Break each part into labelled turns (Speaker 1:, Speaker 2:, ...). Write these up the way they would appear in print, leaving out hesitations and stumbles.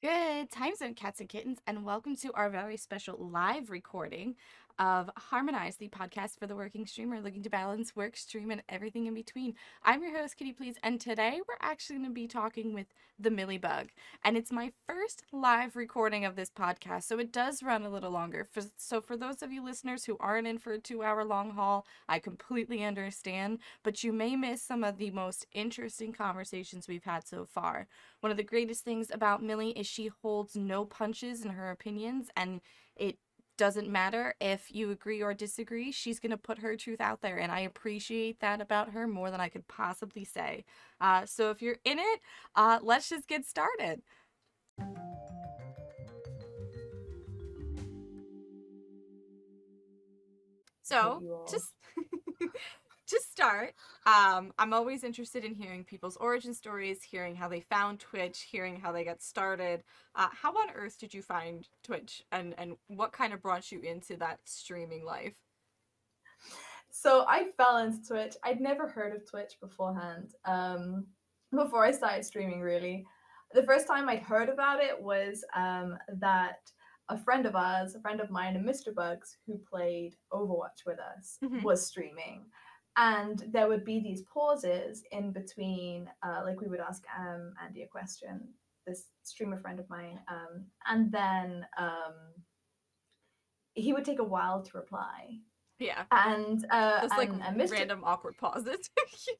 Speaker 1: Good times, and cats and kittens, and welcome to our very special live recording of Harmonized, the podcast for the working streamer looking to balance work, stream, and everything in between. I'm your host, KiittyPls, and today we're actually going to be talking with TheMillieBug, and it's my first live recording of this podcast, so it does run a little longer. So for those of you listeners who aren't in for a 2-hour long haul, I completely understand, but you may miss some of the most interesting conversations we've had so far. One of the greatest things about Millie is she holds no punches in her opinions, and it doesn't matter if you agree or disagree. She's going to put her truth out there, and I appreciate that about her more than I could possibly say. So if you're in it, let's just get started.
Speaker 2: Hate
Speaker 1: So,
Speaker 2: you all.
Speaker 1: just to start, I'm always interested in hearing people's origin stories, hearing how they found Twitch, hearing how they got started. How on earth did you find Twitch, and what kind of brought you into that streaming life?
Speaker 2: So I fell into Twitch. I'd never heard of Twitch beforehand. Before I started streaming, really, the first time I'd heard about it was that a friend of ours, a friend of mine, and Mr. Bugs, who played Overwatch with us,
Speaker 1: Mm-hmm.
Speaker 2: was streaming, and there would be these pauses in between. Like we would ask Andy a question, this streamer friend of mine, and then he would take a while to reply
Speaker 1: Yeah,
Speaker 2: and
Speaker 1: those like
Speaker 2: Mr.
Speaker 1: random awkward pauses.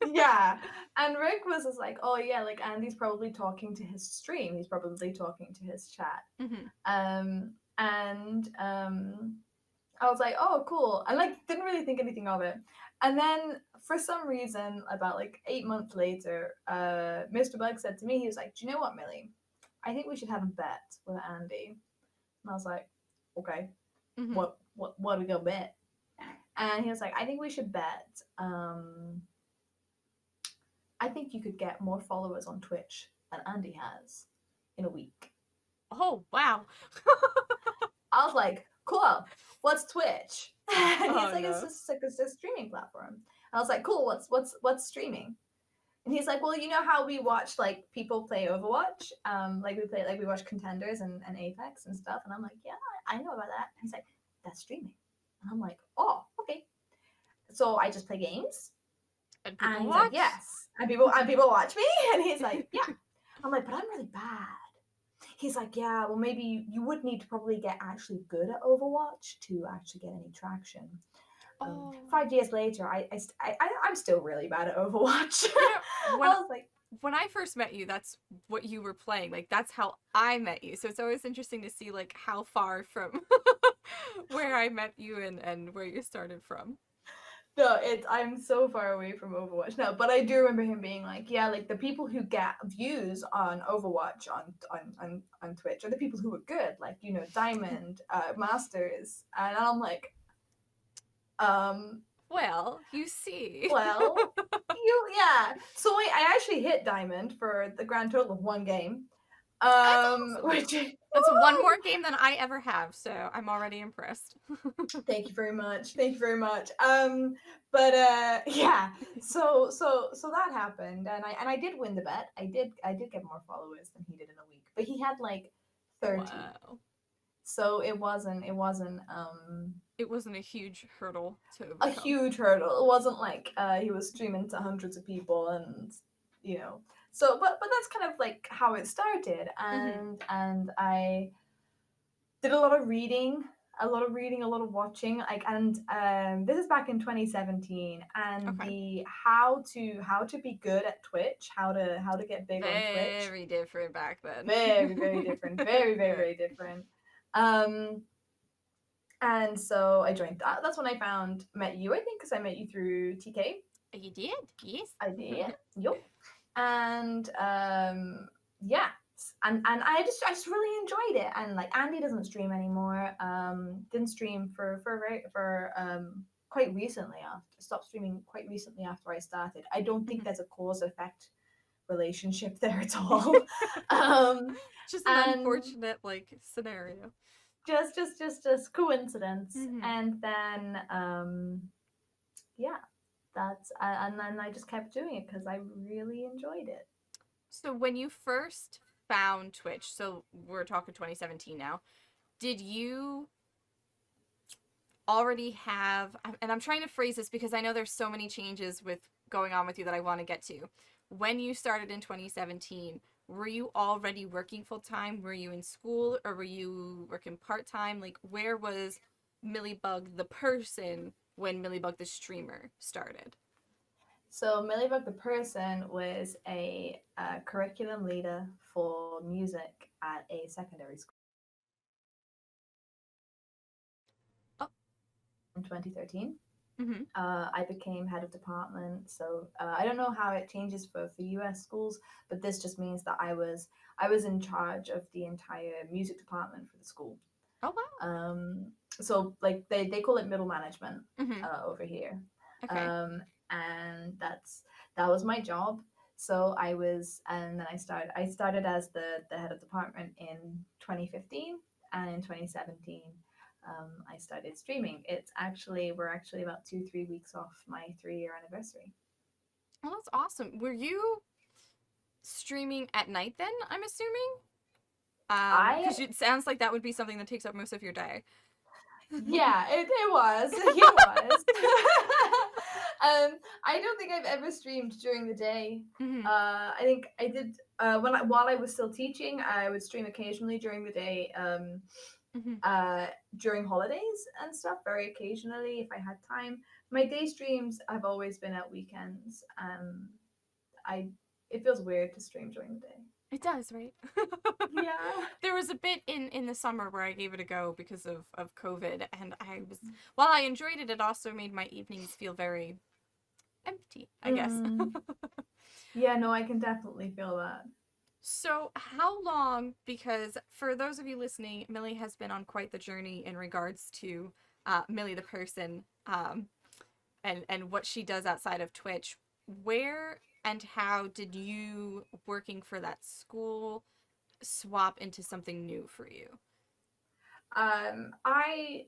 Speaker 2: Yeah, and Rick was just like, oh yeah, like Andy's probably talking to his stream. He's probably talking to his chat.
Speaker 1: Mm-hmm.
Speaker 2: And I was like, oh cool. I like didn't really think anything of it. And then for some reason, about like 8 months later, Mr. Bug said to me, he was like, do you know what, Millie? I think we should have a bet with Andy. And I was like, okay,
Speaker 1: Mm-hmm.
Speaker 2: what are we gonna bet? And he was like, I think we should bet. I think you could get more followers on Twitch than Andy has in a week.
Speaker 1: Oh wow.
Speaker 2: I was like, cool. What's Twitch? And he's
Speaker 1: Oh
Speaker 2: like,
Speaker 1: no.
Speaker 2: it's a streaming platform. I was like, cool. What's streaming? And he's like, well, you know how we watch like people play Overwatch, like we watch Contenders and Apex and stuff. And I'm like, yeah, I know about that. And he's like, that's streaming. And I'm like, oh, okay. So I just play games.
Speaker 1: And
Speaker 2: And
Speaker 1: people
Speaker 2: he's like,
Speaker 1: watch.
Speaker 2: yes. And people watch me. And he's like, yeah. I'm like, but I'm really bad. He's like, yeah, well, maybe you would need to probably get actually good at Overwatch to actually get any traction.
Speaker 1: Oh,
Speaker 2: 5 years later, I'm still really bad at Overwatch.
Speaker 1: you know
Speaker 2: I
Speaker 1: when
Speaker 2: was like,
Speaker 1: when I first met you, that's what you were playing. Like that's how I met you. So it's always interesting to see like how far from where I met you and where you started from.
Speaker 2: no, I'm so far away from Overwatch now, but I do remember him being like, yeah, like the people who get views on Overwatch on Twitch are the people who are good, like Diamond, Masters, and I'm like, um,
Speaker 1: Well, you see.
Speaker 2: well, yeah. So I actually hit Diamond for the grand total of one game,
Speaker 1: That's awesome.
Speaker 2: which
Speaker 1: That's one more game than I ever have, so I'm already impressed.
Speaker 2: thank you very much. Thank you very much. But yeah. So that happened, and I did win the bet. I did get more followers than he did in a week, but he had like 30.
Speaker 1: Wow.
Speaker 2: So it wasn't
Speaker 1: It wasn't a huge hurdle to
Speaker 2: a
Speaker 1: overcome.
Speaker 2: huge hurdle. It wasn't like he was streaming to hundreds of people and you know. So but that's kind of like how it started,
Speaker 1: Mm-hmm.
Speaker 2: and I did a lot of reading, a lot of watching, like, and this is back in 2017, and
Speaker 1: Okay.
Speaker 2: the how to be good at Twitch, how to get big on Twitch,
Speaker 1: Very different back then.
Speaker 2: very different, very very
Speaker 1: Very.
Speaker 2: very different. Um, and so I joined that. That's when I met you, I think, because I met you through TK.
Speaker 1: You did? Yes.
Speaker 2: I did, yup. And yeah, and I just really enjoyed it. And like Andy doesn't stream anymore. Didn't stream for quite recently. After stopped streaming quite recently after I started. I don't think
Speaker 1: Mhm.
Speaker 2: there's a cause effect relationship there at all. um,
Speaker 1: Just an
Speaker 2: and
Speaker 1: unfortunate like scenario.
Speaker 2: just coincidence.
Speaker 1: Mm-hmm.
Speaker 2: And then yeah, and then I just kept doing it because I really enjoyed it.
Speaker 1: So when you first found Twitch, so we're talking 2017 now, did you already have, and I'm trying to phrase this because I know there's so many changes with going on with you that I want to get to. When you started in 2017, were you already working full time? Were you in school or were you working part time? Like, where was Millibug the person when Millibug the streamer started?
Speaker 2: So Millibug the person was a curriculum leader for music at a secondary school
Speaker 1: Oh,
Speaker 2: in 2013.
Speaker 1: mm-hmm.
Speaker 2: I became head of department. So I don't know how it changes for US schools, but this just means that I was in charge of the entire music department for the school.
Speaker 1: Oh, wow.
Speaker 2: Um, so like they call it middle management
Speaker 1: Mm-hmm.
Speaker 2: over here,
Speaker 1: Okay.
Speaker 2: um, and that was my job. So and then I started as the head of department in 2015, and in 2017, I started streaming. We're actually about 3 weeks off my 3 year anniversary.
Speaker 1: Well, that's awesome. Were you streaming at night then, I'm assuming?
Speaker 2: I
Speaker 1: Because it sounds like that would be something that takes up most of your day.
Speaker 2: Yeah, it was. It was. I don't think I've ever streamed during the day.
Speaker 1: Mm-hmm.
Speaker 2: I think I did while I was still teaching. I would stream occasionally during the day.
Speaker 1: Mm-hmm.
Speaker 2: During holidays and stuff, very occasionally if I had time. My day streams have always been at weekends. I It feels weird to stream during the day.
Speaker 1: It does, right?
Speaker 2: Yeah.
Speaker 1: There was a bit in the summer where I gave it a go because of COVID, and while I enjoyed it, it also made my evenings feel very empty, I guess.
Speaker 2: Mm. Yeah, no, I can definitely feel that.
Speaker 1: So, how long? Because for those of you listening, Millie has been on quite the journey in regards to Millie the person, and what she does outside of Twitch. Where and how did you working for that school swap into something new for you?
Speaker 2: I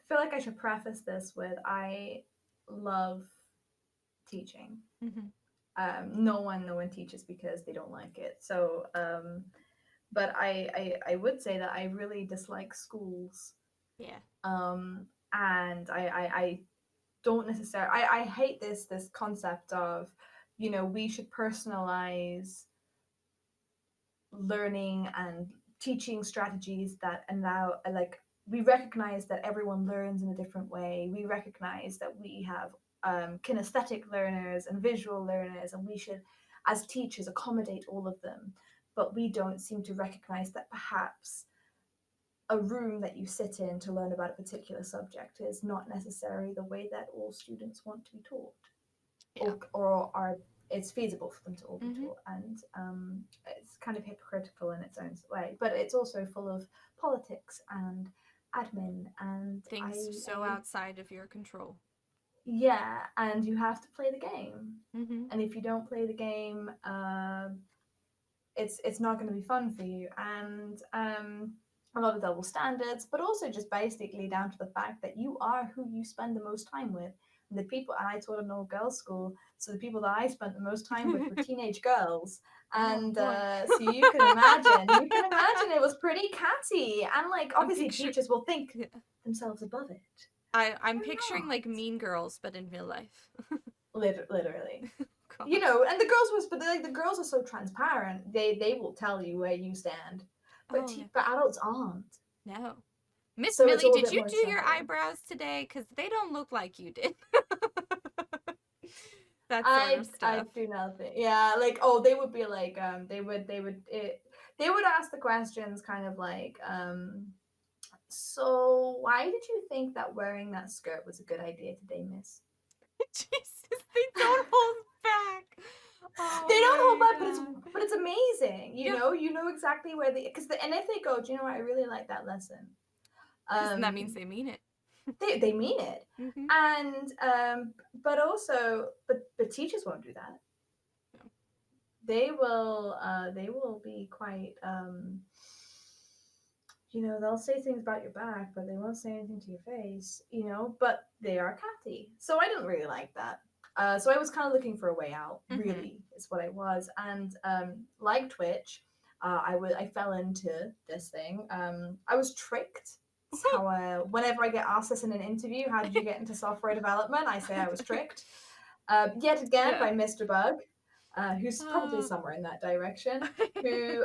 Speaker 2: feel like I should preface this with I love teaching.
Speaker 1: Mm-hmm.
Speaker 2: No one teaches because they don't like it. So, but I would say that I really dislike schools.
Speaker 1: Yeah.
Speaker 2: And I don't necessarily I hate this concept of, we should personalize learning and teaching strategies that allow, like, we recognize that everyone learns in a different way. We recognize that we have kinesthetic learners and visual learners, and we should, as teachers, accommodate all of them. But we don't seem to recognize that perhaps a room that you sit in to learn about a particular subject is not necessarily the way that all students want to be taught,
Speaker 1: Yeah.
Speaker 2: or are it's feasible for them to all be
Speaker 1: Mm-hmm.
Speaker 2: taught, and it's kind of hypocritical in its own way, but it's also full of politics and admin, and
Speaker 1: Things so
Speaker 2: I
Speaker 1: outside of your control.
Speaker 2: yeah, and you have to play the game,
Speaker 1: Mm-hmm.
Speaker 2: and if you don't play the game, it's not going to be fun for you, and a lot of double standards, but also just basically down to the fact that you are who you spend the most time with. And the people, and I taught an all girls school, so the people that I spent the most time with were teenage girls,
Speaker 1: Oh
Speaker 2: and
Speaker 1: boy.
Speaker 2: so you can imagine it was pretty catty, and like
Speaker 1: I'm
Speaker 2: obviously
Speaker 1: picture
Speaker 2: teachers will think
Speaker 1: yeah.
Speaker 2: themselves above it.
Speaker 1: I'm
Speaker 2: They're
Speaker 1: picturing
Speaker 2: not,
Speaker 1: like Mean Girls, but in real life.
Speaker 2: literally.
Speaker 1: God.
Speaker 2: And the girls are so transparent. They will tell you where you stand, but
Speaker 1: Oh no.
Speaker 2: but adults aren't.
Speaker 1: No. Miss
Speaker 2: So it's
Speaker 1: Millie,
Speaker 2: all a
Speaker 1: did
Speaker 2: bit
Speaker 1: you
Speaker 2: more
Speaker 1: do your
Speaker 2: subtle.
Speaker 1: eyebrows today? Because they don't look like you did. That sort of
Speaker 2: I
Speaker 1: stuff.
Speaker 2: do nothing. Yeah, like, oh, they would be like they would ask the questions kind of like, so why did you think that wearing that skirt was a good idea today, miss?
Speaker 1: Jesus, they don't hold back.
Speaker 2: They
Speaker 1: Oh
Speaker 2: don't hold
Speaker 1: my
Speaker 2: back,
Speaker 1: god.
Speaker 2: but it's amazing.
Speaker 1: Yep.
Speaker 2: You know exactly where they, and if they go, do you know what, I really like that lesson.
Speaker 1: Because that means
Speaker 2: Um,
Speaker 1: they mean it.
Speaker 2: they mean it,
Speaker 1: Mm-hmm.
Speaker 2: and but also, but teachers won't do that.
Speaker 1: No.
Speaker 2: They will be quite, they'll say things about your back, but they won't say anything to your face, but they are catty. So I didn't really like that. So I was kind of looking for a way out,
Speaker 1: Mm-hmm.
Speaker 2: really, is what I was. And like Twitch, I fell into this thing. I was tricked. It's how whenever I get asked this in an interview, how did you get into software development? I say I was tricked. Yet again
Speaker 1: Yeah.
Speaker 2: by Mr. Bug, who's probably
Speaker 1: Uh,
Speaker 2: somewhere in that direction, who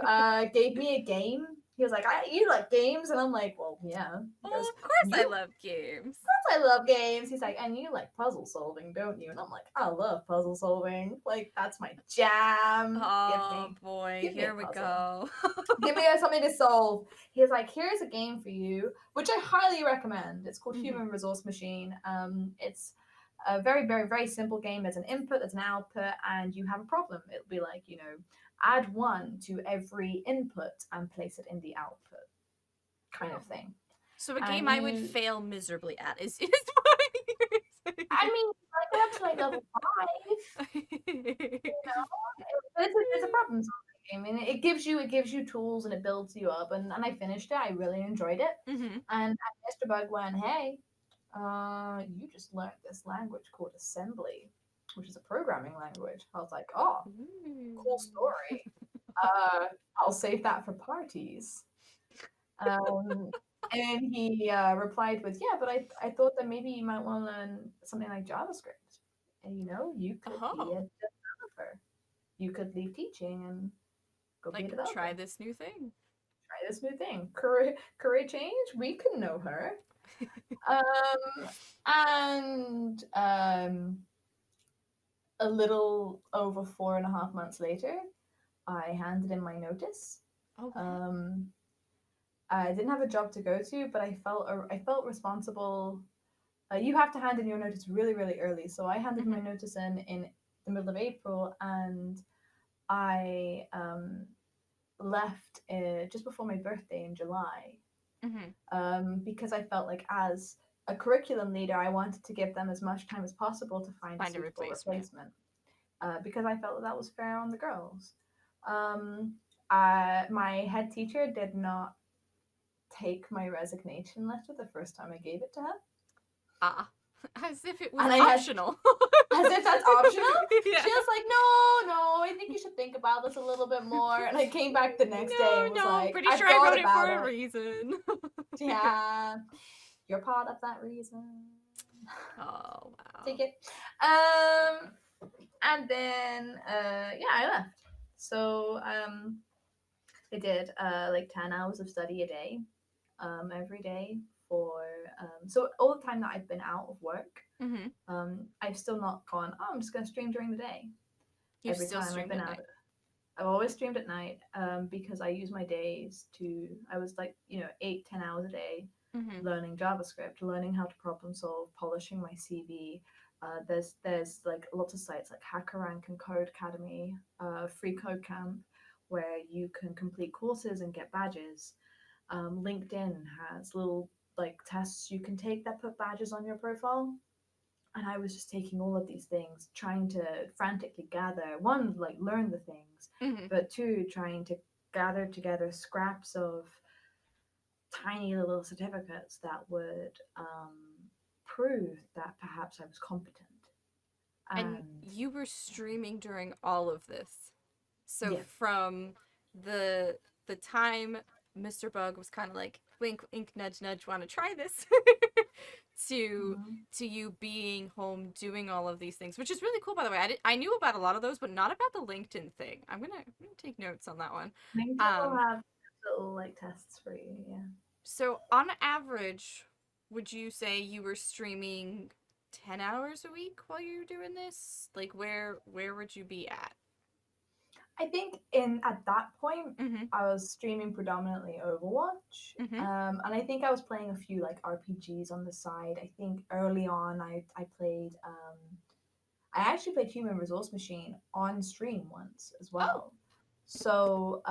Speaker 2: gave me a game. He was like, "You like games?" And I'm like, "Well, yeah." He
Speaker 1: oh,
Speaker 2: goes,
Speaker 1: of course I
Speaker 2: "You
Speaker 1: love games.
Speaker 2: I love games." He's like, "And you like puzzle solving, don't you?" And I'm like, "I love puzzle solving. Like that's my jam.
Speaker 1: Oh boy,
Speaker 2: Give me
Speaker 1: here
Speaker 2: a
Speaker 1: we
Speaker 2: puzzle.
Speaker 1: go.
Speaker 2: Give me something to solve." He's like, "Here's a game for you, which I highly recommend. It's called
Speaker 1: Mhm.
Speaker 2: Human Resource Machine. It's a very, very, very simple game. There's an input, there's an output, and you have a problem. It'll be like, add one to every input and place it in the output, kind of
Speaker 1: Oh.
Speaker 2: thing.
Speaker 1: So a game
Speaker 2: And
Speaker 1: I would
Speaker 2: you,
Speaker 1: fail miserably at is what you're
Speaker 2: I mean, I get up to like level 5.
Speaker 1: saying.
Speaker 2: But it's a problem solving game, and it gives you tools and it builds you up. And I finished it. I really enjoyed it.
Speaker 1: Mhm.
Speaker 2: And Mr. Bug went, "Hey, you just learned this language called assembly, which is a programming language." I was like, "Oh, cool
Speaker 1: Ooh.
Speaker 2: story. I'll save that for parties." Um, and he replied with, "Yeah, but I thought that maybe you might want to learn something like JavaScript, and you could be a
Speaker 1: Oh,
Speaker 2: developer. You could leave teaching and go be a
Speaker 1: like try
Speaker 2: developer.
Speaker 1: this new thing.
Speaker 2: Try this new thing. Career change. We can know her." Um, and a little over 4.5 months later, I handed in my notice.
Speaker 1: Oh wow.
Speaker 2: Um, I didn't have a job to go to, but I felt responsible. You have to hand in your notice really, really early. So I handed my
Speaker 1: Mhm.
Speaker 2: notice in the middle of April, and I left just before my birthday in July,
Speaker 1: Mhm.
Speaker 2: because I felt like as a curriculum leader, I wanted to give them as much time as possible to find a
Speaker 1: Find a
Speaker 2: suitable
Speaker 1: replacement.
Speaker 2: replacement, because I felt that was fair on the girls. Um, my head teacher did not take my resignation letter the first time I gave it to her,
Speaker 1: Ah, as if it was
Speaker 2: and I had
Speaker 1: optional.
Speaker 2: as if that's optional.
Speaker 1: Yeah.
Speaker 2: She was like, "No, no, I think you should think about this a little bit more." And I came back the next day
Speaker 1: No,
Speaker 2: and was
Speaker 1: no, I'm
Speaker 2: like,
Speaker 1: pretty
Speaker 2: "I
Speaker 1: sure I
Speaker 2: thought
Speaker 1: wrote it for
Speaker 2: about
Speaker 1: a
Speaker 2: it.
Speaker 1: reason.
Speaker 2: Yeah, you're part of that reason.
Speaker 1: Oh wow.
Speaker 2: Take it." Um, and then yeah, I left. So I did like 10 hours of study a day, every day for so all the time that I've been out of work,
Speaker 1: Mhm.
Speaker 2: I've still not gone, "Oh, I'm just gonna stream during the day."
Speaker 1: You've
Speaker 2: Every
Speaker 1: still
Speaker 2: time I've
Speaker 1: streamed
Speaker 2: been
Speaker 1: at
Speaker 2: out,
Speaker 1: night.
Speaker 2: I've always streamed at night, because I use my days to. I was like 8-10 hours a day,
Speaker 1: Mhm.
Speaker 2: learning JavaScript, learning how to problem solve, polishing my CV. There's like lots of sites like HackerRank and Code Academy, Free Code Camp, where you can complete courses and get badges. LinkedIn has little like tests you can take that put badges on your profile. And I was just taking all of these things, trying to frantically gather one, like learn the things,
Speaker 1: Mhm.
Speaker 2: but two, trying to gather together scraps of tiny little certificates that would prove that perhaps I was competent.
Speaker 1: And
Speaker 2: And
Speaker 1: you were streaming during all of this. So
Speaker 2: yeah,
Speaker 1: from the the time Mr. Bug was kind of like wink wink nudge nudge want to try this to
Speaker 2: mm-hmm.
Speaker 1: you being home doing all of these things, which is really cool by the way. I knew about a lot of those but not about the LinkedIn thing. I'm gonna take notes on that one.
Speaker 2: LinkedIn will
Speaker 1: Um
Speaker 2: have little like tests for you. Yeah.
Speaker 1: so on average would you say you were streaming 10 hours a week while you were doing this? Like where would you be at?
Speaker 2: I think in at that point
Speaker 1: Mhm.
Speaker 2: I was streaming predominantly Overwatch,
Speaker 1: Mhm.
Speaker 2: and I think I was playing a few like RPGs on the side. I think early on I played I actually played Human Resource Machine on stream once as
Speaker 1: Oh.
Speaker 2: well. So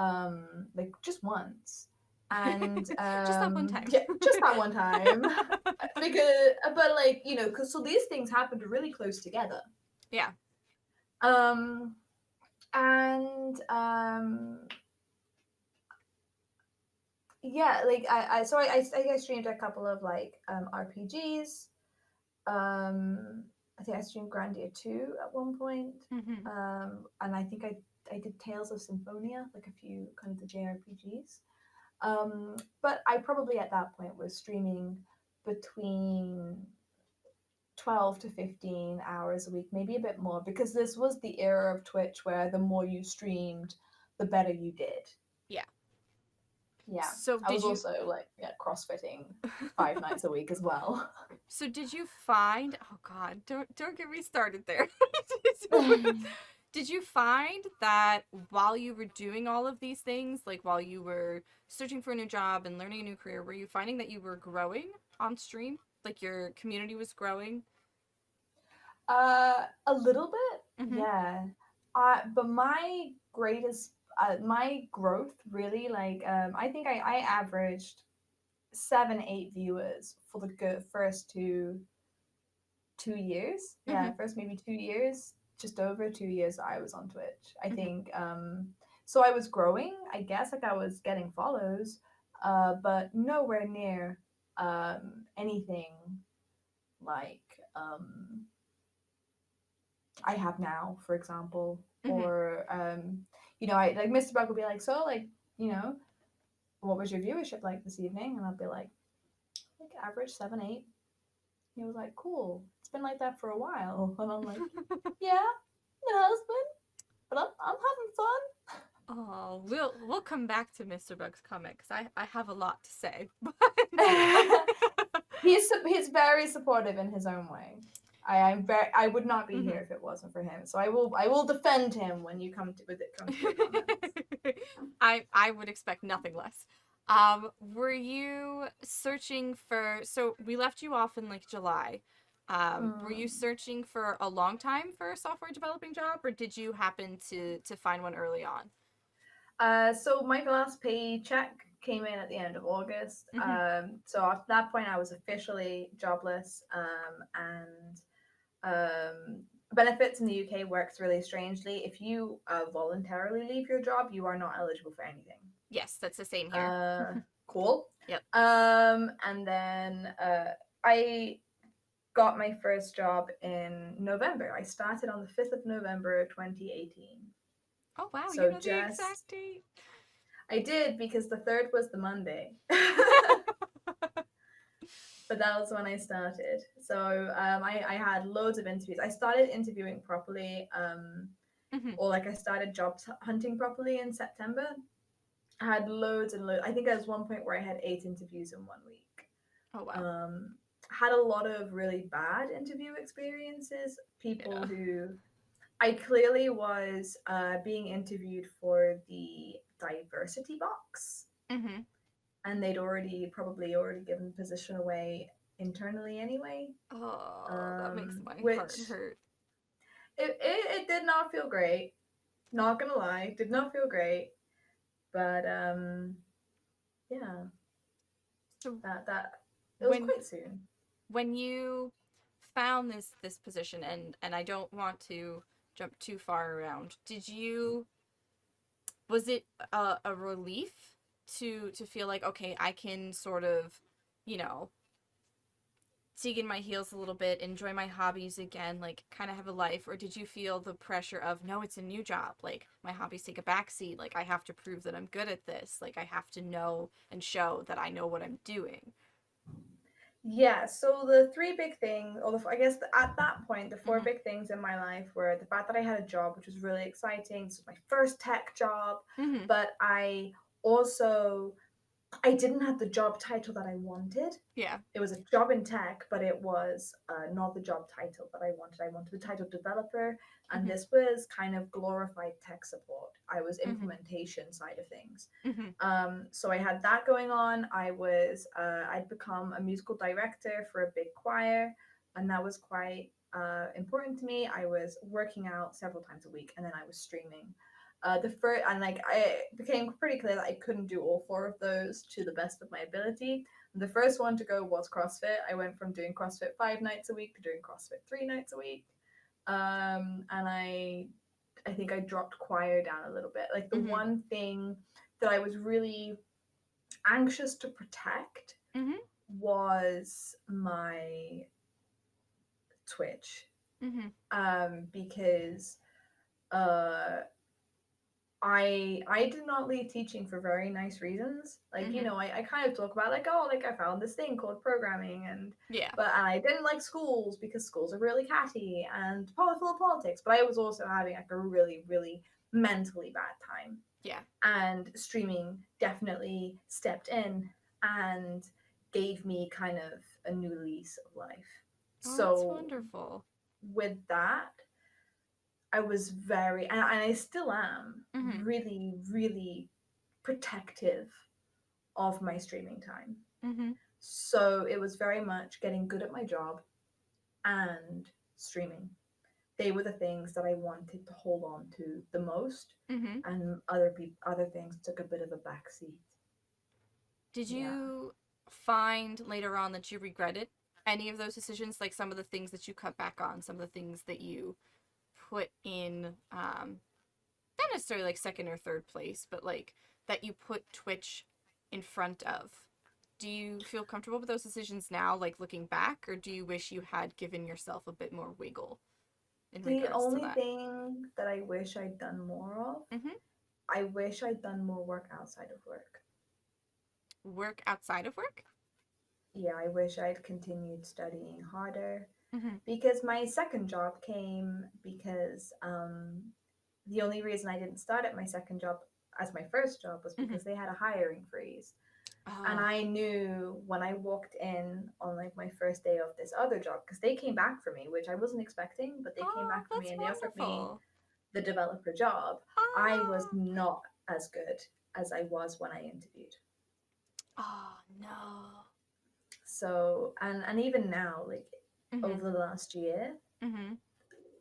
Speaker 2: like just once, and
Speaker 1: Just that one time.
Speaker 2: yeah, just that one time. Because but like because so these things happened really close together.
Speaker 1: Yeah.
Speaker 2: Um and yeah, like I streamed a couple of like RPGs. I think I streamed Grandia 2 at one point.
Speaker 1: Mhm.
Speaker 2: And I think I I did Tales of Symphonia, like a few kind of the JRPGs. But I probably at that point was streaming between 12 to 15 hours a week, maybe a bit more, because this was the era of Twitch where the more you streamed, the better you did.
Speaker 1: Yeah.
Speaker 2: Yeah.
Speaker 1: So
Speaker 2: I was
Speaker 1: did you
Speaker 2: also like, yeah, crossfitting 5 nights a week as well.
Speaker 1: So did you find, oh god, don't get me started there. Did you find that while you were doing all of these things, like while you were searching for a new job and learning a new career, were you finding that you were growing on stream? Like your community was growing?
Speaker 2: A little bit,
Speaker 1: Mm-hmm.
Speaker 2: yeah. But my growth really, like, I think I averaged 7, 8 viewers for the good first 2 years.
Speaker 1: Mm-hmm.
Speaker 2: Yeah, first maybe 2 years, just over 2 years that I was on Twitch. I
Speaker 1: Mm-hmm.
Speaker 2: think so I was growing, I guess, like I was getting follows, but nowhere near anything like I have now, for example.
Speaker 1: Mm-hmm.
Speaker 2: Or I like Mr. Bug would be like, so like, you know, what was your viewership like this evening? And I'd be like average 7, 8. He was like, cool. It's been like that for a while. And I'm like, yeah, it has been, but I'm having fun.
Speaker 1: Oh, we'll come back to Mr. Bug's comment because I have a lot to say. But
Speaker 2: He's very supportive in his own way. I would not be
Speaker 1: mm-hmm.
Speaker 2: here if it wasn't for him. So I will defend him when you come to with it comes to your comments.
Speaker 1: I would expect nothing less. Were you searching for, so we left you off in like July. Were you
Speaker 2: Mm.
Speaker 1: searching for a long time for a software developing job, or did you happen to find one early on?
Speaker 2: So my last paycheck came in at the end of August.
Speaker 1: Mm-hmm.
Speaker 2: So at that point I was officially jobless. And benefits in the UK works really strangely. If you voluntarily leave your job, you are not eligible for anything.
Speaker 1: Yes, that's the same here.
Speaker 2: Uh, cool.
Speaker 1: Yep.
Speaker 2: And then I got my first job in November. I started on the 5th of November 2018.
Speaker 1: Oh wow, you
Speaker 2: So
Speaker 1: know the
Speaker 2: just
Speaker 1: exact date.
Speaker 2: I did because the third was the Monday. But that was when I started. So I had loads of interviews. I started interviewing properly,
Speaker 1: Mm-hmm.
Speaker 2: or like I started job hunting properly in September. I had loads and loads. I think there was one point where I had 8 interviews in 1 week.
Speaker 1: Oh wow.
Speaker 2: Um, had a lot of really bad interview experiences. People
Speaker 1: Yeah.
Speaker 2: who I clearly was being interviewed for the diversity box,
Speaker 1: Mm-hmm.
Speaker 2: and they'd probably already given the position away internally anyway.
Speaker 1: Oh, that makes my
Speaker 2: Which
Speaker 1: heart hurt.
Speaker 2: it did not feel great. Not gonna lie, did not feel great. But yeah,
Speaker 1: So
Speaker 2: that it was
Speaker 1: when
Speaker 2: quite soon.
Speaker 1: when you found this position, and I don't want to jump too far around, was it a relief to feel like, okay, I can sort of, you know, dig in my heels a little bit, enjoy my hobbies again, like kind of have a life? Or did you feel the pressure of, no, it's a new job, like my hobbies take a backseat, like I have to prove that I'm good at this, like I have to know and show that I know what I'm doing?
Speaker 2: Yeah, so the three big things, or I guess at that point, the four
Speaker 1: Mm-hmm.
Speaker 2: big things in my life were the fact that I had a job, which was really exciting. This was my first tech job,
Speaker 1: Mm-hmm.
Speaker 2: but also I didn't have the job title that I wanted.
Speaker 1: Yeah.
Speaker 2: It was a job in tech, but it was not the job title that I wanted. I wanted the title developer, and
Speaker 1: Mm-hmm.
Speaker 2: this was kind of glorified tech support. I was
Speaker 1: Mm-hmm.
Speaker 2: implementation side of things.
Speaker 1: Mm-hmm.
Speaker 2: So I had that going on. I'd become a musical director for a big choir, and that was quite important to me. I was working out several times a week, and then I was streaming. The first and like I became pretty clear that I couldn't do all four of those to the best of my ability. The first one to go was CrossFit. I went from doing CrossFit 5 nights a week to doing CrossFit 3 nights a week. And I think I dropped choir down a little bit. Like the
Speaker 1: Mm-hmm.
Speaker 2: one thing that I was really anxious to protect
Speaker 1: Mm-hmm.
Speaker 2: was my Twitch.
Speaker 1: Mm-hmm.
Speaker 2: Because uh I did not leave teaching for very nice reasons. Like,
Speaker 1: Mm-hmm.
Speaker 2: I kind of talk about like, oh, like I found this thing called programming,
Speaker 1: Yeah.
Speaker 2: and I didn't like schools because schools are really catty and full of politics. But I was also having like a really, really mentally bad time.
Speaker 1: Yeah.
Speaker 2: And streaming definitely stepped in and gave me kind of a new lease of life.
Speaker 1: Oh, that's
Speaker 2: So
Speaker 1: wonderful.
Speaker 2: with that, I was and I still am
Speaker 1: Mm-hmm.
Speaker 2: really, really protective of my streaming time.
Speaker 1: Mm-hmm.
Speaker 2: So it was very much getting good at my job and streaming. They were the things that I wanted to hold on to the most,
Speaker 1: Mm-hmm.
Speaker 2: and other things took a bit of a backseat.
Speaker 1: Did
Speaker 2: Yeah.
Speaker 1: you find later on that you regretted any of those decisions? Like some of the things that you cut back on, some of the things that you put in, not necessarily like second or third place, but like that you put Twitch in front of. Do you feel comfortable with those decisions now, like looking back, or do you wish you had given yourself a bit more wiggle in
Speaker 2: The
Speaker 1: regards to
Speaker 2: only
Speaker 1: that?
Speaker 2: thing that I wish I'd done more of,
Speaker 1: Mm-hmm.
Speaker 2: I wish I'd done more work outside of work.
Speaker 1: Work outside of work?
Speaker 2: Yeah, I wish I'd continued studying harder
Speaker 1: Mm-hmm.
Speaker 2: because my second job came because the only reason I didn't start at my second job as my first job was
Speaker 1: Mm-hmm.
Speaker 2: because they had a hiring freeze. And
Speaker 1: Oh,
Speaker 2: I knew when I walked in on like my first day of this other job, because they came back for me, which I wasn't expecting, but they came
Speaker 1: oh,
Speaker 2: back for me
Speaker 1: that's
Speaker 2: and they offered me
Speaker 1: wonderful.
Speaker 2: the developer job. I was
Speaker 1: Oh,
Speaker 2: not as good as I was when I interviewed.
Speaker 1: oh no.
Speaker 2: So and even now, like
Speaker 1: Mm-hmm.
Speaker 2: over the last year,
Speaker 1: Mm-hmm.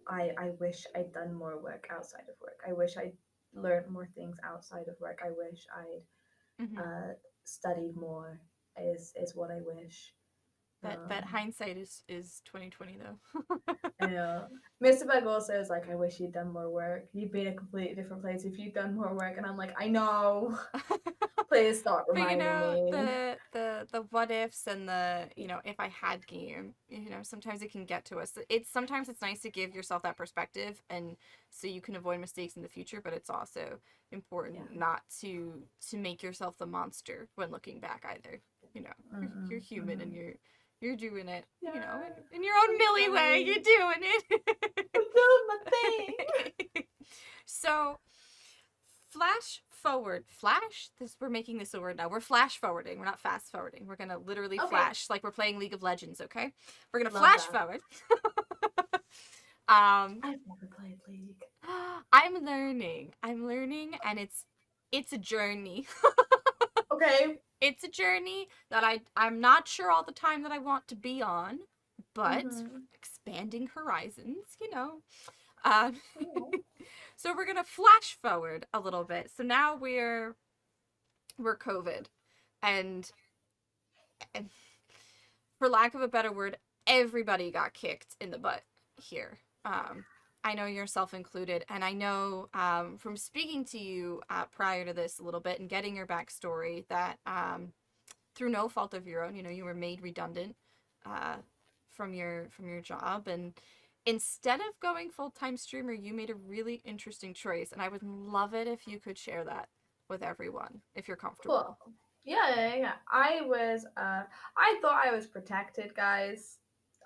Speaker 2: I wish I'd done more work outside of work. I wish I'd learned more things outside of work. I wish I'd
Speaker 1: Mm-hmm.
Speaker 2: studied more. Is what I wish.
Speaker 1: That
Speaker 2: Um,
Speaker 1: hindsight is 2020 though.
Speaker 2: I know. Mr. Bug also is like, I wish you'd done more work. You'd be in a completely different place if you'd done more work. And I'm like, I know. Please stop
Speaker 1: But
Speaker 2: reminding me.
Speaker 1: the what ifs and the if I had game, sometimes it can get to us. It's sometimes it's nice to give yourself that perspective and so you can avoid mistakes in the future, but it's also
Speaker 2: Yeah.
Speaker 1: important not to make yourself the monster when looking back either. You know, you're
Speaker 2: Mm-mm,
Speaker 1: human and
Speaker 2: mm-mm.
Speaker 1: you're doing it,
Speaker 2: Yeah,
Speaker 1: in your own
Speaker 2: I'm
Speaker 1: Millie way.
Speaker 2: trying.
Speaker 1: You're doing
Speaker 2: I'm doing my thing.
Speaker 1: it. So flash forward. Flash? This we're making this a word now. We're flash forwarding. We're not fast forwarding. We're gonna literally
Speaker 2: Okay.
Speaker 1: flash like we're playing League of Legends, okay? We're gonna
Speaker 2: Love
Speaker 1: flash
Speaker 2: that.
Speaker 1: forward. um
Speaker 2: I've never played League.
Speaker 1: I'm learning and it's a journey.
Speaker 2: Okay.
Speaker 1: It's a journey that I'm not sure all the time that I want to be on, but
Speaker 2: Mm-hmm.
Speaker 1: expanding horizons. Um
Speaker 2: Oh.
Speaker 1: so we're gonna flash forward a little bit. So now we're COVID, and and for lack of a better word, everybody got kicked in the butt here. I know yourself included, and I know from speaking to you prior to this a little bit and getting your backstory that through no fault of your own, you were made redundant uh, from your job, and instead of going full time streamer, you made a really interesting choice, and I would love it if you could share that with everyone if you're
Speaker 2: Cool.
Speaker 1: comfortable.
Speaker 2: Yeah. I thought I was protected, guys.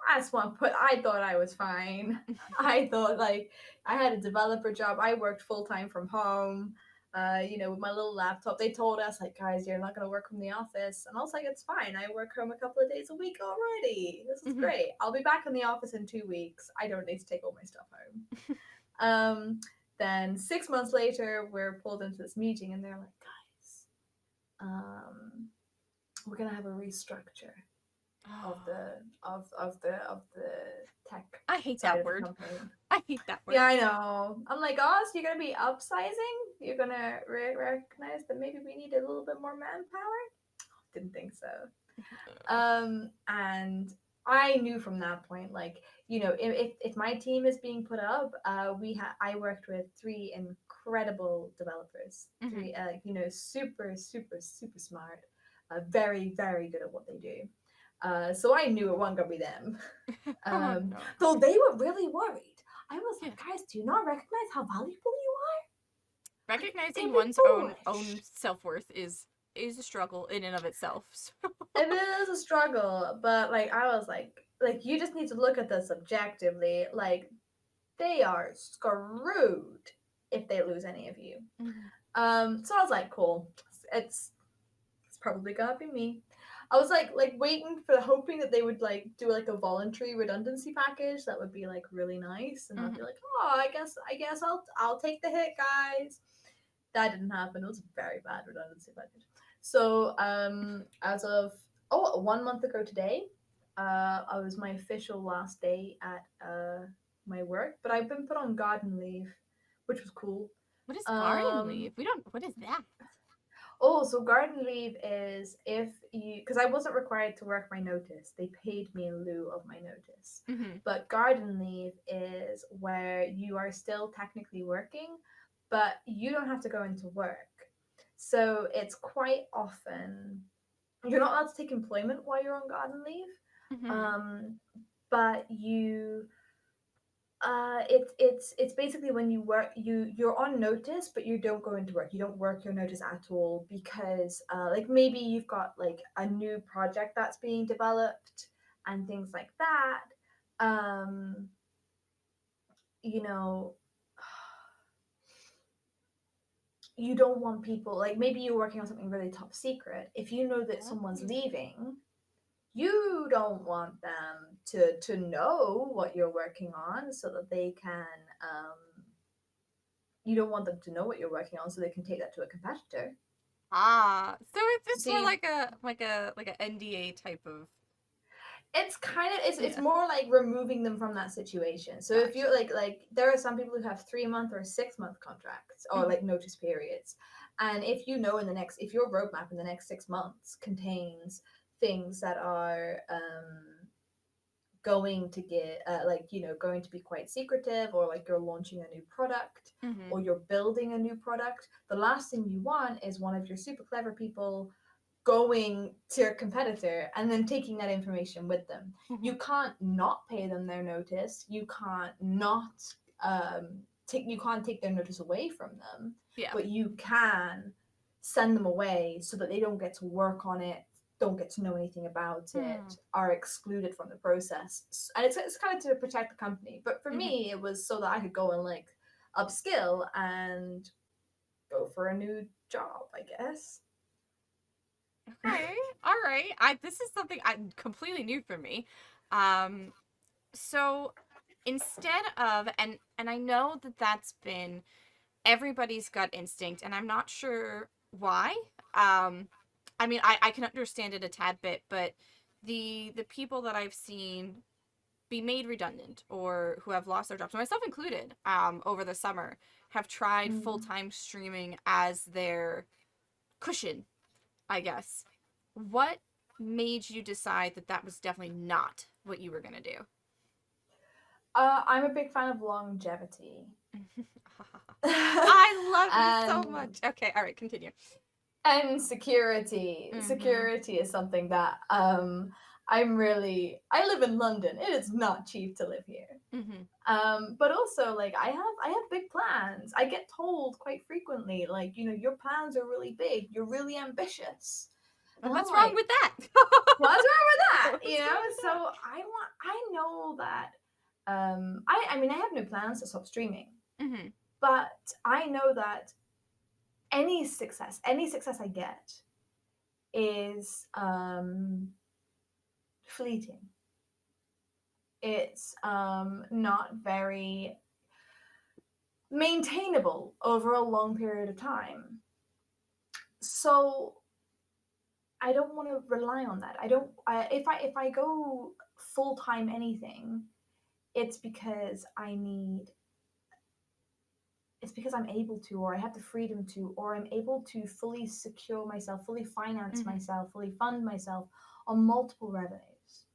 Speaker 2: I just want to put I thought I was fine. I thought like I had a developer job. I worked full time from home. With my little laptop. They told us like, guys, you're not gonna work from the office. And I was like, it's fine. I work home a couple of days a week already. This is
Speaker 1: Mhm.
Speaker 2: great. I'll be back in the office in 2 weeks. I don't need to take all my stuff home. Um, then 6 months later, we're pulled into this meeting and they're like, guys, um, we're gonna have a restructure of
Speaker 1: Oh,
Speaker 2: the tech
Speaker 1: I hate
Speaker 2: side
Speaker 1: that
Speaker 2: of the
Speaker 1: word.
Speaker 2: company.
Speaker 1: I hate that word.
Speaker 2: Yeah, I know. I'm like, oh, so you're gonna be upsizing? You're gonna recognize that maybe we need a little bit more manpower? Didn't think so. And I knew from that point, like, if my team is being put up, I worked with three incredible developers,
Speaker 1: Mm-hmm.
Speaker 2: three, super, super, super smart, very, very good at what they do. So I knew it wasn't gonna be them.
Speaker 1: Oh no.
Speaker 2: Though they were really worried. I was
Speaker 1: Yeah.
Speaker 2: like, guys, do you not recognize how valuable you
Speaker 1: Recognizing
Speaker 2: It'd be
Speaker 1: one's own
Speaker 2: foolish.
Speaker 1: self-worth is a struggle in and of itself. So.
Speaker 2: It is a struggle, but like I was like you just need to look at this objectively. Like they are screwed if they lose any of you.
Speaker 1: Mhm.
Speaker 2: So I was like, cool. It's it's probably gonna be me. I was like waiting for hoping that they would like do like a voluntary redundancy package that would be like really nice, and I'd be
Speaker 1: Mhm.
Speaker 2: like, oh, I guess I'll take the hit, guys. That didn't happen. It was a very bad redundancy package. So as of 1 month ago today, I was my official last day at my work, but I've been put on garden leave, which was cool.
Speaker 1: What is garden
Speaker 2: Um,
Speaker 1: leave? We don't. What is that?
Speaker 2: Oh, so garden leave is if you, because I wasn't required to work my notice, they paid me in lieu of my notice.
Speaker 1: Mhm.
Speaker 2: But garden leave is where you are still technically working, but you don't have to go into work. So it's quite often, you're not allowed to take employment while you're on garden leave,
Speaker 1: Mhm.
Speaker 2: um, but it's basically when you work you're on notice but you don't go into work, you don't work your notice at all because like maybe you've got like a new project that's being developed and things like that. um you know you don't want people, like maybe you're working on something really top secret, if you know that someone's
Speaker 1: Oh.
Speaker 2: leaving, you don't want them to know what you're working on so that they can you don't want them to know what you're working on so they can take that to a competitor.
Speaker 1: Ah, so it's
Speaker 2: So
Speaker 1: more
Speaker 2: you,
Speaker 1: like a NDA type of.
Speaker 2: it's kind of it's
Speaker 1: Yeah.
Speaker 2: more like removing them from that situation. So if
Speaker 1: Gotcha.
Speaker 2: you're like there are some people who have 3 month or 6 month contracts or
Speaker 1: Mhm.
Speaker 2: like notice periods, and if you know in the next, if your roadmap in the next 6 months contains things that are going to get like going to be quite secretive, or like you're launching a new product or
Speaker 1: Mhm.
Speaker 2: you're building a new product, the last thing you want is one of your super clever people going to your competitor and then taking that information with them. You
Speaker 1: Mhm.
Speaker 2: can't not pay them their notice, you can't not you can't take their notice away from them,
Speaker 1: Yeah.
Speaker 2: but you can send them away so that they don't get to work on it, don't get to know anything about
Speaker 1: Hmm.
Speaker 2: it, are excluded from the process. And it's kind of to protect the company. But for
Speaker 1: Mhm.
Speaker 2: me, it was so that I could go and like upskill and go for a new job, I guess.
Speaker 1: Okay. All right. I This is something completely new for me. Um. So instead of, and I know that that's been everybody's gut instinct, and I'm not sure why. Um. I mean, I can understand it a tad bit, but the people that I've seen be made redundant or who have lost their jobs, myself included, over the summer, have tried full
Speaker 2: Mm.
Speaker 1: time streaming as their cushion, I guess. What made you decide that that was definitely not what you were gonna do?
Speaker 2: I'm a big fan of longevity.
Speaker 1: I love you so
Speaker 2: and
Speaker 1: much. Okay, all right, continue.
Speaker 2: and security.
Speaker 1: Mm-hmm.
Speaker 2: Security is something that I live in London. It is not cheap to live here.
Speaker 1: Mm-hmm.
Speaker 2: But also like I have big plans. I get told quite frequently, like, your plans are really big, you're really ambitious.
Speaker 1: Well,
Speaker 2: And I'm
Speaker 1: what's wrong
Speaker 2: like,
Speaker 1: with that?
Speaker 2: what's wrong with that?
Speaker 1: What's wrong with
Speaker 2: So
Speaker 1: that?
Speaker 2: I know that I mean I have no plans to stop streaming,
Speaker 1: Mm-hmm.
Speaker 2: but I know that any success I get is fleeting. It's not very maintainable over a long period of time. So I don't want to rely on that. I don't. If I go full time anything, it's because I need. It's because I'm able to, or I have the freedom to, or I'm able to fully secure myself, fully finance
Speaker 1: Mm-hmm.
Speaker 2: myself, fully fund myself on multiple revenues.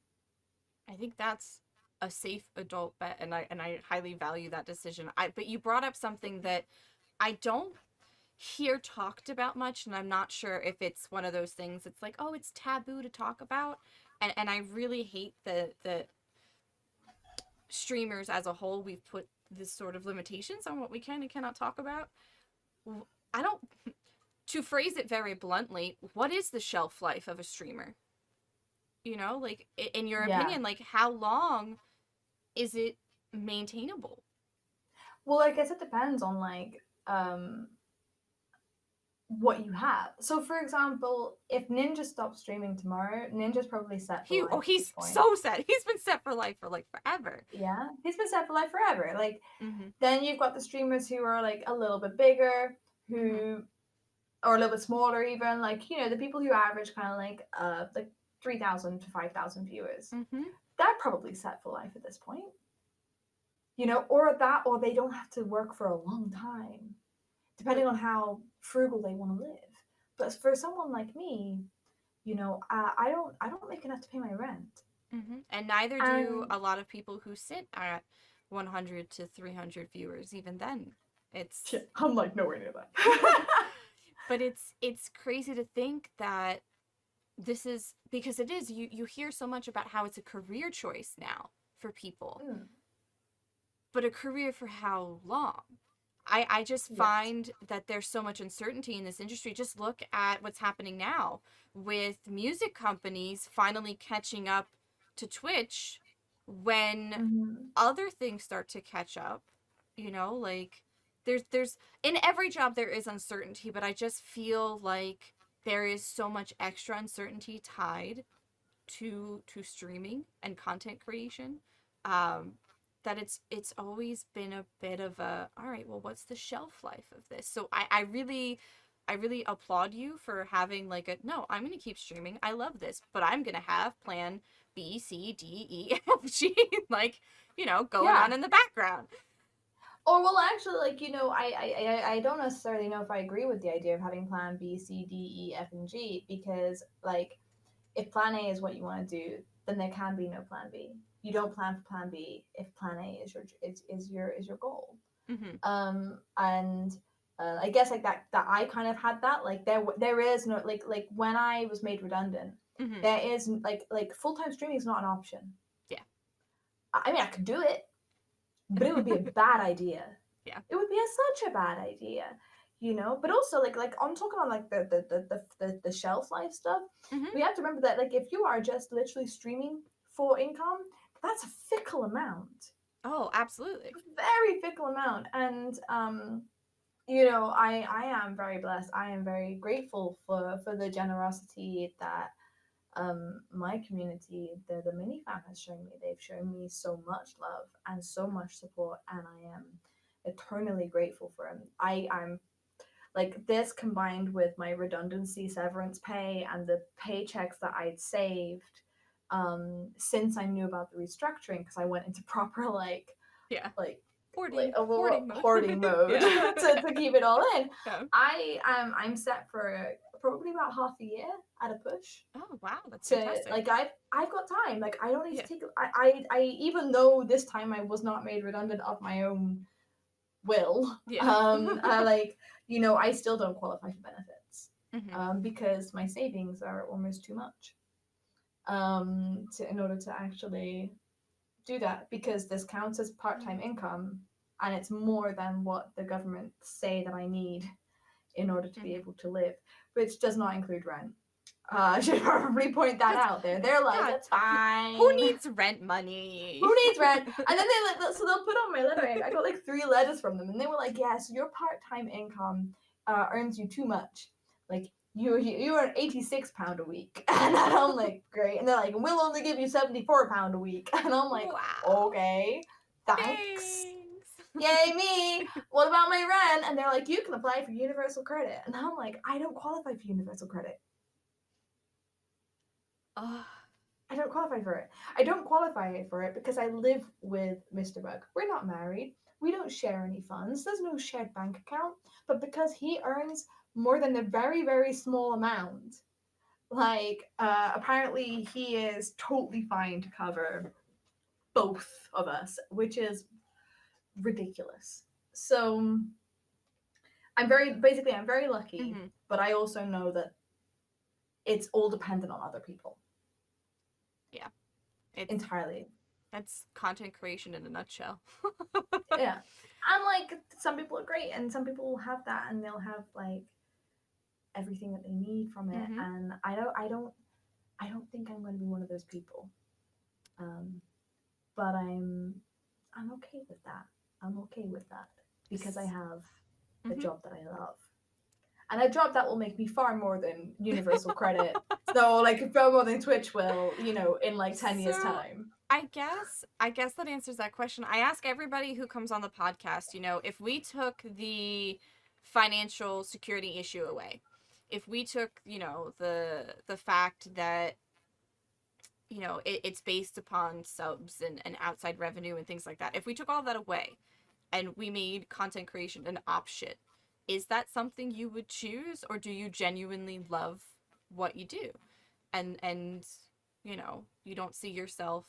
Speaker 1: I think that's a safe adult bet, and I highly value that decision. But you brought up something that I don't hear talked about much, and I'm not sure if it's one of those things. It's like, oh, it's taboo to talk about, and I really hate the streamers as a whole. We've put this sort of limitations on what we can and cannot talk about. I don't, to phrase it very bluntly, what is the shelf life of a streamer? You know, like, in your
Speaker 2: Yeah.
Speaker 1: opinion, like, how long is it maintainable?
Speaker 2: Well, I guess it depends on like what you have. So, for example, if Ninja stops streaming tomorrow, Ninja's probably set for life at this
Speaker 1: He's
Speaker 2: point.
Speaker 1: so set. He's been set for life for like forever.
Speaker 2: Yeah, he's been set for life forever. Like,
Speaker 1: Mm-hmm.
Speaker 2: then you've got the streamers who are like a little bit bigger,
Speaker 1: Mm-hmm.
Speaker 2: who or a little bit smaller, even like the people who average kind of like 3,000 to 5,000 viewers.
Speaker 1: Mm-hmm.
Speaker 2: They're probably set for life at this point. Or that, or they don't have to work for a long time, depending on how frugal they want to live. But for someone like me, I don't make enough to pay my rent.
Speaker 1: Mm-hmm. And neither do
Speaker 2: And
Speaker 1: a lot of people who sit at 100 to 300 viewers. Even then,
Speaker 2: yeah,
Speaker 1: it's
Speaker 2: I'm like nowhere near that.
Speaker 1: but it's crazy to think that this is because it is you hear so much about how it's a career choice now for people,
Speaker 2: Mm,
Speaker 1: but a career for how long? I just
Speaker 2: yes.
Speaker 1: find that there's so much uncertainty in this industry. Just look at what's happening now with music companies finally catching up to Twitch when
Speaker 2: Mm-hmm.
Speaker 1: other things start to catch up. You know, like there's in every job there is uncertainty, but I just feel like there is so much extra uncertainty tied to streaming and content creation, um, that it's always been a bit of a, all right, well, what's the shelf life of this? So I really applaud you for having like a, no, I'm gonna keep streaming, I love this, but I'm gonna have plan B, C, D, E, F, G, like, going
Speaker 2: Yeah.
Speaker 1: on in the background.
Speaker 2: Or well, actually, I don't necessarily know if I agree with the idea of having plan B, C, D, E, F, and G, because like if plan A is what you want to do, then there can be no plan B. You don't plan for plan B if plan A is your goal.
Speaker 1: Mm-hmm.
Speaker 2: And I guess like that I kind of had that, like there is no like when I was made redundant,
Speaker 1: Mm-hmm.
Speaker 2: there is like full-time streaming is not an option.
Speaker 1: Yeah.
Speaker 2: I mean, I could do it, but it would be a bad idea.
Speaker 1: Yeah.
Speaker 2: It would be such a bad idea. But also like I'm talking on like the shelf life stuff.
Speaker 1: Mm-hmm.
Speaker 2: We have to remember that like if you are just literally streaming for income, that's a fickle amount,
Speaker 1: Oh, absolutely.
Speaker 2: very fickle amount. And I am very blessed. I am very grateful for the generosity that my community, the mini fam, has shown me. They've shown me so much love and so much support, and I am eternally grateful for them. I'm like this, combined with my redundancy severance pay and the paychecks that I'd saved since I knew about the restructuring, because I went into proper
Speaker 1: Yeah.
Speaker 2: like
Speaker 1: Hoarding mode.
Speaker 2: hoarding mode
Speaker 1: Yeah.
Speaker 2: to keep it all in.
Speaker 1: Yeah.
Speaker 2: I'm set for probably about half a year at a push.
Speaker 1: Oh, wow, that's
Speaker 2: To
Speaker 1: fantastic.
Speaker 2: like I've got time. Like I don't need
Speaker 1: Yeah.
Speaker 2: to take. I even though this time I was not made redundant of my own will.
Speaker 1: Yeah.
Speaker 2: I still don't qualify for benefits
Speaker 1: Mm-hmm.
Speaker 2: because my savings are almost too much in order to actually do that, because this counts as part-time income, and it's more than what the government say that I need in order to be
Speaker 1: Mm-hmm.
Speaker 2: able to live, which does not include rent. I should probably point that
Speaker 1: Because,
Speaker 2: out there. They're like,
Speaker 1: God,
Speaker 2: it's fine.
Speaker 1: who needs rent money?
Speaker 2: Who needs rent? And then so they'll put on my letter. I got like 3 letters from them, and they were like, "Yes, your part-time income earns you too much. Like you earn £86 a week," and I'm like, "Great." And they're like, "We'll only give you £74 a week," and I'm like,
Speaker 1: Wow.
Speaker 2: "Okay, thanks."
Speaker 1: Thanks.
Speaker 2: Yay me! What about my rent? And they're like, "You can apply for universal credit," and I'm like, "I don't qualify for universal credit.
Speaker 1: Oh,
Speaker 2: I don't qualify for it. I don't qualify for it because I live with Mr. Bug. We're not married. We don't share any funds. There's no shared bank account. But because he earns more than a very, very small amount, apparently he is totally fine to cover both of us, which is ridiculous. So I'm very lucky,
Speaker 1: mm-hmm.
Speaker 2: but I also know that it's all dependent on other people
Speaker 1: Yeah. It's
Speaker 2: entirely.
Speaker 1: That's content creation in a nutshell.
Speaker 2: Yeah. And like some people are great and some people will have that and they'll have like everything that they need from it.
Speaker 1: Mm-hmm.
Speaker 2: And I don't think I'm going to be one of those people. Um, but I'm okay with that. I'm okay with that because I have a
Speaker 1: Mm-hmm.
Speaker 2: job that I love. And a job that will make me far more than Universal Credit. So like far more than Twitch will, in like 10 years
Speaker 1: So
Speaker 2: time.
Speaker 1: I guess that answers that question. I ask everybody who comes on the podcast, if we took the financial security issue away, if we took, the fact that, it's based upon subs and outside revenue and things like that. If we took all that away and we made content creation an option, is that something you would choose, or do you genuinely love what you do? And you don't see yourself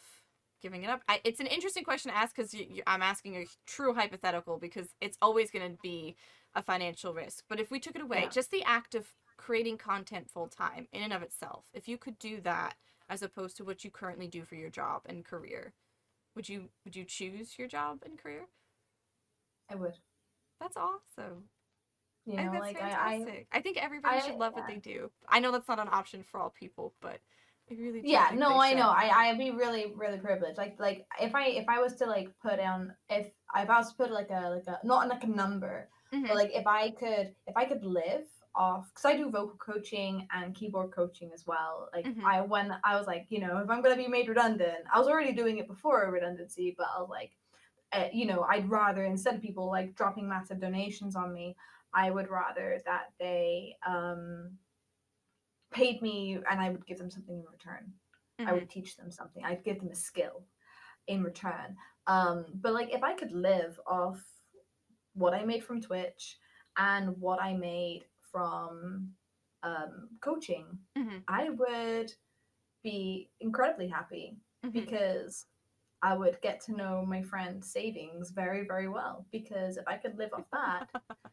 Speaker 1: giving it up. It's an interesting question to ask because I'm asking a true hypothetical because it's always going to be a financial risk. But if we took it away,
Speaker 2: Yeah.
Speaker 1: just the act of creating content full time in and of itself, if you could do that as opposed to what you currently do for your job and career, would you choose your job and career?
Speaker 2: I would.
Speaker 1: That's awesome.
Speaker 2: You
Speaker 1: I think
Speaker 2: know,
Speaker 1: that's
Speaker 2: like
Speaker 1: fantastic. I think everybody
Speaker 2: I
Speaker 1: should love what
Speaker 2: yeah.
Speaker 1: they do. I know that's not an option for all people, but I really do
Speaker 2: Yeah,
Speaker 1: think
Speaker 2: no,
Speaker 1: they
Speaker 2: I know.
Speaker 1: should.
Speaker 2: I'd be really really privileged. Like if I was to like put down if I was to put like a not like a number, but
Speaker 1: Mhm.
Speaker 2: like if I could live off because I do vocal coaching and keyboard coaching as well. Like
Speaker 1: Mhm.
Speaker 2: I when I was like if I'm gonna be made redundant, I was already doing it before redundancy, but I was like I'd rather instead of people like dropping massive donations on me, I would rather that they paid me and I would give them something in return. I
Speaker 1: Mhm.
Speaker 2: would teach them something. I'd give them a skill in return. But like if I could live off what I made from Twitch and what I made from coaching,
Speaker 1: Mhm.
Speaker 2: I would be incredibly happy
Speaker 1: Mhm.
Speaker 2: because I would get to know my friend's savings very, very well. Because if I could live off that,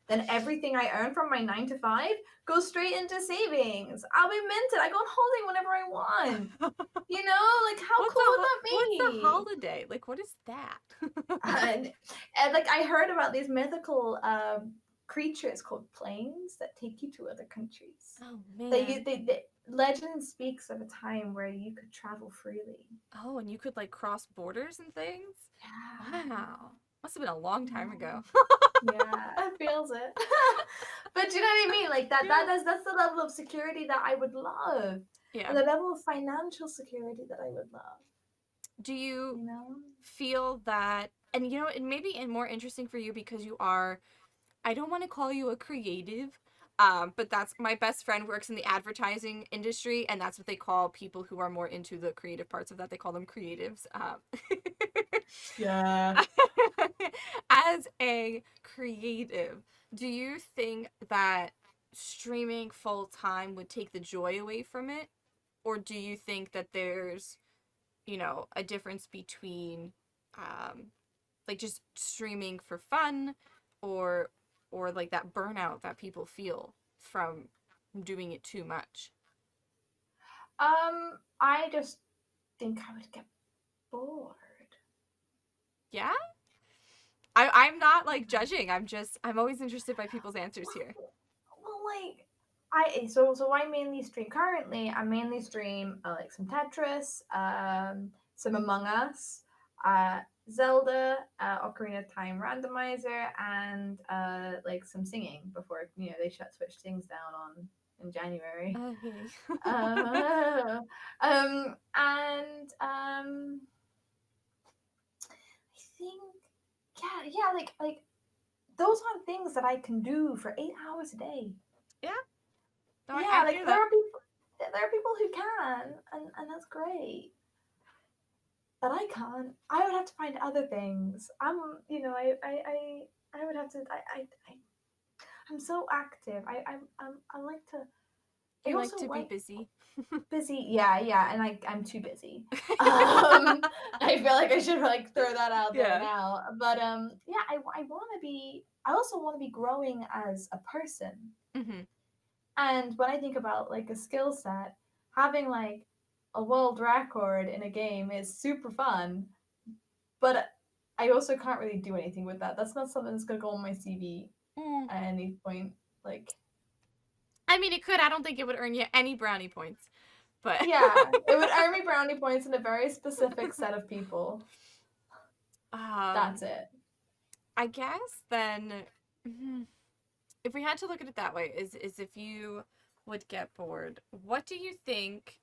Speaker 2: then everything I earn from my 9 to 5 goes straight into savings. I'll be minted. I go on holiday whenever I want. Like how cool would that
Speaker 1: What's a
Speaker 2: be?
Speaker 1: holiday? Like what is that?
Speaker 2: And like I heard about these mythical creatures called planes that take you to other countries.
Speaker 1: Oh
Speaker 2: They,
Speaker 1: man.
Speaker 2: they, they legend speaks of a time where you could travel freely.
Speaker 1: Oh, and you could like cross borders and things?
Speaker 2: Yeah.
Speaker 1: Wow. Must have been a long time
Speaker 2: Yeah.
Speaker 1: ago.
Speaker 2: Yeah, it feels it. But you know what I mean? Like that
Speaker 1: Yeah.
Speaker 2: that's the level of security that I would love.
Speaker 1: Yeah.
Speaker 2: And the level of financial security that I would love,
Speaker 1: Do you
Speaker 2: you know?
Speaker 1: feel that, and it may be more interesting for you because you are, I don't want to call you a creative, but that's my best friend works in the advertising industry, and that's what they call people who are more into the creative parts of that. They call them creatives.
Speaker 2: Yeah.
Speaker 1: As a creative, do you think that streaming full time would take the joy away from it? Or do you think that there's, a difference between um, like just streaming for fun or like that burnout that people feel from doing it too much?
Speaker 2: I just think I would get bored.
Speaker 1: Yeah? I'm not like judging. I'm always interested by people's answers here.
Speaker 2: Well, like so I mainly stream currently. I mainly stream like some Tetris, some Among Us, uh, Zelda, Ocarina of Time Randomizer, and like some singing before they shut Switch things down on in January.
Speaker 1: Okay.
Speaker 2: And I think yeah like those aren't things that I can do for 8 hours a day.
Speaker 1: Yeah. No, I
Speaker 2: Yeah,
Speaker 1: hear
Speaker 2: like
Speaker 1: that.
Speaker 2: there are people who can, and that's great. But I can't. I would have to find other things. I would have to. I'm so active. I like to. I
Speaker 1: You like
Speaker 2: also
Speaker 1: to be
Speaker 2: like
Speaker 1: busy.
Speaker 2: busy. Yeah, yeah, and I'm too busy. I feel like I should like throw that out there
Speaker 1: Yeah.
Speaker 2: now. But yeah, I want to be. I also want to be growing as a person.
Speaker 1: Mhm.
Speaker 2: And when I think about like a skill set, having like a world record in a game is super fun. but I also can't really do anything with that. That's not something that's gonna go on my CV
Speaker 1: Mm.
Speaker 2: at any point. Like,
Speaker 1: I mean, it could. I don't think it would earn you any brownie points, but
Speaker 2: yeah, it would earn me brownie points in a very specific set of people.
Speaker 1: um,
Speaker 2: That's it.
Speaker 1: I guess then, mhm, if we had to look at it that way, is if you would get bored, what do you think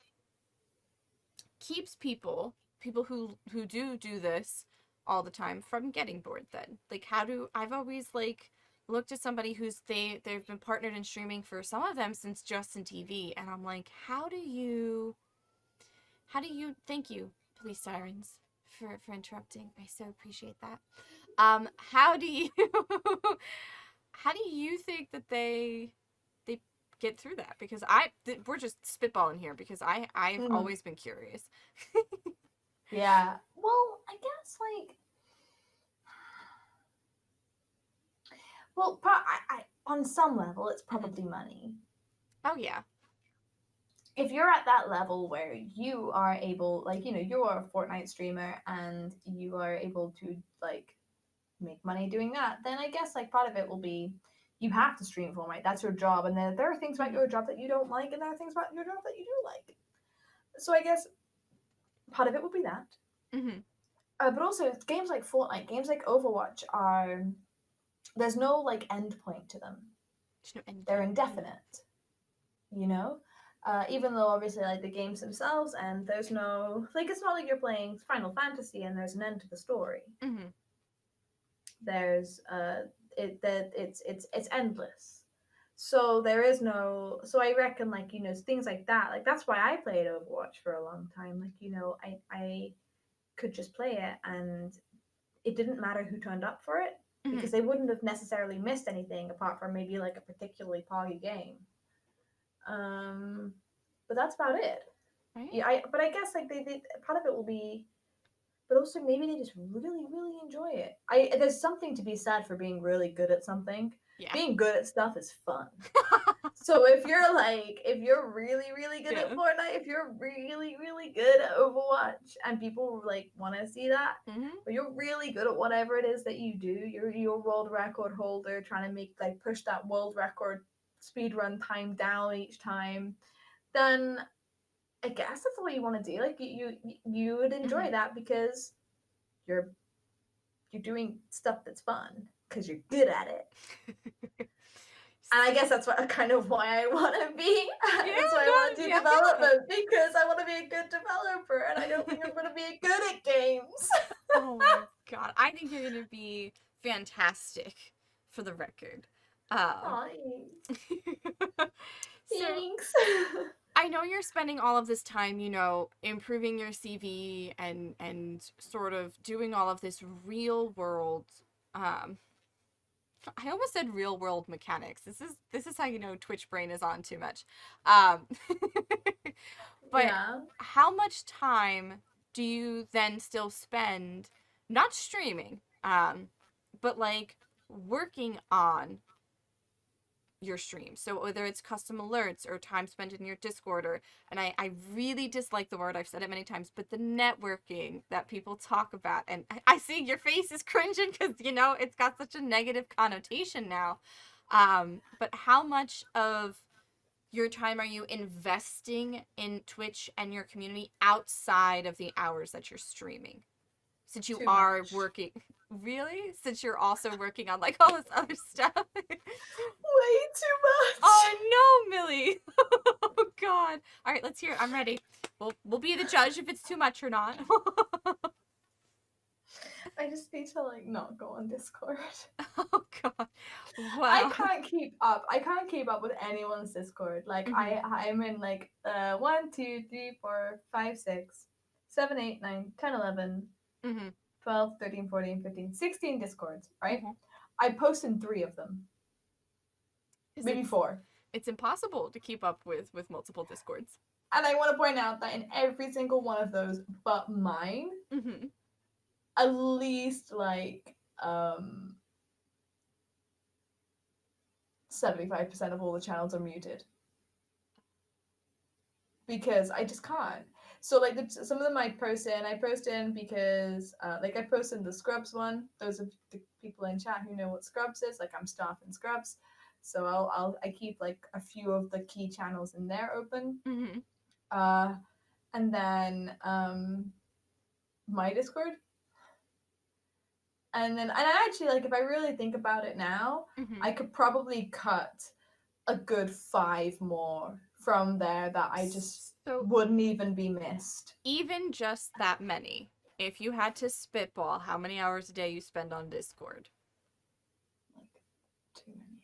Speaker 1: keeps people who do this all the time from getting bored then? Like how do I've always like looked at somebody who's they've been partnered in streaming for some of them since Justin TV, and I'm like, how do you thank you, police sirens, for interrupting. I so appreciate that. How do you how do you think that they get through that? Because we're just spitballing here because I've
Speaker 2: Mhm.
Speaker 1: always been curious.
Speaker 2: Yeah. Well, I guess like, well, on some level, it's
Speaker 1: Mhm.
Speaker 2: probably money.
Speaker 1: Oh yeah.
Speaker 2: If you're at that level where you are able, like, you are a Fortnite streamer and you are able to like make money doing that, then I guess like part of it will be you have to stream Fortnite. That's your job, and then there are things about
Speaker 1: Mhm.
Speaker 2: your job that you don't like, and there are things about your job that you do like. So I guess part of it would be that.
Speaker 1: Mhm.
Speaker 2: But also games like Fortnite, games like Overwatch are there's no like end point to them.
Speaker 1: There's no end
Speaker 2: They're
Speaker 1: game. Mhm.
Speaker 2: indefinite, you know. Even though obviously like the games themselves, and there's no like it's not like you're playing Final Fantasy and there's an end to the story.
Speaker 1: Mhm.
Speaker 2: There's it that it's endless. So there is no. So I reckon like things like that. Like that's why I played Overwatch for a long time. Like I could just play it and it didn't matter who turned up for it because
Speaker 1: Mhm.
Speaker 2: they wouldn't have necessarily missed anything apart from maybe like a particularly poggy game. Um, but that's about it.
Speaker 1: Right?
Speaker 2: Yeah, but I guess like they part of it will be, but also maybe they just really enjoy it. There's something to be said for being really good at something.
Speaker 1: Yeah.
Speaker 2: Being good at stuff is fun. So if you're really good at
Speaker 1: Yeah.
Speaker 2: Fortnite, if you're really good at Overwatch, and people like want to see that,
Speaker 1: Mhm.
Speaker 2: but you're really good at whatever it is that you do, you're world record holder, trying to make like push that world record speed run time down each time, then I guess that's what you want to do. Like you would enjoy
Speaker 1: Mhm.
Speaker 2: that because you're you're doing stuff that's fun because you're good at it. And I guess that's what kind of why I want to be.
Speaker 1: Yeah,
Speaker 2: That's why I want to
Speaker 1: no,
Speaker 2: do
Speaker 1: yeah.
Speaker 2: development because I want to be a good developer, and I don't think I'm going to be good at games.
Speaker 1: Oh my god. I think you're gonna be fantastic for the record. Um
Speaker 2: Aw,
Speaker 1: so
Speaker 2: thanks.
Speaker 1: I know you're spending all of this time, improving your CV and sort of doing all of this real world um I almost said real world mechanics. This is how you know Twitch brain is on too much. Um but
Speaker 2: Yeah,
Speaker 1: how much time do you then still spend not streaming, but like working on your stream? So whether it's custom alerts or time spent in your Discord, or and I really dislike the word, I've said it many times, but the networking that people talk about, and I see your face is cringing because it's got such a negative connotation now. But how much of your time are you investing in Twitch and your community outside of the hours that you're streaming? Since you
Speaker 2: too
Speaker 1: are
Speaker 2: much.
Speaker 1: working, really? Since you're also working on like all this other stuff?
Speaker 2: Way too much.
Speaker 1: Oh no, Millie. Oh god. All right, let's hear it. I'm ready. We'll be the judge if it's too much or not.
Speaker 2: I just need to like not go on Discord.
Speaker 1: Oh god.
Speaker 2: I
Speaker 1: Wow.
Speaker 2: can't keep up. I can't keep up with anyone's Discord. Like
Speaker 1: Mhm.
Speaker 2: I'm in like 1, 2, 3, 4, 5, 6, 7, 8, 9, 10, 11,
Speaker 1: Mhm.
Speaker 2: 12, 13, 14, 15, 16 Discords, right?
Speaker 1: Mhm.
Speaker 2: I post in 3 of them,
Speaker 1: Cuz
Speaker 2: maybe
Speaker 1: it's
Speaker 2: 4.
Speaker 1: it's impossible to keep up with multiple discords.
Speaker 2: And I want to point out that in every single one of those but mine,
Speaker 1: Mhm.
Speaker 2: at least like 75% of all the channels are muted because I just can't. So like some of them I post in. I post in because like I posted the Scrubs one. Those of the people in chat who know what Scrubs is, like I'm staff in Scrubs, so I keep like a few of the key channels in there open.
Speaker 1: Mm-hmm.
Speaker 2: Uh, and then my Discord, and I actually like if I really think about it now,
Speaker 1: Mm-hmm.
Speaker 2: I could probably cut a good 5 more from there that I just
Speaker 1: So
Speaker 2: wouldn't even be missed.
Speaker 1: even just that many, if you had to spitball how many hours a day you spend on Discord,
Speaker 2: Like too many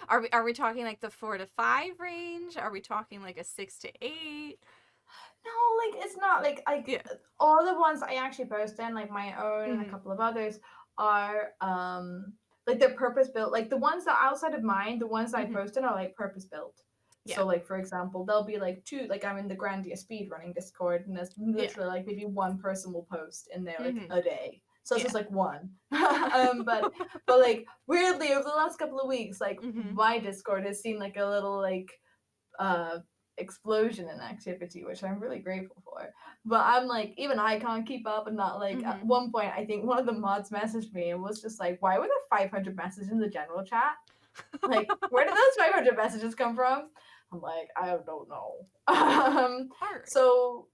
Speaker 2: hours.
Speaker 1: are we talking like the 4 to 5 range? Are we talking like a 6 to 8?
Speaker 2: No, like it's not like
Speaker 1: Yeah.
Speaker 2: all the ones I actually post in, like my own and a
Speaker 1: Mm-hmm.
Speaker 2: couple of others, are like they're purpose built. Like the ones that outside of mine, the ones that I
Speaker 1: Mm-hmm.
Speaker 2: post in are like purpose built.
Speaker 1: Yeah.
Speaker 2: So like for example, there'll be like two like I'm in the Grandia speedrunning Discord and there's
Speaker 1: Yeah.
Speaker 2: literally like maybe one person will post in there like
Speaker 1: Mm-hmm.
Speaker 2: a day. So it's
Speaker 1: Yeah.
Speaker 2: just like one. But like weirdly over the last couple of weeks, like
Speaker 1: Mm-hmm.
Speaker 2: my Discord has seen like a little like uh explosion in activity, which I'm really grateful for. But I'm like, even I can't keep up, and not like at
Speaker 1: Mm-hmm.
Speaker 2: one point I think one of the mods messaged me and was just like, why were there 500 messages in the general chat? Like, where did those 500 messages come from? I'm like, I don't know.
Speaker 1: All right.
Speaker 2: So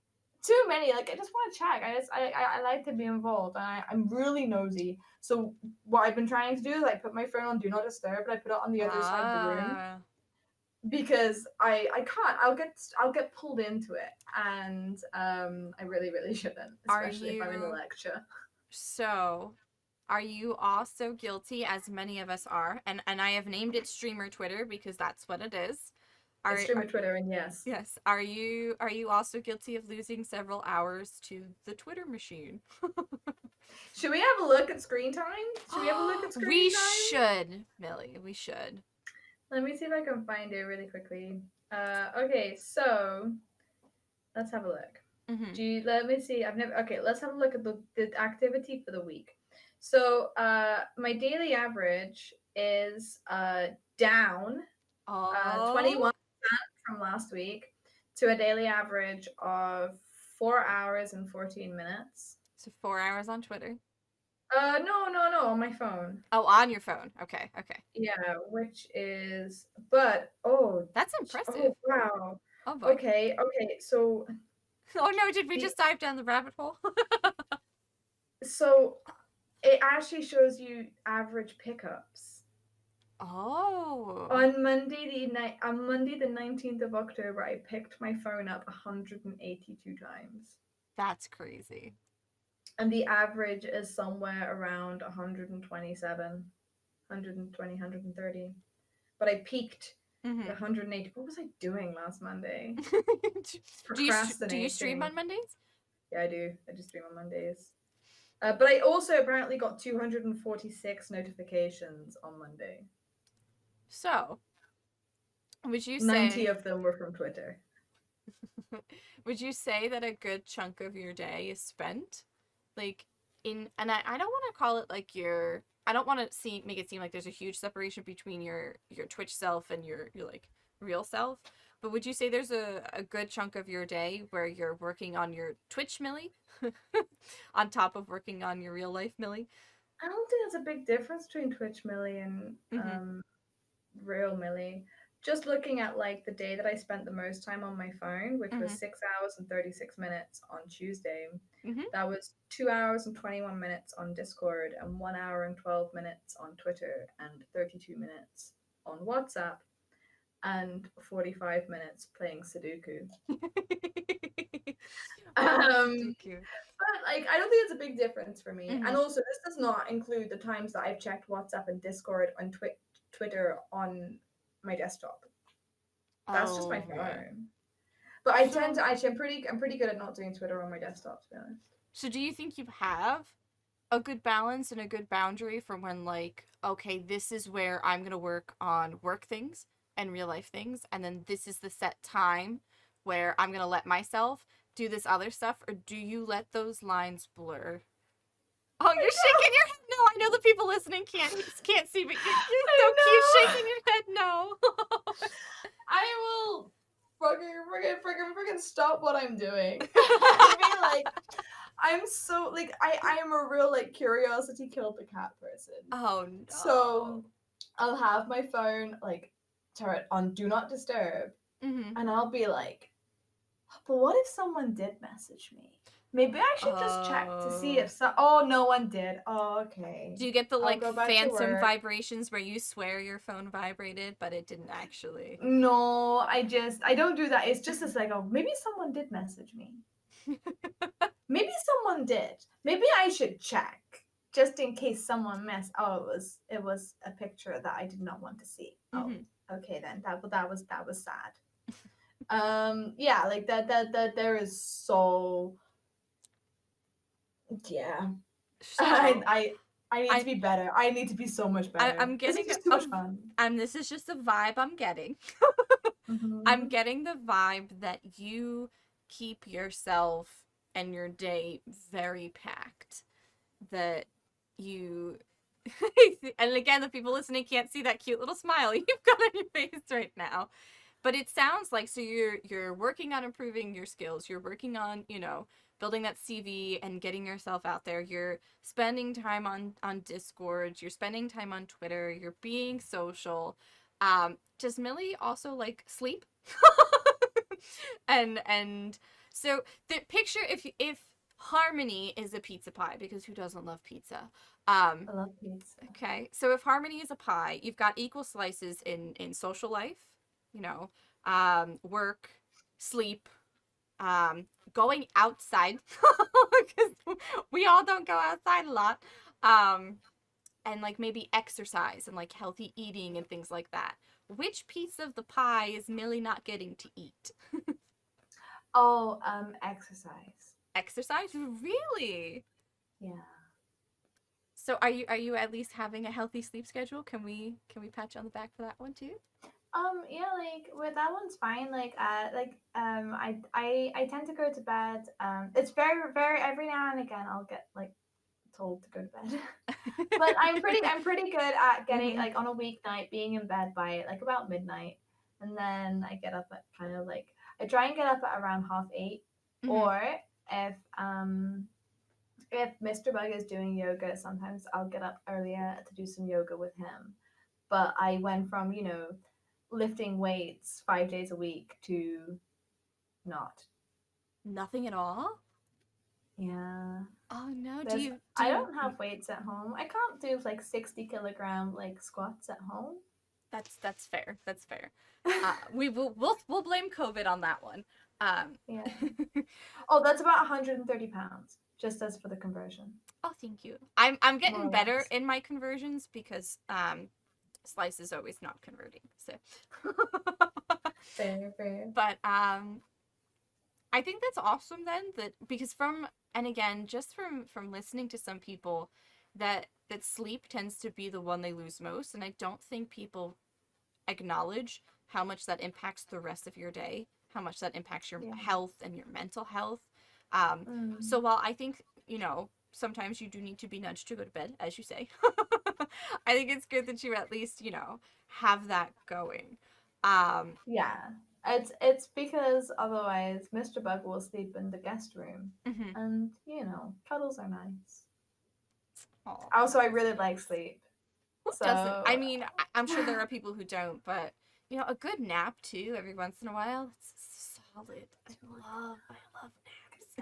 Speaker 2: too many. Like, I just want to check. I like to be involved, and I'm really nosy. So what I've been trying to do is I put my phone on do not disturb, but I put it on the other side of the room
Speaker 1: Ah.
Speaker 2: because I can't. I'll get pulled into it, and I really shouldn't,
Speaker 1: Are
Speaker 2: especially if I'm in a
Speaker 1: you
Speaker 2: lecture.
Speaker 1: so? Are you also guilty, as many of us are, and I have named it streamer Twitter because that's what it is.
Speaker 2: It's
Speaker 1: Are
Speaker 2: streamer Twitter, and yes.
Speaker 1: yes. Are you also guilty of losing several hours to the Twitter machine?
Speaker 2: Should we have a look at screen time? Should we have a look at screen
Speaker 1: We
Speaker 2: time?
Speaker 1: should, Millie. We should.
Speaker 2: Let me see if I can find it really quickly. Okay, so let's have a look.
Speaker 1: Mm-hmm.
Speaker 2: Let me see. I've never. Okay, let's have a look at the activity for the week. So, my daily average is down
Speaker 1: Oh,
Speaker 2: 21 from last week to a daily average of 4 hours and 14 minutes.
Speaker 1: so 4 hours on Twitter.
Speaker 2: No, on my phone.
Speaker 1: Oh, on your phone. Okay, okay.
Speaker 2: Yeah, which is, but oh,
Speaker 1: That's impressive.
Speaker 2: oh wow.
Speaker 1: Oh boy.
Speaker 2: Okay. So
Speaker 1: Oh no, did we
Speaker 2: the
Speaker 1: just dive down the rabbit hole?
Speaker 2: so it actually shows you average pickups.
Speaker 1: Oh,
Speaker 2: On Monday the 19th of October, I picked my phone up 182 times.
Speaker 1: that's crazy.
Speaker 2: And the average is somewhere around 127, 120, 130. But I peaked at
Speaker 1: Mm-hmm.
Speaker 2: 180. What was I doing last Monday?
Speaker 1: Do you stream
Speaker 2: Procrastinating.
Speaker 1: on Mondays?
Speaker 2: Yeah, I do. I just stream on Mondays. But I also apparently got 246 notifications on Monday.
Speaker 1: So, would you
Speaker 2: 90
Speaker 1: say
Speaker 2: of them were from Twitter.
Speaker 1: would you say that a good chunk of your day is spent like I don't want to call it like your I don't want to make it seem like there's a huge separation between your Twitch self and your like real self, but would you say there's a good chunk of your day where you're working on your Twitch Millie on top of working on your real life Millie?
Speaker 2: I don't think there's a big difference between Twitch Millie and
Speaker 1: Mm-hmm.
Speaker 2: real Millie. Just looking at like the day that I spent the most time on my phone, which
Speaker 1: Mm-hmm.
Speaker 2: was 6 hours and 36 minutes on Tuesday.
Speaker 1: Mm-hmm.
Speaker 2: That was 2 hours and 21 minutes on Discord, and 1 hour and 12 minutes on Twitter, and 32 minutes on WhatsApp, and 45 minutes playing Sudoku.
Speaker 1: Oh,
Speaker 2: Um,
Speaker 1: Sudoku.
Speaker 2: but like, I don't think it's a big difference for me.
Speaker 1: Mm-hmm.
Speaker 2: And also, this does not include the times that I've checked WhatsApp and Discord and Twitter on my desktop. That's just my
Speaker 1: Oh, okay.
Speaker 2: phone. But I tend
Speaker 1: So
Speaker 2: to actually, I'm pretty good at not doing Twitter on my desktop, to be honest.
Speaker 1: So do you think you have a good balance and a good boundary for when like, okay, this is where I'm going to work on work things and real life things, and then this is the set time where I'm going to let myself do this other stuff, or do you let those lines blur? Oh, you're shaking your head. No, I know the people listening can't see, but you're so cute
Speaker 2: I know.
Speaker 1: shaking your head. No.
Speaker 2: I will. freaking stop what I'm doing. I mean, like, I'm so like I am a real like curiosity killed the cat person.
Speaker 1: Oh
Speaker 2: So
Speaker 1: no.
Speaker 2: I'll have my phone like turn it on do not disturb,
Speaker 1: Mm-hmm.
Speaker 2: and I'll be like, but what if someone did message me? Maybe I should just check to see
Speaker 1: Oh.
Speaker 2: if oh, no one did. Oh, okay.
Speaker 1: Do you get the
Speaker 2: I'll
Speaker 1: like
Speaker 2: go back to
Speaker 1: phantom
Speaker 2: work.
Speaker 1: vibrations where you swear your phone vibrated, but it didn't actually?
Speaker 2: No, I don't do that. It's just like, oh, maybe someone did message me. Maybe someone did. Maybe I should check just in case someone messed. Oh, it was a picture that I did not want to see. Oh,
Speaker 1: Mm-hmm.
Speaker 2: okay then. That was sad. Yeah, like that there is so yeah. I
Speaker 1: So
Speaker 2: I I need to
Speaker 1: I,
Speaker 2: be better. I need to be so much better.
Speaker 1: I'm
Speaker 2: This is
Speaker 1: getting
Speaker 2: just too
Speaker 1: a
Speaker 2: much fun.
Speaker 1: and this is just a vibe I'm getting. I'm
Speaker 2: Hmm.
Speaker 1: getting the vibe that you keep yourself and your day very packed. That you and again the people listening can't see that cute little smile you've got on your face right now. But it sounds like so you're working on improving your skills. You're working on, building that CV and getting yourself out there. You're spending time on Discord. You're spending time on Twitter. You're being social. Does Millie also like sleep? And so the picture if Harmony is a pizza pie because who doesn't love pizza? Um,
Speaker 2: I love pizza.
Speaker 1: okay, so if Harmony is a pie, you've got equal slices in social life, you know, work, sleep, going outside because we all don't go outside a lot, um, and like maybe exercise and like healthy eating and things like that. Which piece of the pie is Millie not getting to eat?
Speaker 2: Oh, exercise.
Speaker 1: Exercise? Really?
Speaker 2: Yeah.
Speaker 1: So are you at least having a healthy sleep schedule? Can we pat you on the back for that one too?
Speaker 2: Yeah, like with that one's fine. I tend to go to bed. It's very every now and again I'll get like told to go to bed. But I'm pretty good at getting
Speaker 1: Mhm.
Speaker 2: like on a weeknight being in bed by like about midnight, and then I get up at kind of like I try and get up at around 8:30,
Speaker 1: Mhm.
Speaker 2: or if um if Mr. Bug is doing yoga, sometimes I'll get up earlier to do some yoga with him. But I went from lifting weights 5 days a week to not.
Speaker 1: Nothing at all?
Speaker 2: Yeah.
Speaker 1: Oh no. Do
Speaker 2: There's
Speaker 1: you do
Speaker 2: I
Speaker 1: you
Speaker 2: don't have weights at home. I can't do like 60 kilogram like squats at home.
Speaker 1: That's fair. That's fair. We'll blame COVID on that one. Um
Speaker 2: Yeah. Oh, that's about 130 pounds, just as for the conversion,
Speaker 1: Oh, thank you. I'm
Speaker 2: more
Speaker 1: getting
Speaker 2: or
Speaker 1: better
Speaker 2: less.
Speaker 1: in my conversions because slice is always not converting. So
Speaker 2: Fair, fair.
Speaker 1: but I think that's awesome then that because from and again just from listening to some people that sleep tends to be the one they lose most and I don't think people acknowledge how much that impacts the rest of your day, how much that impacts your
Speaker 2: Yeah.
Speaker 1: health and your mental health. So
Speaker 2: Mm.
Speaker 1: while I think, sometimes you do need to be nudged to go to bed, as you say, I think it's good that you at least, have that going. Um,
Speaker 2: Yeah. It's because otherwise Mr. Bug will sleep in the guest room,
Speaker 1: mhm.
Speaker 2: and cuddles are nice.
Speaker 1: Aw,
Speaker 2: Also, I
Speaker 1: that's
Speaker 2: really like
Speaker 1: nice.
Speaker 2: sleep,
Speaker 1: Who doesn't?
Speaker 2: so
Speaker 1: I mean, I'm sure there are people who don't, but a good nap too every once in a while. It's solid. I love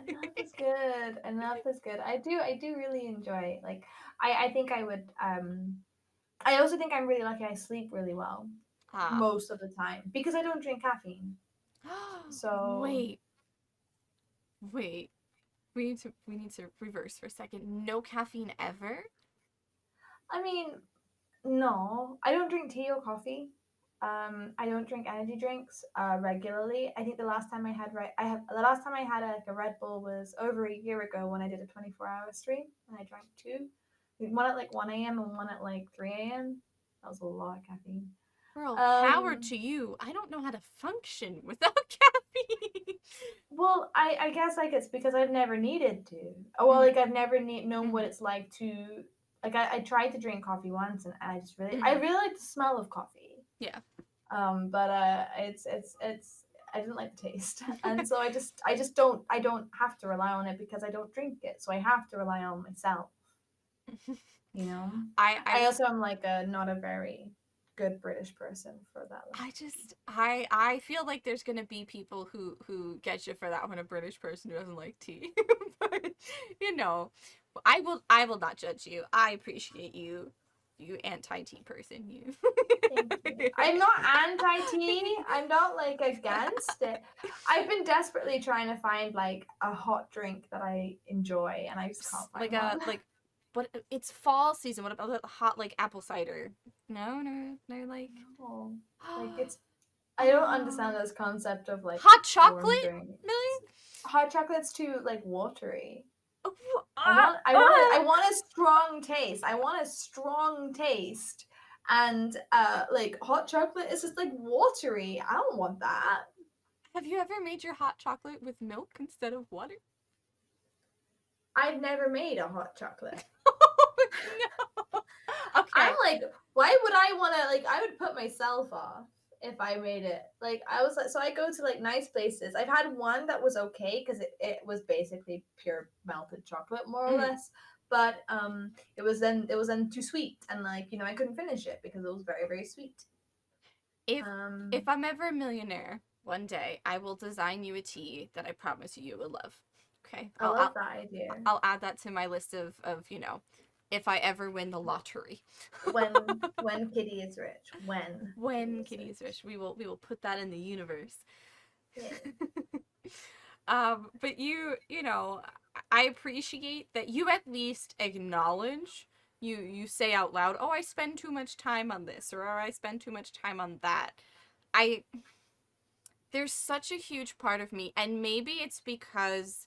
Speaker 2: enough
Speaker 1: naps.
Speaker 2: is good. Enough is good. I do really enjoy. Like, I think I would. I also think I'm really lucky. I sleep really well
Speaker 1: Ah.
Speaker 2: most of the time because I don't drink caffeine. So
Speaker 1: Wait, wait. We need to reverse for a second. No caffeine ever?
Speaker 2: I mean, no, I don't drink tea or coffee. I don't drink energy drinks regularly. I think the last time I had like a Red Bull was over a year ago when I did a 24-hour stream and I drank two, one at like 1 a.m. and one at like 3 a.m. That was a lot of caffeine.
Speaker 1: Girl, power
Speaker 2: Um,
Speaker 1: to you. I don't know how to function without caffeine.
Speaker 2: well, I guess like it's because I've never needed to. Oh, well,
Speaker 1: Mhm,
Speaker 2: like I've never known what
Speaker 1: mhm,
Speaker 2: it's like to like I tried to drink coffee once and I I
Speaker 1: mhm.
Speaker 2: really like the smell of coffee.
Speaker 1: Yeah.
Speaker 2: But it's I didn't like the taste, and so I don't have to rely on it because I don't drink it, so I have to rely on myself. You know,
Speaker 1: I
Speaker 2: I also am like a not a very good British person for that.
Speaker 1: I just I feel like there's gonna be people who get you for that when a British person who doesn't like tea. But you know, I will not judge you. I appreciate you, you anti-tea person. You.
Speaker 2: Thank you. I'm not anti-tea. I'm not like against it. I've been desperately trying to find like a hot drink that I enjoy, and I just can't
Speaker 1: Like
Speaker 2: find
Speaker 1: a
Speaker 2: one.
Speaker 1: like, but it's fall season. What about the hot like apple cider? No, no, no. Like,
Speaker 2: No, like it's. I don't understand
Speaker 1: oh,
Speaker 2: this concept of like
Speaker 1: hot
Speaker 2: warm
Speaker 1: chocolate,
Speaker 2: drink.
Speaker 1: Millie.
Speaker 2: Hot chocolate's too like watery.
Speaker 1: Oh,
Speaker 2: I
Speaker 1: ah,
Speaker 2: want I want a, I
Speaker 1: ah.
Speaker 2: want a strong taste. I want a strong taste. And like hot chocolate is just like watery. I don't want that.
Speaker 1: Have you ever made your hot chocolate with milk instead of water?
Speaker 2: I've never made a hot chocolate.
Speaker 1: No.
Speaker 2: I'm
Speaker 1: Okay.
Speaker 2: like, why would I want to like I would put myself off if I made it. Like I was like so I go to like nice places. I've had one that was okay because it was basically pure melted chocolate more or
Speaker 1: Mm.
Speaker 2: less. But it was then too sweet and like, I couldn't finish it because it was very, very sweet.
Speaker 1: If
Speaker 2: Um
Speaker 1: if I'm ever a millionaire one day, I will design you a tea that I promise you will love. Okay.
Speaker 2: I love that idea.
Speaker 1: I'll add that to my list of if I ever win the lottery.
Speaker 2: When Kitty is rich. When Kitty
Speaker 1: When
Speaker 2: is
Speaker 1: Kitty is
Speaker 2: rich.
Speaker 1: rich, we will put that in the universe.
Speaker 2: Yay.
Speaker 1: But I appreciate that you at least acknowledge, you say out loud, "Oh, I spend too much time on this," or "Oh, I spend too much time on that." I There's such a huge part of me, and maybe it's because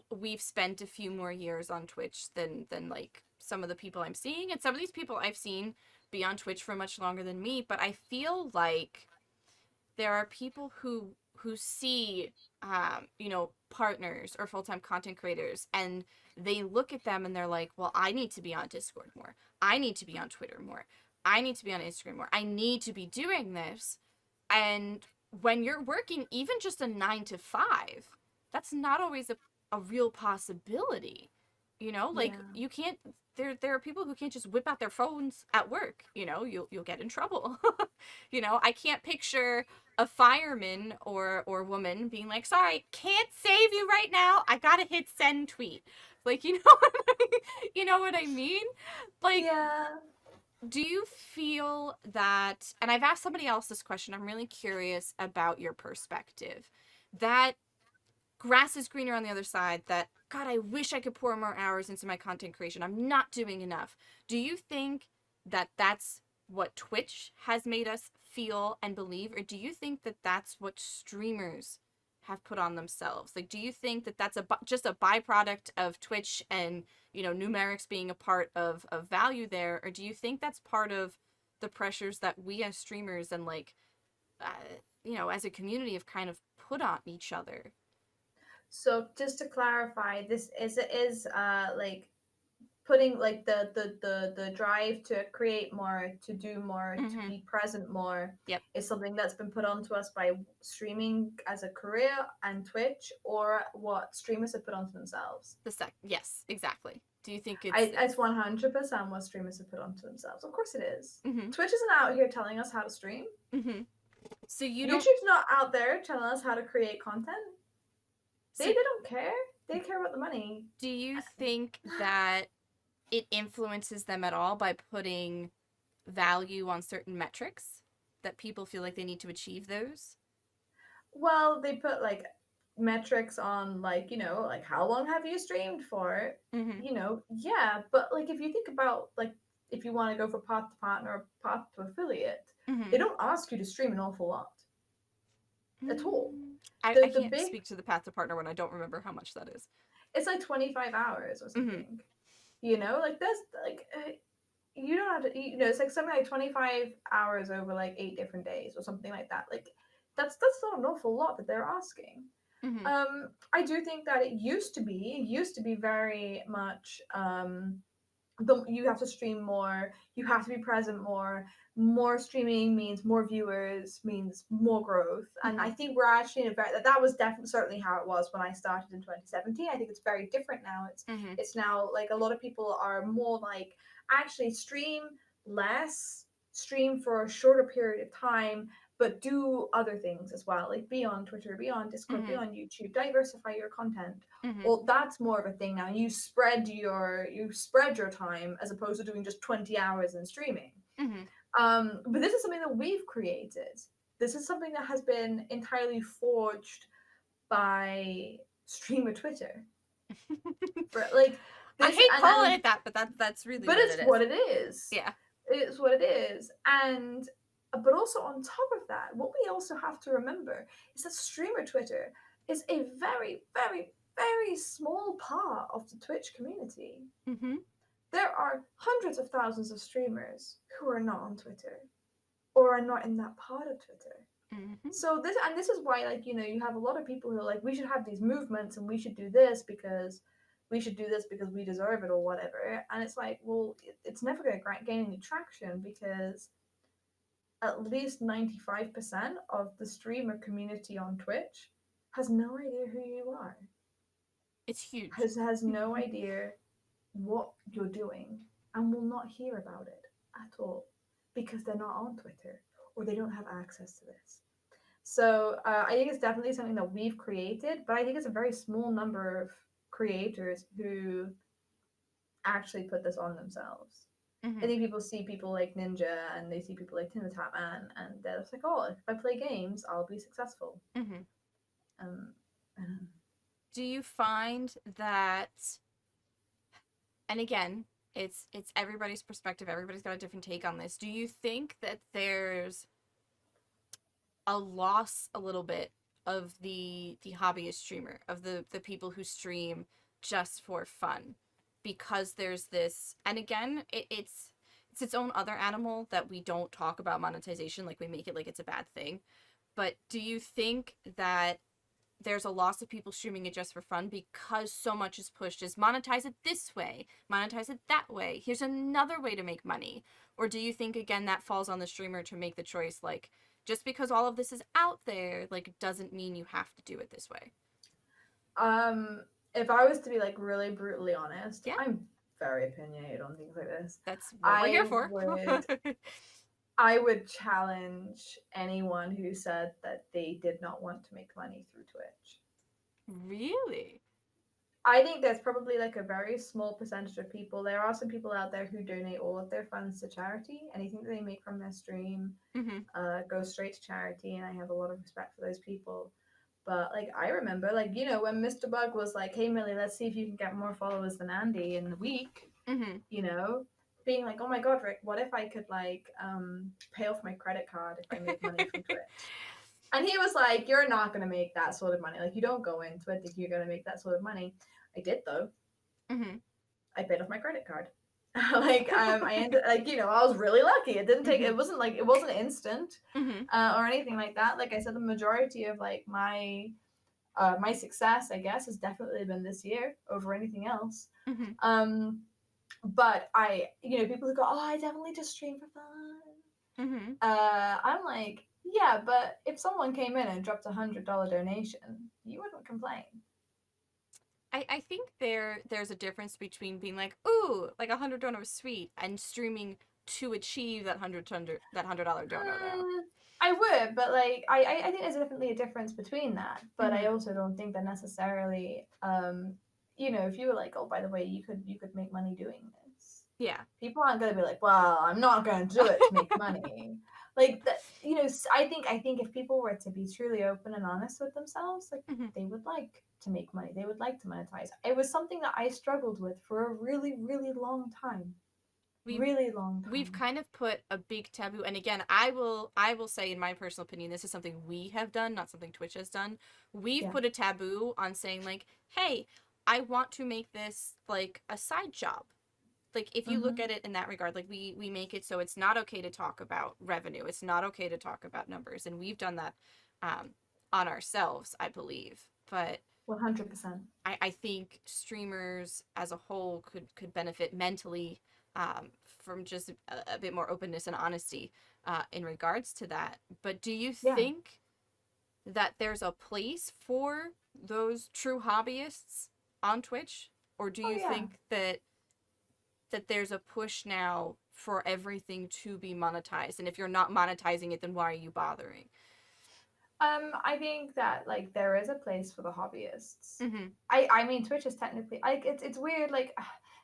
Speaker 1: we've spent a few more years on Twitch than like some of the people I'm seeing, and some of these people I've seen be on Twitch for much longer than me, but I feel like there are people who see partners or full-time content creators, and they look at them and they're like, well, I need to be on Discord more, I need to be on Twitter more, I need to be on Instagram more, I need to be doing this. And when you're working even just a 9 to 5, that's not always a real possibility. Like,
Speaker 2: Yeah.
Speaker 1: you can't, there are people who can't just whip out their phones at work. You'll get in trouble. I can't picture a fireman or woman being like, sorry, can't save you right now, I gotta hit send tweet. Like, you know what I mean? Like,
Speaker 2: Yeah.
Speaker 1: do you feel that, and I've asked somebody else this question, I'm really curious about your perspective, that grass is greener on the other side, that, God, I wish I could pour more hours into my content creation, I'm not doing enough. Do you think that that's what Twitch has made us feel and believe, or do you think that that's what streamers have put on themselves? Like, do you think that that's just a byproduct of Twitch and, numerics being a part of value there, or do you think that's part of the pressures that we as streamers and like, as a community have kind of put on each other?
Speaker 2: So just to clarify, this is like putting like the drive to create more, to do more, to
Speaker 1: Mm-hmm.
Speaker 2: be present more
Speaker 1: Yep.
Speaker 2: is something that's been put onto us by streaming as a career and Twitch, or what streamers have put onto themselves.
Speaker 1: Yes, exactly. Do you think
Speaker 2: It's 100% what streamers have put onto themselves. Of course it is.
Speaker 1: Mm-hmm.
Speaker 2: Twitch isn't out here telling us how to stream.
Speaker 1: Mm-hmm. So you don't.
Speaker 2: YouTube's not out there telling us how to create content.
Speaker 1: So
Speaker 2: They don't care. They care about the money.
Speaker 1: do you think that it influences them at all by putting value on certain metrics that people feel like they need to achieve those?
Speaker 2: Well, they put like metrics on like, like how long have you streamed for?
Speaker 1: Mm-hmm.
Speaker 2: Yeah, but like if you think about like if you want to go for path to partner or path to affiliate,
Speaker 1: Mm-hmm.
Speaker 2: they don't ask you to stream an awful lot at all.
Speaker 1: I
Speaker 2: The
Speaker 1: can't
Speaker 2: big
Speaker 1: speak to the path to partner when I don't remember how much that is.
Speaker 2: It's like 25 hours or
Speaker 1: Mm-hmm.
Speaker 2: something. Like that's like you don't have to it's like something like 25 hours over like 8 different days or something like that. Like that's not an awful lot that they're asking.
Speaker 1: Mm-hmm.
Speaker 2: I do think that it used to be very much you have to stream more, you have to be present more, more streaming means more viewers, means more growth. And I
Speaker 1: Mhm.
Speaker 2: think we're actually in a very that was definitely certainly how it was when I started in 2017. I think it's very different now.
Speaker 1: Mhm.
Speaker 2: It's now like a lot of people are more like actually stream less, stream for a shorter period of time, but do other things as well, like be on Twitter, be on Discord, be
Speaker 1: Mhm.
Speaker 2: on YouTube, diversify your content.
Speaker 1: Mhm.
Speaker 2: Well, that's more of a thing now. You spread your time as opposed to doing just 20 hours in streaming.
Speaker 1: Mhm.
Speaker 2: But this is something that we've created. This is something that has been entirely forged by streamer Twitter. For like
Speaker 1: I
Speaker 2: this
Speaker 1: hate calling
Speaker 2: and
Speaker 1: it that, but that's really
Speaker 2: but
Speaker 1: what it
Speaker 2: it's
Speaker 1: is.
Speaker 2: what it is.
Speaker 1: Yeah.
Speaker 2: It's what it is. And but also on top of that, what we also have to remember is that streamer Twitter is a very, very, very small part of the Twitch community.
Speaker 1: Mhm.
Speaker 2: There are hundreds of thousands of streamers who are not on Twitter or are not in that part of Twitter.
Speaker 1: Mhm.
Speaker 2: So this is why you have a lot of people who are like we should have these movements and we should do this because we deserve it or whatever. And it's like, well, it's never going to gain any traction because at least 95% of the streamer community on Twitch has no idea who you are.
Speaker 1: It's huge.
Speaker 2: Has no idea what you're doing and will not hear about it at all because they're not on Twitter or they don't have access to this. So I think it's definitely something that we've created, but I think it's a very small number of creators who actually put this on themselves. I
Speaker 1: Mhm.
Speaker 2: think people see people like Ninja and they see people like Tim the Tatman, and they're just like, oh, if I play games, I'll be successful.
Speaker 1: Mhm.
Speaker 2: Um,
Speaker 1: Do you find that, and again, it's everybody's perspective, everybody's got a different take on this. Do you think that there's a loss a little bit of the hobbyist streamer, of the people who stream just for fun, because there's this, and again, it's its own other animal that we don't talk about monetization, like we make it like it's a bad thing. But do you think that there's a loss of people streaming it just for fun because so much is pushed as monetize it this way, monetize it that way, here's another way to make money? Or do you think again that falls on the streamer to make the choice, like, just because all of this is out there, like, doesn't mean you have to do it this way?
Speaker 2: um, if I was to be like really brutally honest,
Speaker 1: Yeah,
Speaker 2: I'm very opinionated on things like this.
Speaker 1: that's what we're here
Speaker 2: I
Speaker 1: for.
Speaker 2: would I would challenge anyone who said that they did not want to make money through Twitch.
Speaker 1: Really?
Speaker 2: I think there's probably like a very small percentage of people. There are some people out there who donate all of their funds to charity. Anything that they make from their stream
Speaker 1: Mm-hmm.
Speaker 2: goes straight to charity, and I have a lot of respect for those people. But like I remember, like when Mr. Bug was like, "Hey Millie, let's see if you can get more followers than Andy in a week,"
Speaker 1: Mm-hmm.
Speaker 2: you know, being like, "Oh my God, Rick, what if I could like pay off my credit card if I made money from Twitch?" And he was like, "You're not gonna make that sort of money. Like you don't go into it thinking you're gonna make that sort of money." I did though.
Speaker 1: Mm-hmm.
Speaker 2: I paid off my credit card. I ended like I was really lucky. It didn't take.
Speaker 1: Mm-hmm.
Speaker 2: It wasn't instant,
Speaker 1: Mm-hmm.
Speaker 2: or anything like that. Like I said, the majority of like my success, I guess, has definitely been this year over anything else.
Speaker 1: Mm-hmm.
Speaker 2: Um, but people who go, "Oh, I definitely just stream for fun."
Speaker 1: Mm-hmm.
Speaker 2: I'm like, yeah, but if someone came in and dropped $100 donation, you wouldn't complain.
Speaker 1: I think there's a difference between being like, ooh, like $100 was sweet, and streaming to achieve that $100 dono though.
Speaker 2: I would, but like I think there's definitely a difference between that. But I
Speaker 1: Mm-hmm.
Speaker 2: also don't think that necessarily if you were like, oh, by the way, you could make money doing this.
Speaker 1: Yeah.
Speaker 2: People aren't gonna be like, well, I'm not gonna do it to make money. Like that, I think if people were to be truly open and honest with themselves, like
Speaker 1: Mm-hmm.
Speaker 2: they would like to make money. They would like to monetize. It was something that I struggled with for a really, really long time.
Speaker 1: We've
Speaker 2: Really long
Speaker 1: we've
Speaker 2: time.
Speaker 1: kind of put a big taboo, and again, I will say, in my personal opinion, this is something we have done, not something Twitch has done. We've
Speaker 2: Yeah.
Speaker 1: put a taboo on saying, like, hey, I want to make this like a side job. Like, if you look
Speaker 2: Mm-hmm.
Speaker 1: at it in that regard, like, we make it so it's not okay to talk about revenue, it's not okay to talk about numbers, and we've done that um, on ourselves, I believe. But
Speaker 2: 100%.
Speaker 1: I think streamers as a whole could benefit mentally from just a bit more openness and honesty in regards to that. But do you
Speaker 2: Yeah.
Speaker 1: think that there's a place for those true hobbyists on Twitch, or do
Speaker 2: Oh
Speaker 1: you
Speaker 2: yeah.
Speaker 1: think that there's a push now for everything to be monetized, and if you're not monetizing it, then why are you bothering?
Speaker 2: I think that like there is a place for the hobbyists.
Speaker 1: Mm-hmm.
Speaker 2: I mean Twitch is technically like it's weird like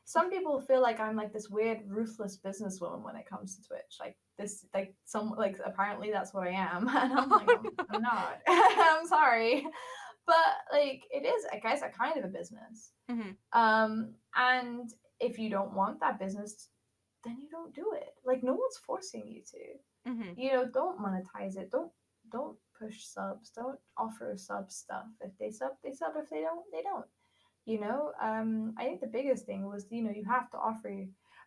Speaker 2: some people feel like I'm like this weird ruthless businesswoman when it comes to Twitch. Like this like some like apparently that's what I am and I'm like
Speaker 1: Oh
Speaker 2: I'm
Speaker 1: no.
Speaker 2: not. I'm sorry. But like it is I guess a kind of a business.
Speaker 1: Mm-hmm.
Speaker 2: And if you don't want that business then you don't do it. Like no one's forcing you to.
Speaker 1: Mm-hmm.
Speaker 2: You know, don't monetize it. Don't push subs. Don't offer sub stuff. If they sub, they sub. If they don't, they don't. You know, I think the biggest thing was you have to offer.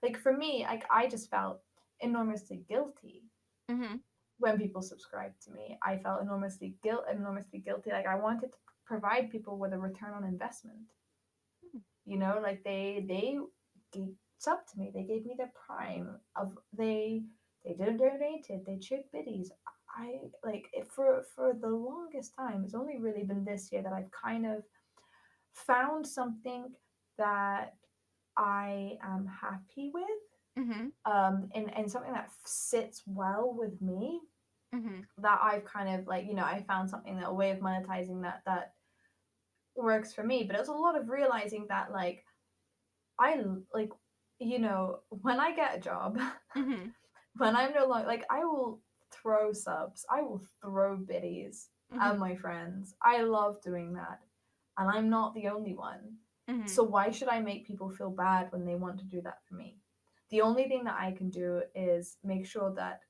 Speaker 2: Like for me, like I just felt enormously guilty
Speaker 1: Mm-hmm.
Speaker 2: when people subscribed to me. I felt enormously guilty. Like I wanted to provide people with a return on investment. You know, like they gave sub to me. They gave me their prime of they did donated. They cheered biddies. I like it for the longest time. It's only really been this year that I've kind of found something that I am happy with.
Speaker 1: Mm-hmm.
Speaker 2: And something that sits well with me.
Speaker 1: Mm-hmm.
Speaker 2: That I've kind of like I found something that a way of monetizing that works for me. But it was a lot of realizing that like I like when I get a job,
Speaker 1: Mm-hmm.
Speaker 2: when I'm no longer like I will throw subs, I will throw biddies
Speaker 1: Mm-hmm.
Speaker 2: at my friends. I love doing that, and I'm not the only one.
Speaker 1: Mm-hmm.
Speaker 2: So why should I make people feel bad when they want to do that for me? The only thing that I can do is make sure that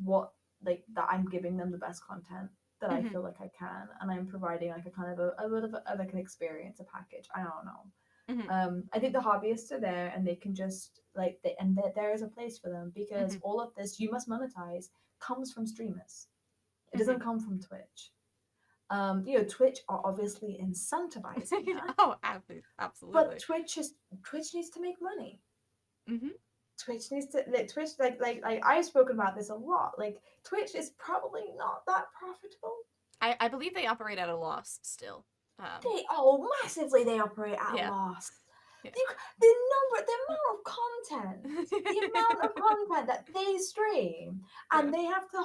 Speaker 2: what that I'm giving them the best content that I
Speaker 1: Mm-hmm.
Speaker 2: feel like I can, and I'm providing like a kind of a bit of like an experience, a package. I don't know.
Speaker 1: Mm-hmm.
Speaker 2: I think the hobbyists are there and they can just there is a place for them because
Speaker 1: Mm-hmm.
Speaker 2: all of this you must monetize comes from streamers. It
Speaker 1: Mm-hmm.
Speaker 2: doesn't come from Twitch. Twitch are obviously incentivizing that,
Speaker 1: Oh,
Speaker 2: but
Speaker 1: absolutely.
Speaker 2: Twitch needs to make money.
Speaker 1: Mm-hmm.
Speaker 2: Twitch needs to Twitch like I've spoken about this a lot. Like Twitch is probably not that profitable.
Speaker 1: I believe they operate at a loss still.
Speaker 2: They massively they operate at a
Speaker 1: Yeah.
Speaker 2: loss.
Speaker 1: Yeah.
Speaker 2: You, the amount of content that they stream,
Speaker 1: Yeah.
Speaker 2: and they have to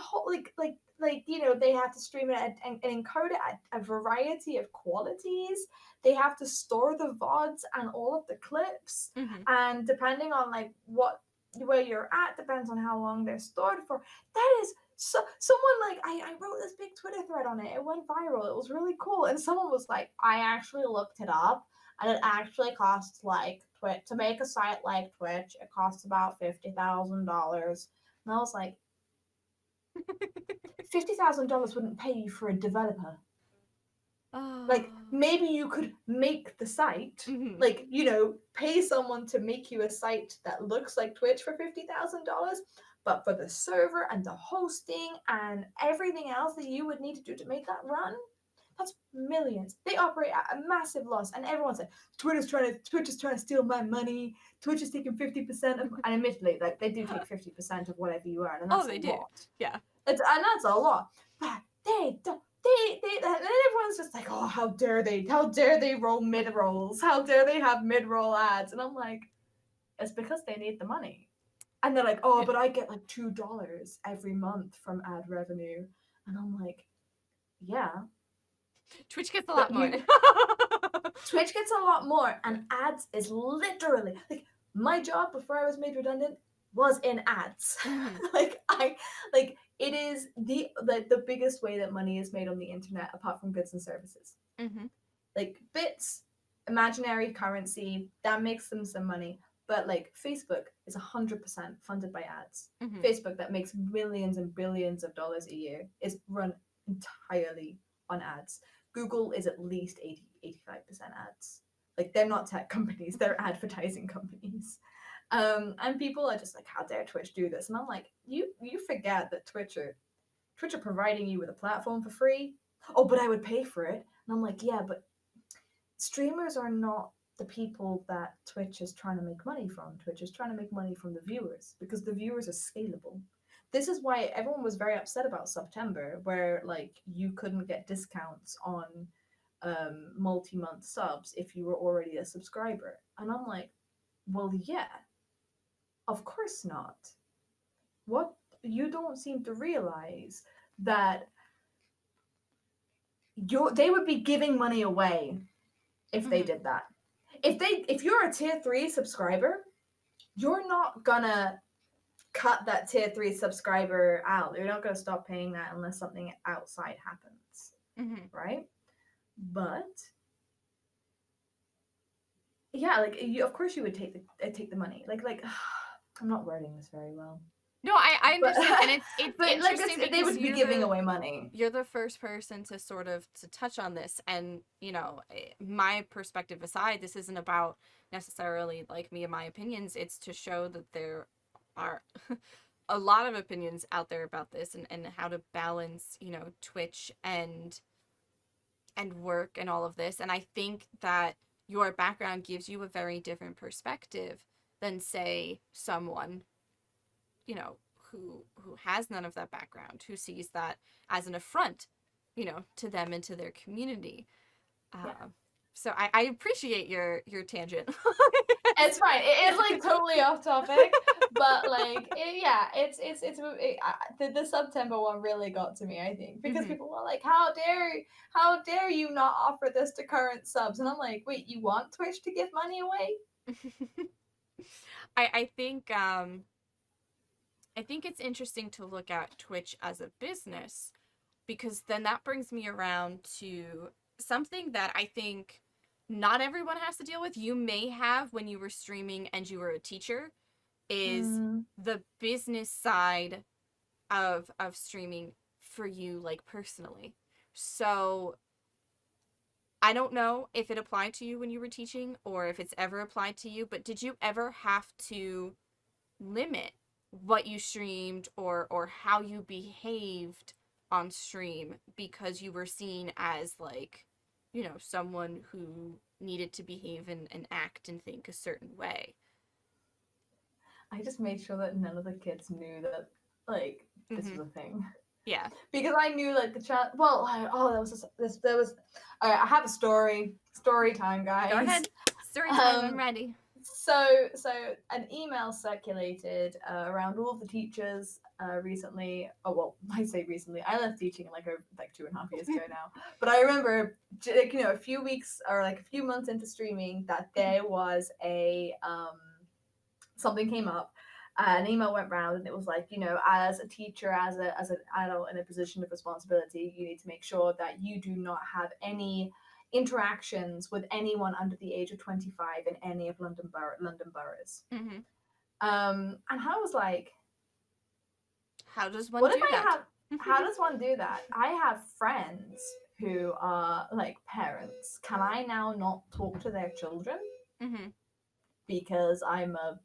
Speaker 2: they have to stream it and encode it at a variety of qualities. They have to store the vods and all of the clips,
Speaker 1: Mm-hmm.
Speaker 2: and depending on like what where you're at depends on how long they're stored for. That is so someone like I wrote this big Twitter thread on it. It went viral. It was really cool. And someone was like, I actually looked it up and it actually costs like Twitch to make a site like Twitch. It costs about $50,000. And I was like, $50,000 wouldn't pay you for a developer. Like
Speaker 1: Oh.
Speaker 2: maybe you could make the site,
Speaker 1: Mm-hmm.
Speaker 2: like pay someone to make you a site that looks like Twitch for $50,000. But for the server and the hosting and everything else that you would need to do to make that run, that's millions. They operate at a massive loss, and everyone said Twitch is trying to steal my money. Twitch is taking 50% of, and admittedly, like they do take 50% of whatever you earn, and
Speaker 1: Oh,
Speaker 2: that's
Speaker 1: they
Speaker 2: a
Speaker 1: do.
Speaker 2: lot.
Speaker 1: Yeah.
Speaker 2: And that's a lot. But they don't. And everyone's just like, oh, how dare they? How dare they roll mid rolls? How dare they have mid roll ads? And I'm like, it's because they need the money. And they're like, oh,
Speaker 1: Yeah.
Speaker 2: but I get like $2 every month from ad revenue. And I'm like, yeah,
Speaker 1: Twitch gets a lot
Speaker 2: but
Speaker 1: more.
Speaker 2: Twitch gets a lot more,
Speaker 1: Yeah.
Speaker 2: and ads is literally like my job before I was made redundant was in ads.
Speaker 1: Mm-hmm.
Speaker 2: like it is the biggest way that money is made on the internet apart from goods and services.
Speaker 1: Mm-hmm.
Speaker 2: Like bits, imaginary currency that makes them some money, but like Facebook is 100% funded by ads.
Speaker 1: Mm-hmm.
Speaker 2: Facebook that makes millions and billions of dollars a year is run entirely on ads. Google is at least 85% ads. Like they're not tech companies, they're advertising companies. And people are just like, how dare Twitch do this? And I'm like, you forget that Twitch are providing you with a platform for free. Oh, but I would pay for it. And I'm like, yeah, but streamers are not the people that Twitch is trying to make money from. Twitch is trying to make money from the viewers because the viewers are scalable. This is why everyone was very upset about September, where like you couldn't get discounts on multi-month subs if you were already a subscriber. And I'm like, well, yeah, of course not. What you don't seem to realize that they would be giving money away if they
Speaker 1: Mm-hmm.
Speaker 2: did that. If you're a tier 3 subscriber, you're not gonna cut that tier 3 subscriber out. You're not gonna stop paying that unless something outside happens,
Speaker 1: Mm-hmm.
Speaker 2: right? But yeah, like of course you would take the money. Like I'm not wording this very well.
Speaker 1: No, I
Speaker 2: But
Speaker 1: understand, and it's
Speaker 2: but like
Speaker 1: interesting
Speaker 2: they
Speaker 1: because
Speaker 2: would be giving away money.
Speaker 1: you're the first person to sort of to touch on this, and my perspective aside, this isn't about necessarily like me and my opinions. It's to show that there are a lot of opinions out there about this, and how to balance Twitch and work and all of this. And I think that your background gives you a very different perspective than, say, someone who has none of that background, who sees that as an affront, to them and to their community.
Speaker 2: Yeah.
Speaker 1: So I appreciate your tangent.
Speaker 2: It's fine. It is like totally off topic, but like the September one really got to me. I think because
Speaker 1: Mm-hmm.
Speaker 2: people were like, how dare you not offer this to current subs?" And I'm like, wait, you want Twitch to give money away?
Speaker 1: I think I think it's interesting to look at Twitch as a business, because then that brings me around to something that I think not everyone has to deal with. You may have when you were streaming and you were a teacher, is
Speaker 2: Mm,
Speaker 1: the business side of streaming for you, like, personally. So I don't know if it applied to you when you were teaching or if it's ever applied to you, but did you ever have to limit what you streamed or how you behaved on stream because you were seen as, like, someone who needed to behave and act and think a certain way?
Speaker 2: I just made sure that none of the kids knew that like this
Speaker 1: Mm-hmm.
Speaker 2: was a thing
Speaker 1: Yeah.
Speaker 2: because I knew like the child. Well, that was this. There was. All right, I have a story time,
Speaker 1: Go
Speaker 2: guys.
Speaker 1: ahead. Story time. I'm
Speaker 2: Um,
Speaker 1: ready.
Speaker 2: so an email circulated around all of the teachers recently. Oh well, I say recently. I left teaching like 2.5 years ago now. But I remember, like, a few weeks or like a few months into streaming, that there was a something came up. An email went round and it was like, as a teacher, as an adult in a position of responsibility, you need to make sure that you do not have any interactions with anyone under the age of 25 in any of London boroughs.
Speaker 1: Mm-hmm.
Speaker 2: And I was like,
Speaker 1: How does one
Speaker 2: what if
Speaker 1: do
Speaker 2: I
Speaker 1: that?
Speaker 2: have, how does one do that? I have friends who are like parents. Can I now not talk to their children
Speaker 1: Mm-hmm.
Speaker 2: because I'm a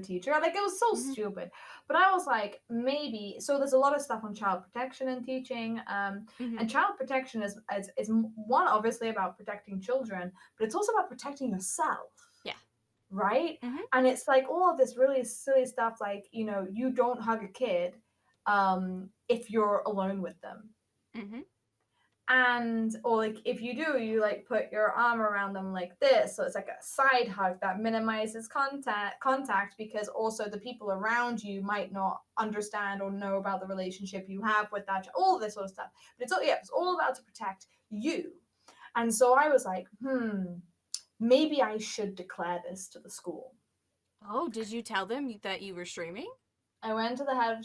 Speaker 2: teacher? Like, it was so
Speaker 1: Mm-hmm.
Speaker 2: stupid. But I was like, maybe. So there's a lot of stuff on child protection and teaching.
Speaker 1: Mm-hmm.
Speaker 2: And child protection is one, obviously, about protecting children, but it's also about protecting yourself.
Speaker 1: Yeah.
Speaker 2: Right?
Speaker 1: Mm-hmm.
Speaker 2: And it's like all of this really silly stuff, like, you don't hug a kid if you're alone with them.
Speaker 1: Mm-hmm.
Speaker 2: And or like if you do, you like put your arm around them like this, so it's like a side hug that minimizes contact because also the people around you might not understand or know about the relationship you have with that, all this sort of stuff. But it's all about to protect you. And so I was like, maybe I should declare this to the school.
Speaker 1: Oh, did you tell them that you were streaming?
Speaker 2: I went to the head of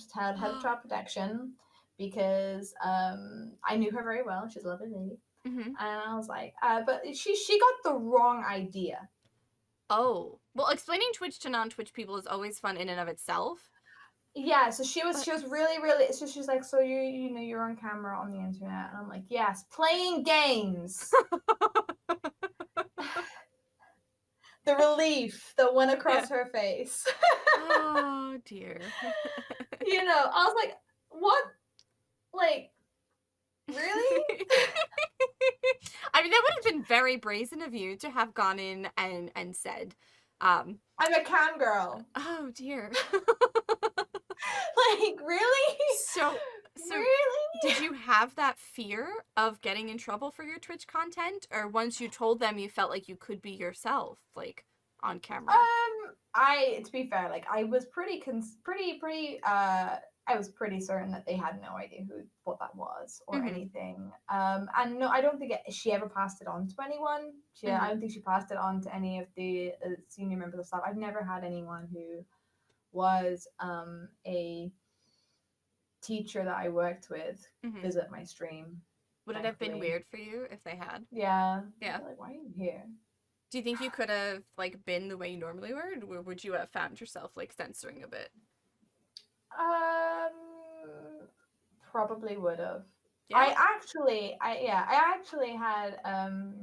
Speaker 2: child protection because I knew her very well. She's a lovely lady.
Speaker 1: Mm-hmm.
Speaker 2: And I was like, but she got the wrong idea.
Speaker 1: Oh. Well, explaining Twitch to non-Twitch people is always fun in and of itself.
Speaker 2: Yeah, so she was
Speaker 1: But
Speaker 2: really, so she's like, so you're on camera on the internet, and I'm like, yes, playing games. The relief that went
Speaker 1: yeah.
Speaker 2: across her face.
Speaker 1: Oh dear.
Speaker 2: I was like, what? Like, really?
Speaker 1: I mean, that would have been very brazen of you to have gone in and said, um,
Speaker 2: I'm a cam girl.
Speaker 1: oh dear.
Speaker 2: Like, really?
Speaker 1: So, so did
Speaker 2: Really?
Speaker 1: you have that fear of getting in trouble for your Twitch content, or once you told them you felt like you could be yourself, like on camera?
Speaker 2: To be fair, like I was I was pretty certain that they had no idea what that was or
Speaker 1: Mm-hmm.
Speaker 2: anything. And no, I don't think she ever passed it on to anyone. I
Speaker 1: Mm-hmm.
Speaker 2: don't think she passed it on to any of the senior members of staff. I've never had anyone who was a teacher that I worked with
Speaker 1: Mm-hmm.
Speaker 2: visit my stream.
Speaker 1: Would it have been
Speaker 2: Thankfully,
Speaker 1: weird for you if they had?
Speaker 2: yeah. I'd
Speaker 1: Yeah.
Speaker 2: be like, why are you here?
Speaker 1: Do you think you could have like been the way you normally were, or would you have found yourself like censoring a bit?
Speaker 2: Probably would have.
Speaker 1: Yeah.
Speaker 2: I actually had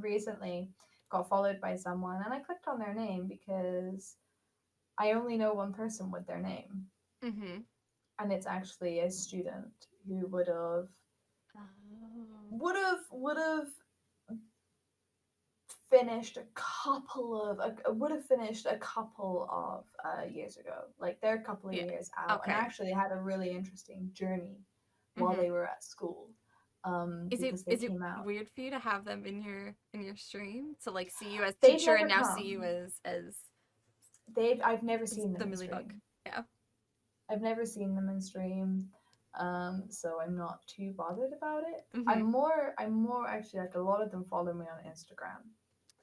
Speaker 2: recently got followed by someone, and I clicked on their name because I only know one person with their name,
Speaker 1: Mm-hmm.
Speaker 2: and it's actually a student who
Speaker 1: Oh.
Speaker 2: would have finished a couple of would have finished a couple of years ago. Like they're a couple of
Speaker 1: Yeah.
Speaker 2: years out, and
Speaker 1: Okay.
Speaker 2: actually had a really interesting journey while
Speaker 1: Mm-hmm.
Speaker 2: they were at school,
Speaker 1: Is it
Speaker 2: because they
Speaker 1: is it
Speaker 2: came out.
Speaker 1: weird for you to have them in your stream to like see you as
Speaker 2: They've
Speaker 1: teacher and
Speaker 2: never
Speaker 1: now see you
Speaker 2: come. I've never
Speaker 1: as
Speaker 2: seen them
Speaker 1: the
Speaker 2: in
Speaker 1: Millibug?
Speaker 2: stream.
Speaker 1: Yeah.
Speaker 2: I've never seen them in stream. So I'm not too bothered about it.
Speaker 1: Mm-hmm.
Speaker 2: I'm more actually, like a lot of them follow me on Instagram.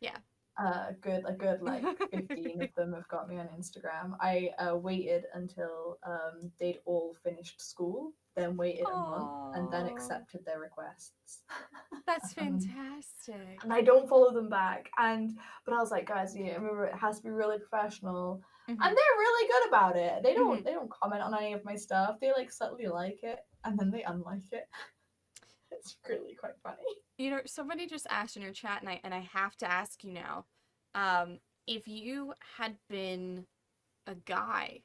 Speaker 1: Yeah.
Speaker 2: A good like 15 of them have got me on Instagram. I waited until they'd all finished school, then waited a month, and then
Speaker 1: Oh,
Speaker 2: accepted their requests.
Speaker 1: that's
Speaker 2: um,
Speaker 1: fantastic.
Speaker 2: and I don't follow them back. But I was like, guys, remember it has to be really professional.
Speaker 1: Mm-hmm.
Speaker 2: And they're really good about it.
Speaker 1: Mm-hmm.
Speaker 2: They don't comment on any of my stuff. They like subtly like it and then they unlike it. It's really quite funny.
Speaker 1: You know, somebody just asked in your chat, and I have to ask you now, um, if you had been a guy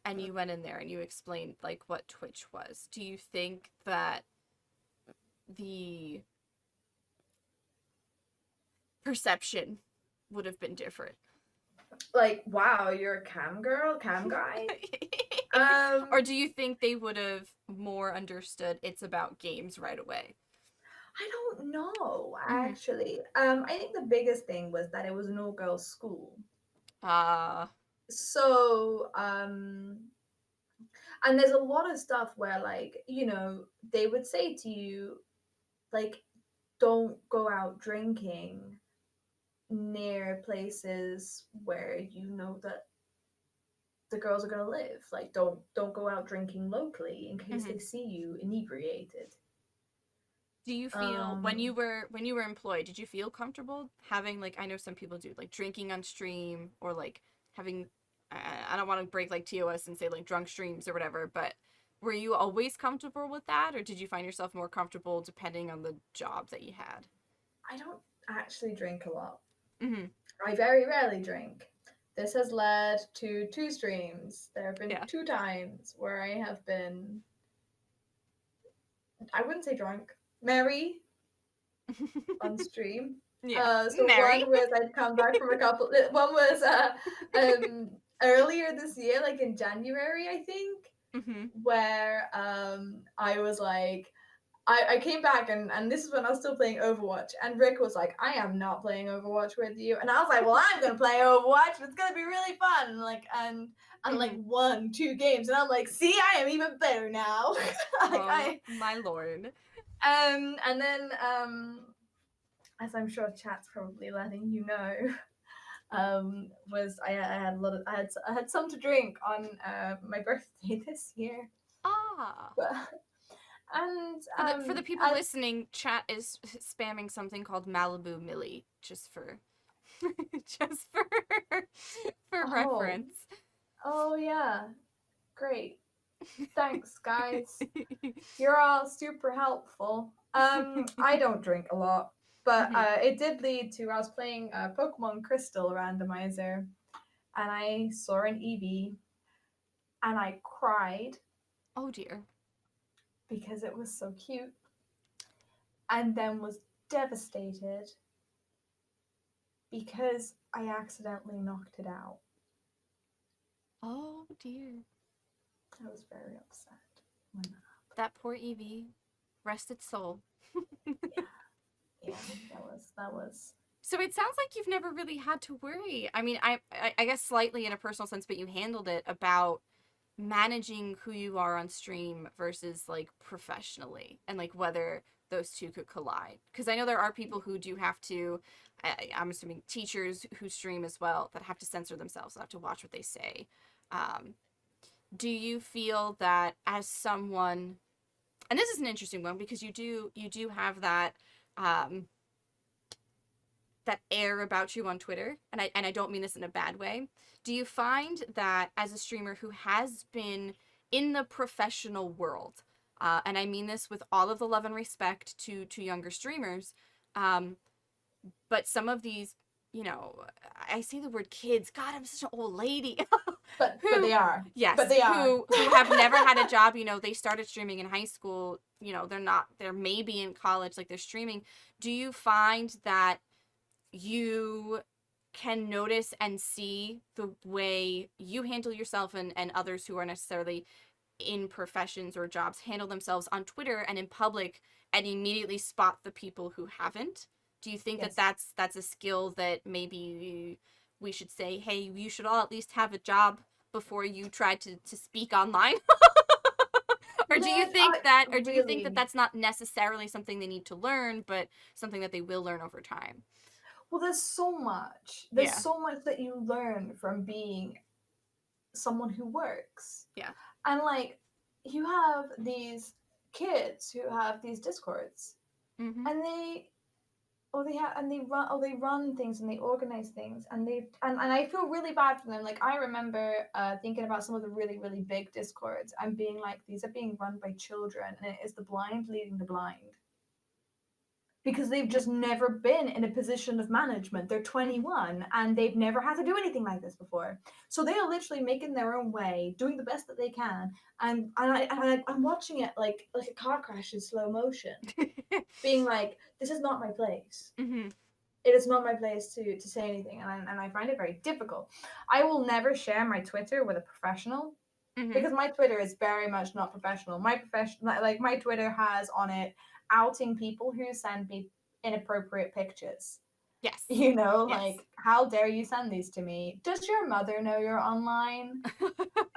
Speaker 1: and you went in there and you explained like what Twitch was, do you think that the perception would have been different?
Speaker 2: Like, wow, you're a cam girl, cam guy.
Speaker 1: Or do you think they would have more understood it's about games right away?
Speaker 2: I don't know
Speaker 1: Mm-hmm.
Speaker 2: actually. I think the biggest thing was that it was an all girls school.
Speaker 1: Uh,
Speaker 2: So and there's a lot of stuff where, like, they would say to you, like, don't go out drinking near places where you know that the girls are going to live. Like, don't go out drinking locally in case
Speaker 1: mm-hmm.
Speaker 2: they see you inebriated.
Speaker 1: Do you feel
Speaker 2: um
Speaker 1: when you were employed, did you feel comfortable having like I know some people do like drinking on stream or like having I don't want to break like TOS and say like drunk streams or whatever, but were you always comfortable with that or did you find yourself more comfortable depending on the job that you had?
Speaker 2: I don't actually drink a lot.
Speaker 1: Mhm.
Speaker 2: I very rarely drink. This has led to two streams. There have been
Speaker 1: Yeah.
Speaker 2: two times where I have been, I wouldn't say drunk, merry on stream.
Speaker 1: Yeah.
Speaker 2: So
Speaker 1: Mary.
Speaker 2: one was I'd come back from a couple. One was um earlier this year, like in January, I think,
Speaker 1: Mhm.
Speaker 2: where I was like, I came back, and this is when I was still playing Overwatch, and Rick was like, I am not playing Overwatch with you. And I was like, well, I'm gonna play Overwatch, it's gonna be really fun. And like
Speaker 1: Mhm.
Speaker 2: won two games, and I'm like, see, I am even better now. Like
Speaker 1: Oh my lord.
Speaker 2: and then as I'm sure chat's probably letting you know, was I had a lot of I had some to drink on my birthday this year.
Speaker 1: Ah.
Speaker 2: But and
Speaker 1: For the people
Speaker 2: I
Speaker 1: listening, chat is spamming something called Malibu Millie, just for just for
Speaker 2: oh
Speaker 1: reference.
Speaker 2: oh yeah, great. Thanks, guys. You're all super helpful. I don't drink a lot, but
Speaker 1: Mhm.
Speaker 2: it did lead to I was playing Pokemon Crystal randomizer, and I saw an Eevee, and I cried
Speaker 1: Oh dear.
Speaker 2: because it was so cute, and then was devastated because I accidentally knocked it out.
Speaker 1: Oh dear.
Speaker 2: I was very upset when that
Speaker 1: That poor Evie. Rest its soul.
Speaker 2: happened. Yeah, yeah, that was.
Speaker 1: So it sounds like you've never really had to worry. I mean, I guess slightly in a personal sense, but you handled it about managing who you are on stream versus like professionally, and like whether those two could collide. Because I know there are people who do have to, I'm assuming teachers who stream as well, that have to censor themselves, that have to watch what they say. Um, do you feel that as someone, and this is an interesting one because you do have that um, that air about you on Twitter, and I don't mean this in a bad way. Do you find that as a streamer who has been in the professional world, and I mean this with all of the love and respect to younger streamers, um, but some of these, you know, I say the word kids. God, I'm such an old lady.
Speaker 2: But
Speaker 1: Who,
Speaker 2: they are.
Speaker 1: yes,
Speaker 2: But they are.
Speaker 1: who have never had a job. You know, they started streaming in high school. You know, they're maybe in college, like they're streaming. Do you find that you can notice and see the way you handle yourself and others who are necessarily in professions or jobs handle themselves on Twitter and in public and immediately spot the people who haven't? Do you think that
Speaker 2: Yes.
Speaker 1: that's a skill that maybe we should say, hey, you should all at least have a job before you try to speak online? Or do you
Speaker 2: Man,
Speaker 1: think
Speaker 2: I
Speaker 1: that
Speaker 2: really.
Speaker 1: that's not necessarily something they need to learn, but something that they will learn over time?
Speaker 2: Well, there's so much. There's
Speaker 1: Yeah.
Speaker 2: so much that you learn from being someone who works.
Speaker 1: Yeah.
Speaker 2: And like, you have these kids who have these discords,
Speaker 1: Mhm.
Speaker 2: and they run things and they organize things, and I feel really bad for them. Like, I remember thinking about some of the really really big discords and being like, these are being run by children, and it is the blind leading the blind, because they've
Speaker 1: Mhm.
Speaker 2: just never been in a position of management. They're
Speaker 1: Mhm.
Speaker 2: 21 and they've never had to do anything like this before. So they are literally making their own way, doing the best that they can. I'm watching it like a car crash in slow motion, being like, this is not my place.
Speaker 1: Mhm.
Speaker 2: It is not my place to say anything. And I find it very difficult. I will never share my Twitter with a professional,
Speaker 1: Mhm.
Speaker 2: because my Twitter is very much not professional. Like my Twitter has on it outing people who send me inappropriate pictures.
Speaker 1: Yes.
Speaker 2: You know,
Speaker 1: Yes.
Speaker 2: like, how dare you send these to me? Does your mother know you're online?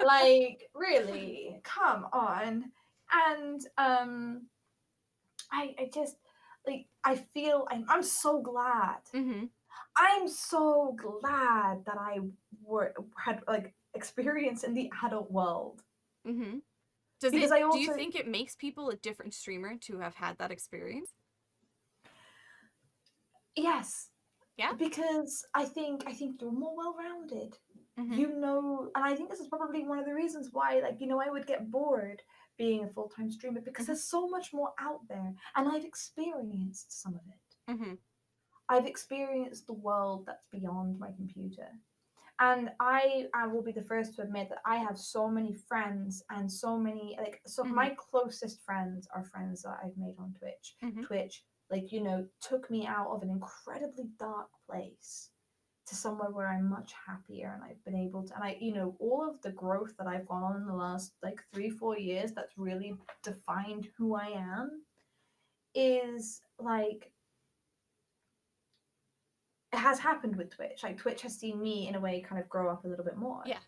Speaker 2: Like, really? Come on. And I just, like, I feel I'm so glad.
Speaker 1: Mhm.
Speaker 2: I'm so glad that I had like experience in the adult world,
Speaker 1: Mhm. Does
Speaker 2: because
Speaker 1: it
Speaker 2: I
Speaker 1: do you
Speaker 2: also.
Speaker 1: think it makes people a different streamer to have had that experience?
Speaker 2: Yes,
Speaker 1: Yeah?
Speaker 2: because I think you're more well-rounded.
Speaker 1: Mhm.
Speaker 2: You know, and I think this is probably one of the reasons why, like, I would get bored being a full-time streamer, because
Speaker 1: Mhm.
Speaker 2: there's so much more out there, and I've experienced some of it.
Speaker 1: Mhm.
Speaker 2: I've experienced the world that's beyond my computer. And I will be the first to admit that I have so many friends, and so many, like, so
Speaker 1: Mhm.
Speaker 2: my closest friends are friends that I've made on Twitch.
Speaker 1: Mhm.
Speaker 2: Twitch, like, took me out of an incredibly dark place to somewhere where I'm much happier, and I've been able to, and all of the growth that I've gone on in the last like 3 4 years, that's really defined who I am, is like, it has happened with Twitch. Like, Twitch has seen me in a way kind of grow up a little bit more.
Speaker 1: Yeah.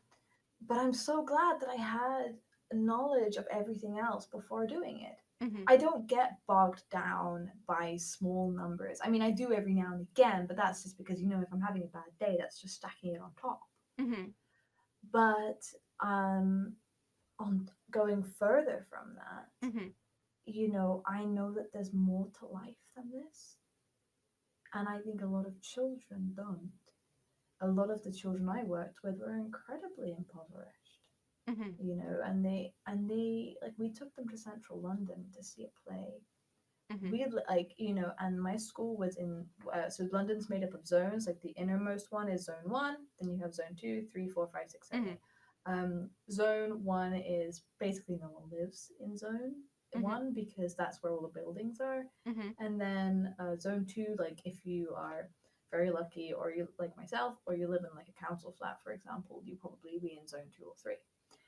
Speaker 2: But I'm so glad that I had knowledge of everything else before doing it.
Speaker 1: Mhm.
Speaker 2: I don't get bogged down by small numbers. I mean, I do every now and again, but that's just because, if I'm having a bad day, that's just stacking it on top.
Speaker 1: Mhm.
Speaker 2: But on going further from that,
Speaker 1: Mhm.
Speaker 2: I know that there's more to life than this. And I think a lot of children don't. A lot of the children I worked with were incredibly impoverished.
Speaker 1: Mhm.
Speaker 2: And they like, we took them to central London to see a play.
Speaker 1: Mhm.
Speaker 2: We had, like, and my school was in, so London's made up of zones. Like, the innermost one is zone 1, then you have zone 2, 3, 4, 5, 6, 7,
Speaker 1: Mhm.
Speaker 2: 8. Zone 1 is basically no one lives in zone
Speaker 1: Mhm.
Speaker 2: one because that's where all the buildings are,
Speaker 1: Mhm.
Speaker 2: and then zone two, like if you are very lucky, or you like myself, or you live in like a council flat, for example, you probably be in zone two or three.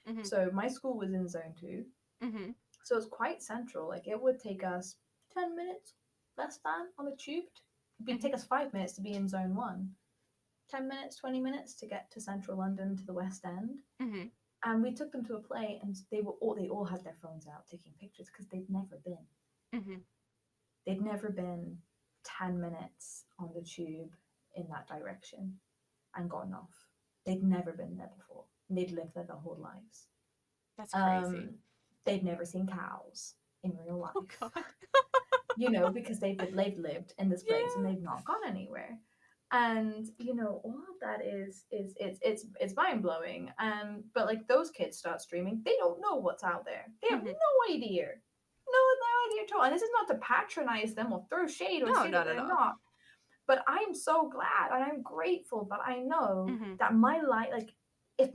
Speaker 1: Mhm.
Speaker 2: So my school was in zone two,
Speaker 1: Mhm.
Speaker 2: so it's quite central. Like it would take us 10 minutes less than on the tube. It'd
Speaker 1: Mhm.
Speaker 2: take us 5 minutes to be in zone one. 10 minutes, 20 minutes to get to central London to the West End.
Speaker 1: Mhm.
Speaker 2: And we took them to a play, and they all had their phones out taking pictures because
Speaker 1: Mhm.
Speaker 2: they'd never been 10 minutes on the tube in that direction and gotten off. They'd never been there before. And they'd lived there their whole lives.
Speaker 1: That's crazy.
Speaker 2: Um, they'd never seen cows in real
Speaker 1: Oh
Speaker 2: life,
Speaker 1: God.
Speaker 2: because they've lived in this place and
Speaker 1: Yeah.
Speaker 2: they've not gone anywhere. And all of that is it's mind blowing. But like those kids start streaming, they don't know what's out there. They have
Speaker 1: Mhm.
Speaker 2: no idea, no idea at all. And this is not to patronize them or throw shade or
Speaker 1: No,
Speaker 2: say that
Speaker 1: not at
Speaker 2: they're
Speaker 1: all.
Speaker 2: not. But I'm so glad and I'm grateful that I know
Speaker 1: Mhm.
Speaker 2: that my life, like, if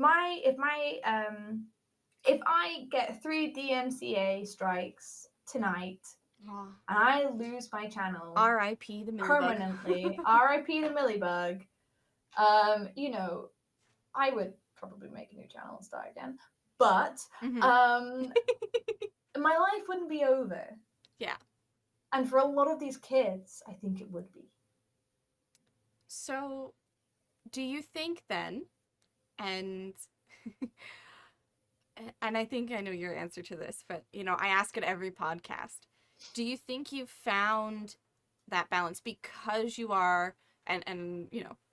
Speaker 2: I get 3 DMCA strikes tonight
Speaker 1: Oh.
Speaker 2: and I lose my channel
Speaker 1: R.I.P. the Millibug.
Speaker 2: permanently, RIP the Millibug, you know, I would probably make a new channel and start again. But
Speaker 1: Mhm.
Speaker 2: um, my life wouldn't be over.
Speaker 1: Yeah.
Speaker 2: And for a lot of these kids, I think it would be.
Speaker 1: So, do you think then, and and I think I know your answer to this, but I ask it every podcast. Do you think you've found that balance because you are and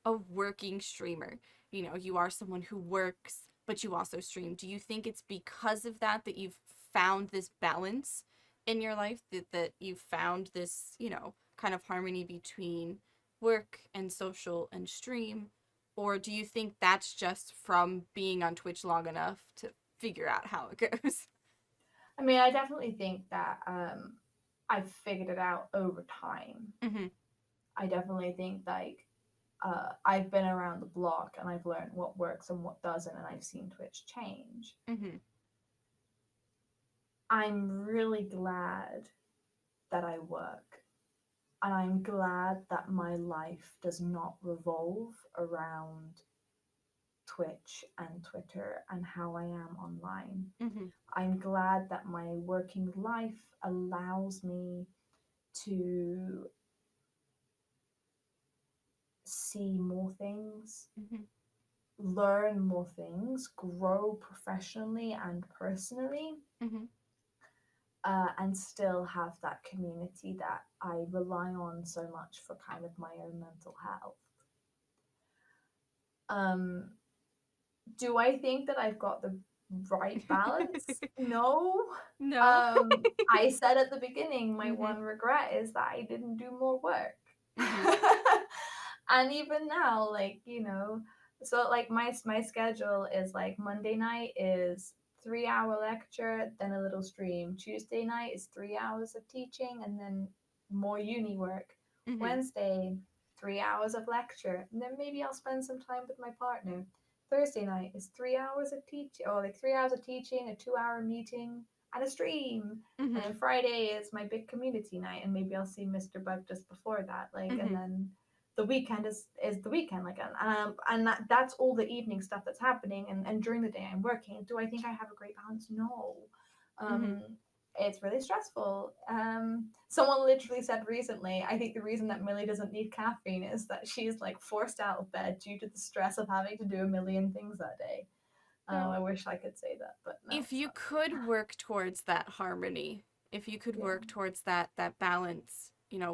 Speaker 1: a working streamer? You are someone who works, but you also stream. Do you think it's because of that that you've found this balance in your life, that you've found this, kind of harmony between work and social and stream? Or do you think that's just from being on Twitch long enough to figure out how it goes?
Speaker 2: I mean, I definitely think that I've figured it out over time.
Speaker 1: Mm-hmm.
Speaker 2: I definitely think like I've been around the block and I've learned what works and what doesn't, and I've seen Twitch change.
Speaker 1: Mm-hmm.
Speaker 2: I'm really glad that I work, and I'm glad that my life does not revolve around Twitch and Twitter and how I am online.
Speaker 1: Mm-hmm.
Speaker 2: I'm glad that my working life allows me to see more things,
Speaker 1: Mm-hmm.
Speaker 2: learn more things, grow professionally and personally,
Speaker 1: Mm-hmm.
Speaker 2: and still have that community that I rely on so much for kind of my own mental health. Um, do I think that I've got the right balance? No.
Speaker 1: No.
Speaker 2: I said at the beginning, my
Speaker 1: Mm-hmm.
Speaker 2: one regret is that I didn't do more work.
Speaker 1: Mm-hmm.
Speaker 2: And even now, like, so like my schedule is like Monday night is 3 hour lecture, then a little stream. Tuesday night is 3 hours of teaching and then more uni work.
Speaker 1: Mm-hmm.
Speaker 2: Wednesday, 3 hours of lecture, and then maybe I'll spend some time with my partner. Thursday night is 3 hours of teaching, or like 3 hours of teaching, a 2 hour meeting, and a stream. And
Speaker 1: Mm-hmm.
Speaker 2: then Friday is my big community night, and maybe I'll see Mr. Bug just before that. Like, and
Speaker 1: Mm-hmm.
Speaker 2: then the weekend is the weekend. Like, and that's all the evening stuff that's happening. And during the day I'm working. Do I think I have a great balance? No.
Speaker 1: Mm-hmm.
Speaker 2: Um, it's really stressful. Someone literally said recently, I think the reason that Millie doesn't need caffeine is that she's like forced out of bed due to the stress of having to do a million things that day.
Speaker 1: So,
Speaker 2: I wish I could say that, but no,
Speaker 1: if
Speaker 2: it's
Speaker 1: you
Speaker 2: not true.
Speaker 1: could work towards that harmony, if you could
Speaker 2: Yeah.
Speaker 1: work towards that balance,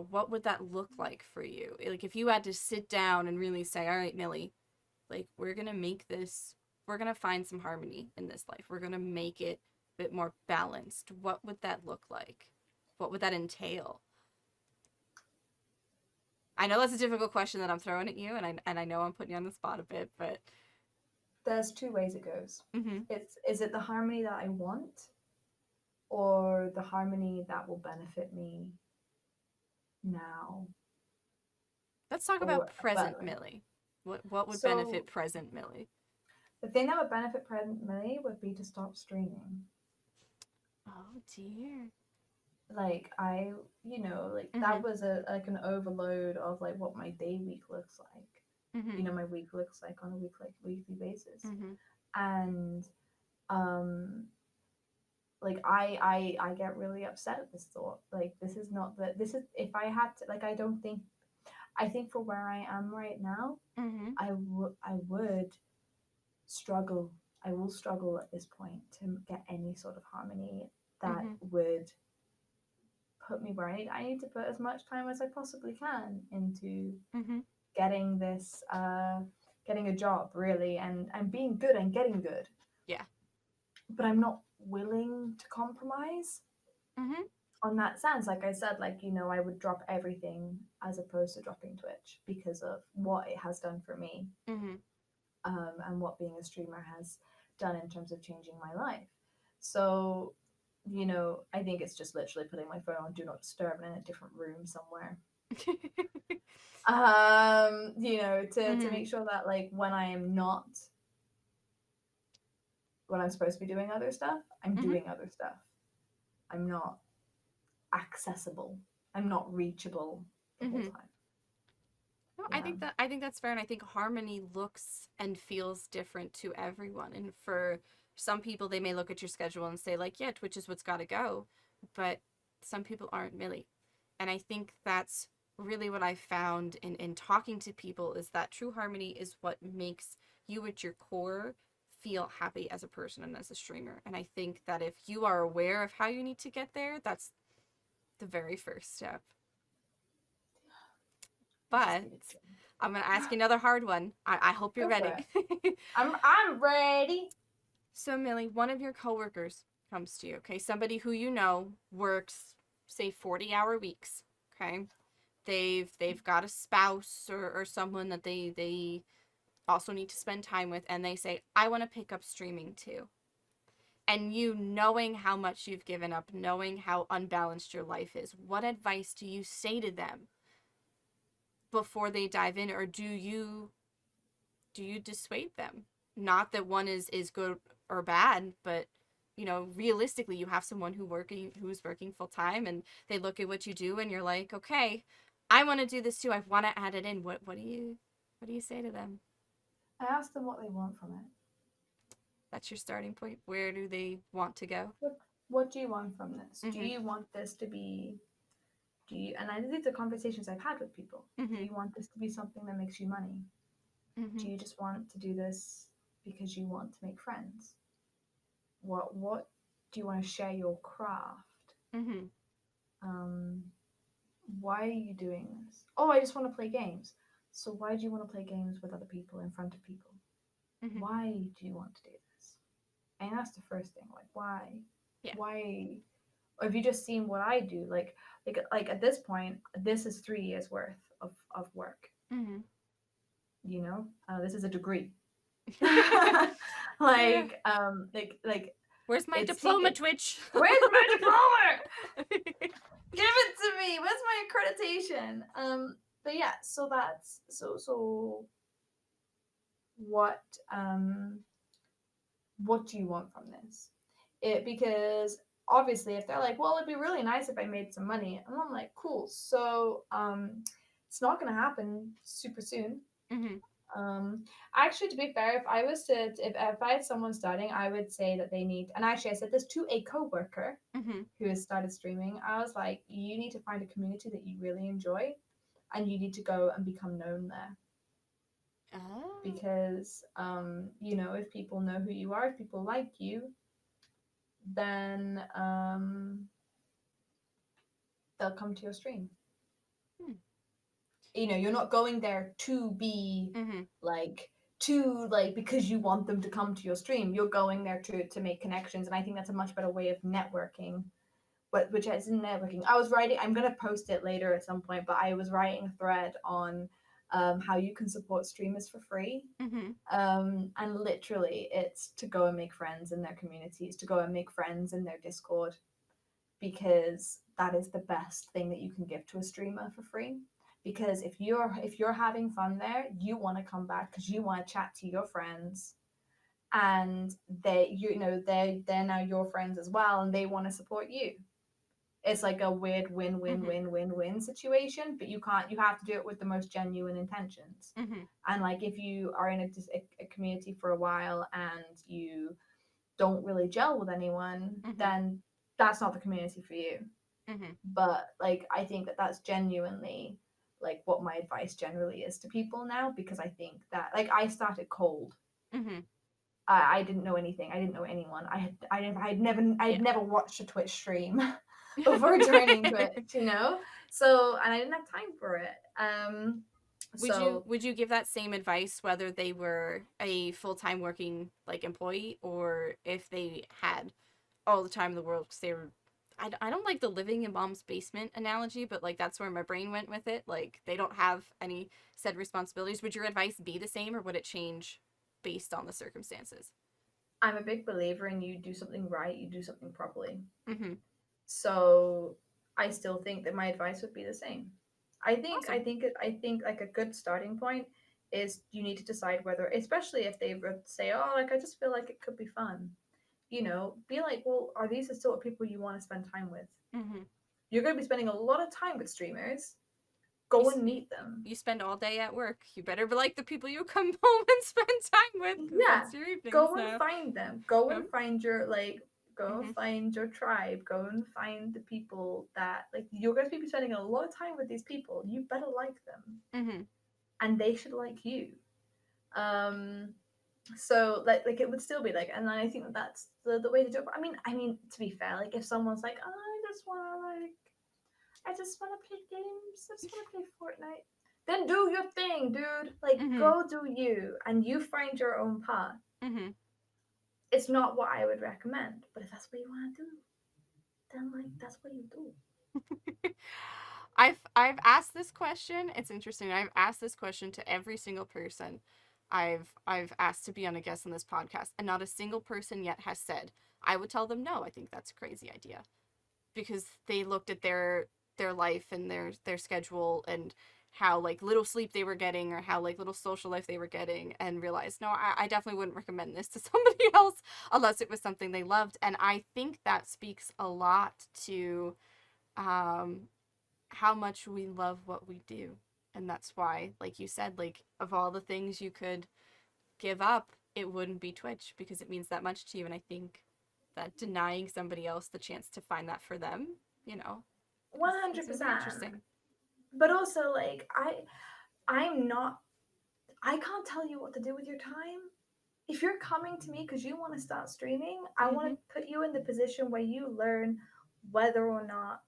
Speaker 1: what would that look like for you? Like if you had to sit down and really say, "All right, Millie, like we're going to find some harmony in this life. We're going to make it a bit more balanced." What would that look like? What would that entail? I know that's a difficult question that I'm throwing at you, and I know I'm putting you on the spot a bit, but
Speaker 2: There's two ways it goes.
Speaker 1: mm-hmm.
Speaker 2: It's is it the harmony that I want, or the harmony that will benefit me now,
Speaker 1: Let's talk about
Speaker 2: or
Speaker 1: present
Speaker 2: better.
Speaker 1: Millie. What would
Speaker 2: So
Speaker 1: benefit present Millie?
Speaker 2: the thing that would benefit present me would be to stop streaming.
Speaker 1: Oh dear.
Speaker 2: like I, like that
Speaker 1: Mhm.
Speaker 2: was a like an overload of like what my day week looks like.
Speaker 1: Mhm.
Speaker 2: My week looks like on a weekly basis.
Speaker 1: Mhm.
Speaker 2: And um like I get really upset at this thought. Like this is not the this is if I had to, like, I think for where I am right now,
Speaker 1: Mhm.
Speaker 2: I would struggle. I will struggle at this point to get any sort of harmony that
Speaker 1: Mhm.
Speaker 2: would put me where I need to put as much time as I possibly can into
Speaker 1: Mhm.
Speaker 2: getting this getting a job, really, and being good and getting good.
Speaker 1: Yeah.
Speaker 2: But I'm not willing to compromise
Speaker 1: Mhm.
Speaker 2: on that sense. Like I said, like, I would drop everything as opposed to dropping Twitch because of what it has done for me,
Speaker 1: Mhm.
Speaker 2: and what being a streamer has done in terms of changing my life. So, I think it's just literally putting my phone on do not disturb and in a different room somewhere. To
Speaker 1: Mhm.
Speaker 2: make sure that, like, when I am not, when I'm supposed to be doing other stuff, I'm
Speaker 1: Mhm.
Speaker 2: doing other stuff. I'm not accessible. I'm not reachable the whole
Speaker 1: Mhm.
Speaker 2: time.
Speaker 1: No,
Speaker 2: Yeah.
Speaker 1: I think that's fair, and I think harmony looks and feels different to everyone. And for some people, they may look at your schedule and say, like, yeah, Twitch is what's got to go, but some people aren't, Millie. And I think that's really what I found in talking to people, is that true harmony is what makes you at your core feel happy as a person and as a streamer. And I think that if you are aware of how you need to get there, that's the very first step.
Speaker 2: I just
Speaker 1: But
Speaker 2: need it to
Speaker 1: I'm going to ask you another hard one. I hope you're
Speaker 2: go for
Speaker 1: ready.
Speaker 2: it. I'm ready.
Speaker 1: So, Millie, one of your coworkers comes to you, okay? Somebody who you know works, say, 40-hour weeks, okay? They've got a spouse or someone that they also need to spend time with, and they say, I want to pick up streaming too. And you, knowing how much you've given up, knowing how unbalanced your life is, what advice do you say to them before they dive in, or do you dissuade them? Not that one is good or bad, but realistically, you have someone who's working full time, and they look at what you do, and you're like, okay, I want to do this too. I want to add it in. What do you say to them?
Speaker 2: I asked them what they want from it.
Speaker 1: That's your starting point. Where do they want to go?
Speaker 2: What do you want from this? Do
Speaker 1: Mhm.
Speaker 2: you want this to be, and I these are conversations I've had with people. Do
Speaker 1: Mhm.
Speaker 2: you want this to be something that makes you money? Do
Speaker 1: Mhm.
Speaker 2: you just want to do this because you want to make friends? What do you want to share your craft?
Speaker 1: Mhm.
Speaker 2: Um, why are you doing this? Oh, I just want to play games. So why do you want to play games with other people in front of people?
Speaker 1: Mhm.
Speaker 2: Why do you want to do this? And that's the first thing. Like, why?
Speaker 1: Yeah.
Speaker 2: Why? Or have you just seen what I do? Like at this point, this is 3 years worth of work.
Speaker 1: Mhm.
Speaker 2: This is a degree.
Speaker 1: Yeah.
Speaker 2: Like
Speaker 1: Where's my
Speaker 2: it's
Speaker 1: diploma,
Speaker 2: taken.
Speaker 1: Twitch?
Speaker 2: Where's my diploma? Give it to me. Where's my accreditation? But yeah, so that's so what um what do you want from this? Because obviously if they're like, well, it'd be really nice if I made some money, and I'm like, cool. So it's not gonna happen super soon.
Speaker 1: Mhm.
Speaker 2: Um, Actually, to be fair, if I was to, if I had someone starting, I would say that they need, and actually, I said this to a coworker
Speaker 1: Mhm.
Speaker 2: who has started streaming. I was like, you need to find a community that you really enjoy, and you need to go and become known there.
Speaker 1: Oh.
Speaker 2: Because, if people know who you are, if people like you, then they'll come to your stream.
Speaker 1: Hmm.
Speaker 2: You're not going there to be
Speaker 1: Mhm.
Speaker 2: like because you want them to come to your stream. You're going there to make connections, and I think that's a much better way of networking. But which is networking. I'm gonna post it later at some point, but I was writing a thread on how you can support streamers for free.
Speaker 1: Mhm.
Speaker 2: And literally it's to go and make friends in their communities, to go and make friends in their Discord, because that is the best thing that you can give to a streamer for free. Because if you're having fun there, you want to come back because you want to chat to your friends, and they're now your friends as well, and they want to support you. it's like a weird
Speaker 1: Mhm.
Speaker 2: win situation, but you have to do it with the most genuine intentions.
Speaker 1: Mhm.
Speaker 2: And like if you are in a community for a while and you don't really gel with anyone,
Speaker 1: Mhm.
Speaker 2: then that's not the community for you.
Speaker 1: Mhm.
Speaker 2: But like I think that that's genuinely like what my advice generally is to people now, because I think that like I started cold.
Speaker 1: Mhm.
Speaker 2: I didn't know anything. I didn't know anyone. I
Speaker 1: Yeah.
Speaker 2: had never watched a Twitch stream before joining Twitch, you know. So and I didn't have time for it.
Speaker 1: Would you
Speaker 2: So
Speaker 1: would you give that same advice whether they were a full-time working like employee or if they had all the time in the world because they were I don't like the living in mom's basement analogy, but like that's where my brain went with it. Like they don't have any said responsibilities. Would your advice be the same or would it change based on the circumstances?
Speaker 2: I'm a big believer in you do something right, you do something properly.
Speaker 1: Mm-hmm.
Speaker 2: So I still think that my advice would be the same.
Speaker 1: Awesome.
Speaker 2: I think like a good starting point is you need to decide whether, especially if they would say, oh, like I just feel like it could be fun. You know, be like, well, are these the sort of people you want to spend time with?
Speaker 1: Mm-hmm.
Speaker 2: You're going to be spending a lot of time with streamers.
Speaker 1: You,
Speaker 2: Go and meet them.
Speaker 1: you spend all day at work. You better be like the people you come home and spend time with because
Speaker 2: Yeah,
Speaker 1: that's your evenings
Speaker 2: go and
Speaker 1: now.
Speaker 2: find them. Go and
Speaker 1: Um,
Speaker 2: find your like. Go and
Speaker 1: mm-hmm.
Speaker 2: find your tribe. Go and find the people that like you're going to be spending a lot of time with these people. You better like them,
Speaker 1: Mm-hmm.
Speaker 2: and they should like you. Um, so like it would still be like, and then I think that that's the way to do it. But I mean to be fair, like if someone's like, oh, I just want to play games. I just want to play Fortnite. Then do your thing, dude. Like
Speaker 1: Mm-hmm.
Speaker 2: go do you, and you find your own path.
Speaker 1: Mm-hmm.
Speaker 2: It's not what I would recommend, but if that's what you want to do, then like that's what you do.
Speaker 1: I've asked this question. It's interesting. I've asked this question to every single person I've asked to be on a guest on this podcast, and not a single person yet has said I would tell them no. I think that's a crazy idea because they looked at their life and their schedule and how like little sleep they were getting or how like little social life they were getting and realized no, I definitely wouldn't recommend this to somebody else unless it was something they loved. And I think that speaks a lot to um how much we love what we do. And that's why, like you said, like of all the things you could give up, it wouldn't be Twitch because it means that much to you. And I think that denying somebody else the chance to find that for them, you know,
Speaker 2: One
Speaker 1: is
Speaker 2: hundred
Speaker 1: really
Speaker 2: percent.
Speaker 1: interesting.
Speaker 2: But also like I'm not. I can't tell you what to do with your time. If you're coming to me because you want to start streaming, I want
Speaker 1: Mm-hmm.
Speaker 2: to put you in the position where you learn whether or not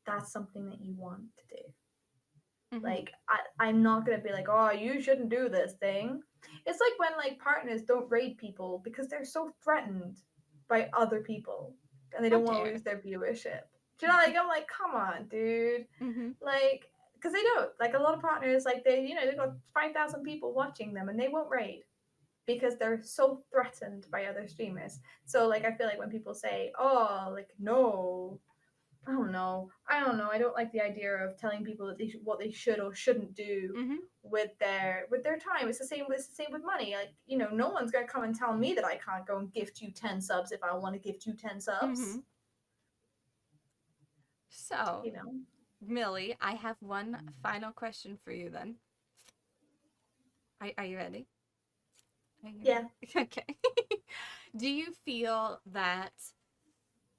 Speaker 2: that's something that you want to do.
Speaker 1: Mm-hmm.
Speaker 2: Like I'm not gonna be like, oh, you shouldn't do this thing. It's like when like partners don't raid people because they're so threatened by other people and they
Speaker 1: How
Speaker 2: don't want to
Speaker 1: dare.
Speaker 2: lose their viewership. Do you know, like I'm like, come on, dude.
Speaker 1: Mm-hmm.
Speaker 2: Like, because they don't. Like a lot of partners, like they've got 5,000 people watching them and they won't raid because they're so threatened by other streamers. So like I feel like when people say, oh, like no, I don't know. I don't know. I don't like the idea of telling people that what they should or shouldn't do
Speaker 1: Mm-hmm.
Speaker 2: with their time. It's the same with money. Like no one's gonna come and tell me that I can't go and gift you 10 subs if I want to gift you 10 subs.
Speaker 1: Mm-hmm. So,
Speaker 2: You know.
Speaker 1: Millie, I have one final question for you then. Are you ready? Are you
Speaker 2: Yeah.
Speaker 1: ready? Okay. Do you feel that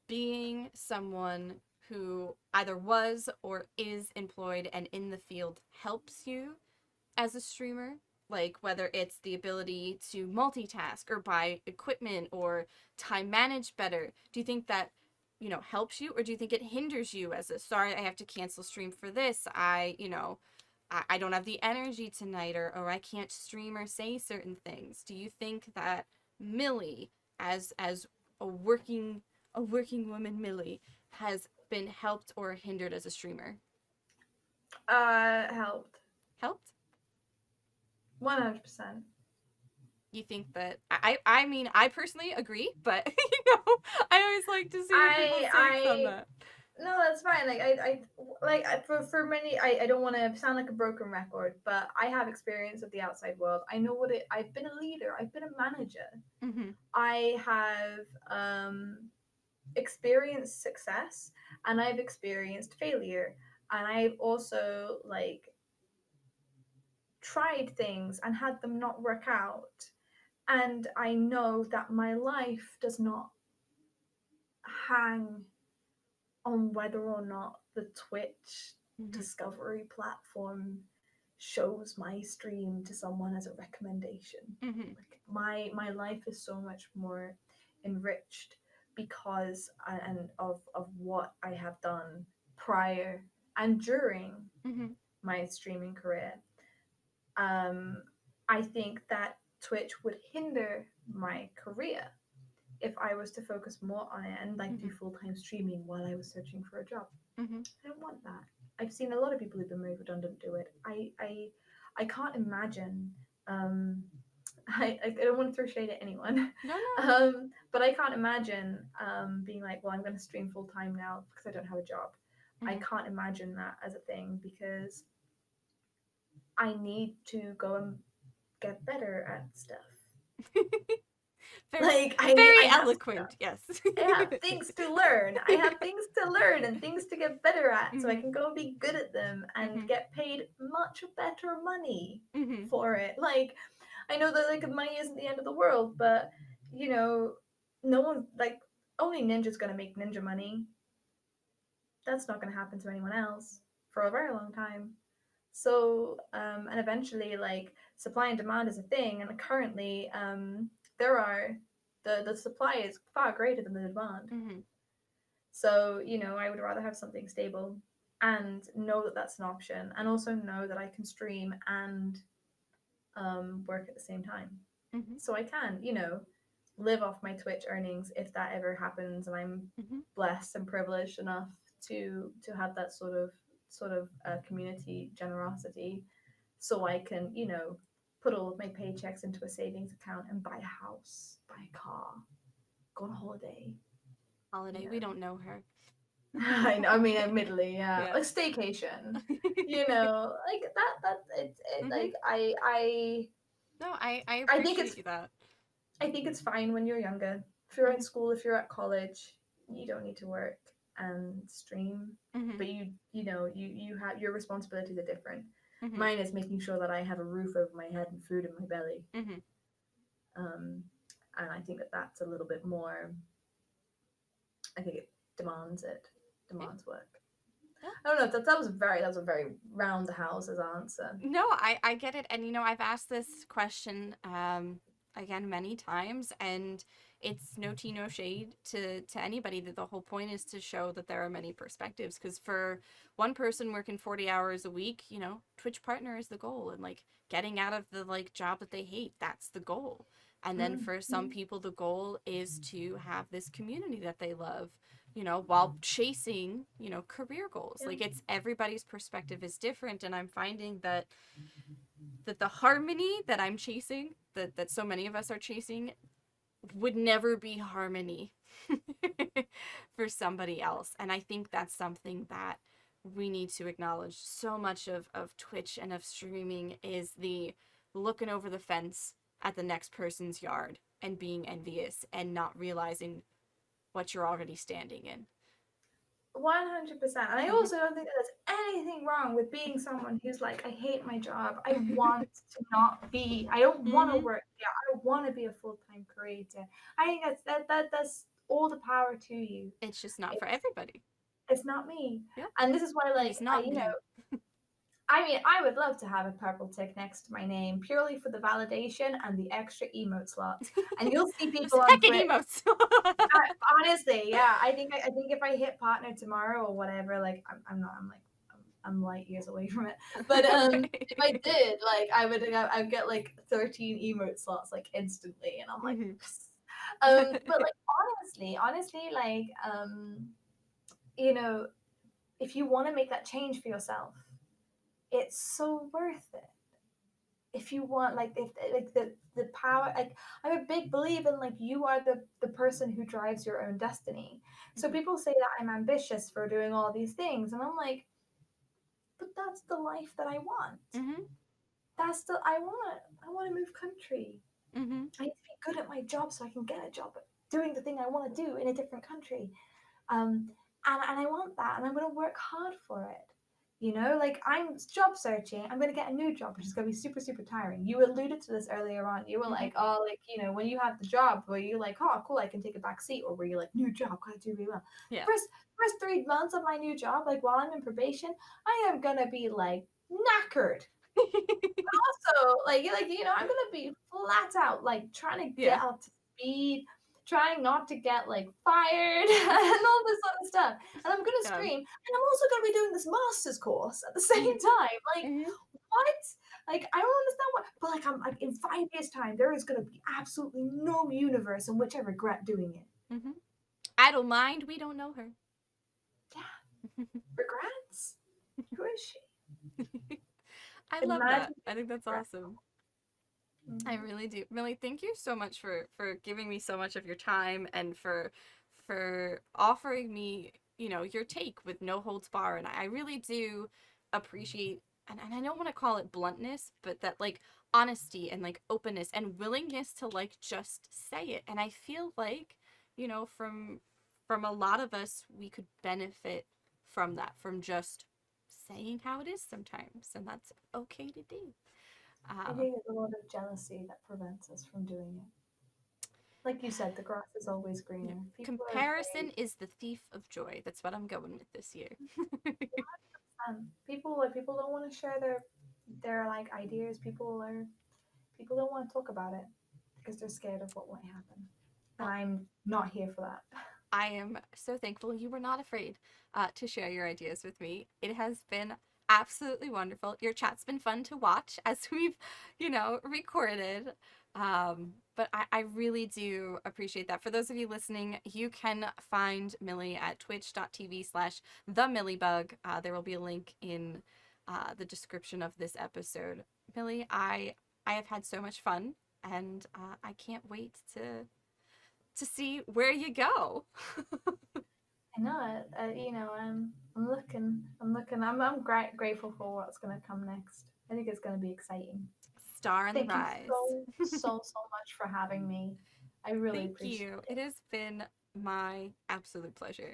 Speaker 1: being someone who either was or is employed and in the field helps you as a streamer? Like whether it's the ability to multitask or buy equipment or time manage better. Do you think that, helps you or do you think it hinders you as a sorry, I have to cancel stream for this. I don't have the energy tonight or I can't stream or say certain things. Do you think that Millie as a working a working woman Millie has been helped or hindered as a streamer?
Speaker 2: Helped.
Speaker 1: Helped?
Speaker 2: 100%.
Speaker 1: You think that I mean I personally agree, but I always like to see what people's takes on
Speaker 2: I
Speaker 1: that.
Speaker 2: no, that's fine. For many, I don't want to sound like a broken record, but I have experience of the outside world. I know what it. I've been a leader. I've been a manager.
Speaker 1: Mm-hmm.
Speaker 2: I have experienced success, and I've experienced failure, and I've also like tried things and had them not work out. And I know that my life does not hang on whether or not the Twitch
Speaker 1: Mm-hmm.
Speaker 2: discovery platform shows my stream to someone as a recommendation.
Speaker 1: Mm-hmm.
Speaker 2: Like my life is so much more enriched because and of what I have done prior and during
Speaker 1: Mm-hmm.
Speaker 2: my streaming career. Um, I think that Twitch would hinder my career if I was to focus more on it and like do
Speaker 1: Mm-hmm.
Speaker 2: full time streaming while I was searching for a job.
Speaker 1: Mm-hmm.
Speaker 2: I don't want that. I've seen a lot of people who've been made redundant do it. I can't imagine. Um, I don't want to throw shade at anyone,
Speaker 1: No, no.
Speaker 2: but I can't imagine being like, well, I'm going to stream full time now because I don't have a job. I
Speaker 1: Mm-hmm.
Speaker 2: can't imagine that as a thing because I need to go and get better at stuff.
Speaker 1: Very,
Speaker 2: Like
Speaker 1: very
Speaker 2: I have
Speaker 1: eloquent. Yes.
Speaker 2: I have things to learn. I have things to learn and things to get better at so I
Speaker 1: Mm-hmm.
Speaker 2: can go and be good at them and
Speaker 1: Mm-hmm.
Speaker 2: get paid much better money
Speaker 1: Mm-hmm.
Speaker 2: for it. Like I know that like money isn't the end of the world, but you know, no one like only Ninja's gonna make ninja money. That's not gonna happen to anyone else for a very long time. So and eventually like supply and demand is a thing and currently there are the supply is far greater than the demand.
Speaker 1: Mm-hmm.
Speaker 2: So, I would rather have something stable and know that that's an option, and also know that I can stream and work at the same time.
Speaker 1: Mm-hmm.
Speaker 2: So I can, live off my Twitch earnings if that ever happens, and I'm
Speaker 1: Mm-hmm.
Speaker 2: blessed and privileged enough to have that sort of community generosity, so I can, put all of my paychecks into a savings account and buy a house, buy a car, go on holiday, you
Speaker 1: Holiday. We
Speaker 2: know.
Speaker 1: don't know her.
Speaker 2: I know. I mean, admittedly, yeah,
Speaker 1: Yeah.
Speaker 2: like staycation. Like that.
Speaker 1: Mm-hmm.
Speaker 2: Like
Speaker 1: No, I
Speaker 2: I think it's,
Speaker 1: appreciate that.
Speaker 2: I think it's fine when you're younger. If you're at
Speaker 1: Mm-hmm.
Speaker 2: school, if you're at college, you don't need to work and stream.
Speaker 1: Mm-hmm.
Speaker 2: But you have your responsibilities are different.
Speaker 1: Mm-hmm.
Speaker 2: Mine is making sure that I have a roof over my head and food in my belly.
Speaker 1: Mm-hmm.
Speaker 2: Um, and I think that that's a little bit more. I think it demands it,
Speaker 1: Yeah.
Speaker 2: demands work.
Speaker 1: Yeah.
Speaker 2: I don't know. That was a very round the houses answer.
Speaker 1: No, I get it. And I've asked this question again many times, and it's no tea, no shade to anybody. That the whole point is to show that there are many perspectives, because for one person working 40 hours a week, Twitch partner is the goal, and like getting out of the like job that they hate, that's the goal. And then for some
Speaker 2: Mm-hmm.
Speaker 1: people the goal is to have this community that they love, while chasing, career goals.
Speaker 2: Yeah.
Speaker 1: Like, it's everybody's perspective is different, and I'm finding that the harmony that I'm chasing, that so many of us are chasing, would never be harmony for somebody else. And I think that's something that we need to acknowledge. So much of Twitch and of streaming is the looking over the fence at the next person's yard and being envious and not realizing what you're already standing in.
Speaker 2: 100%. And I
Speaker 1: Mm-hmm.
Speaker 2: also don't think that there's anything wrong with being someone who's like, I hate my job. I want to not be. I don't want to
Speaker 1: Mm-hmm.
Speaker 2: work. Yeah, I want to be a full time creator. I think that's all the power to you.
Speaker 1: It's just not for
Speaker 2: It's
Speaker 1: everybody.
Speaker 2: it's not me.
Speaker 1: Yep.
Speaker 2: And this is why,
Speaker 1: At
Speaker 2: like,
Speaker 1: least not me.
Speaker 2: I mean, I would love to have a purple tick next to my name purely for the validation and the extra emote slots. And you'll see
Speaker 1: Those
Speaker 2: people on
Speaker 1: heckin'
Speaker 2: Twitch.
Speaker 1: emotes.
Speaker 2: Honestly, yeah, I think if I hit partner tomorrow or whatever, like I'm not, I'm like I'm light years away from it. But if I did, like I'd get like 13 emote slots like instantly, and I'm like,
Speaker 1: Mm-hmm.
Speaker 2: but like honestly, like you know, if you want to make that change for yourself, it's so worth it. If you want like if like the power, like I'm a big believer in like you are the person who drives your own destiny. So
Speaker 1: Mm-hmm.
Speaker 2: people say that I'm ambitious for doing all these things, and I'm like, but that's the life that I want.
Speaker 1: Mm-hmm.
Speaker 2: That's the I want to move country.
Speaker 1: Mm-hmm.
Speaker 2: I need to be good at my job so I can get a job doing the thing I want to do in a different country. um and I want that, and I'm going to work hard for it. You know, like I'm job searching, I'm going to get a new job, which is going to be super, super tiring. You alluded to this earlier on. You were
Speaker 1: Hmm.
Speaker 2: like, oh, like, you know, when you have the job, were you like, oh, cool, I can take a back seat? Or were you like, new job, gotta do really well?
Speaker 1: Yeah.
Speaker 2: First 3 months of my new job, like while I'm in probation, I am going to be like knackered. Also, like you know, I'm gonna be flat out, like trying to
Speaker 1: Yeah.
Speaker 2: get up to speed, trying not to get like fired and all this other stuff. And I'm gonna
Speaker 1: Yeah.
Speaker 2: scream, and I'm also gonna be doing this master's course at the same
Speaker 1: Hmm.
Speaker 2: time. Like,
Speaker 1: Hmm.
Speaker 2: what? Like, I don't understand what. But like, I'm like in 5 years' time, there is gonna be absolutely no universe in which I regret doing it.
Speaker 1: Hmm. I don't mind. We don't know her.
Speaker 2: Yeah, regrets. Who is she?
Speaker 1: I love that.
Speaker 2: Imagine
Speaker 1: I think that's
Speaker 2: regret.
Speaker 1: awesome. I
Speaker 2: Mhm.
Speaker 1: really do. Millie, thank you so much for giving me so much of your time and for offering me, your take with no holds bar. And I really do appreciate, and I don't want to call it bluntness, but that like honesty and like openness and willingness to like just say it. And I feel like, from a lot of us, we could benefit from that, from just saying how it is sometimes, and that's okay to do.
Speaker 2: I
Speaker 1: Um,
Speaker 2: think it's a lot of jealousy that prevents us from doing it. Like you said, the grass is always
Speaker 1: Yeah.
Speaker 2: greener. People are
Speaker 1: Comparison
Speaker 2: afraid.
Speaker 1: is the thief of joy. That's what I'm going with this year.
Speaker 2: People don't want to share their like ideas. People don't want to talk about it because they're scared of what might happen. And
Speaker 1: Well,
Speaker 2: I'm not here for that.
Speaker 1: I am so thankful you were not afraid to share your ideas with me. It has been absolutely wonderful. Your chat's been fun to watch as we've, recorded. But I really do appreciate that. For those of you listening, you can find Millie at twitch.tv/TheMillieBug. There will be a link in the description of this episode. Millie, I have had so much fun, and I can't wait to see where you go.
Speaker 2: I know it. You know, I'm looking. Grateful for what's gonna come next. I think it's gonna be exciting.
Speaker 1: Star on the
Speaker 2: Thank you
Speaker 1: rise.
Speaker 2: so much for having me. I really
Speaker 1: Thank
Speaker 2: appreciate
Speaker 1: you. It
Speaker 2: it.
Speaker 1: has been my absolute pleasure.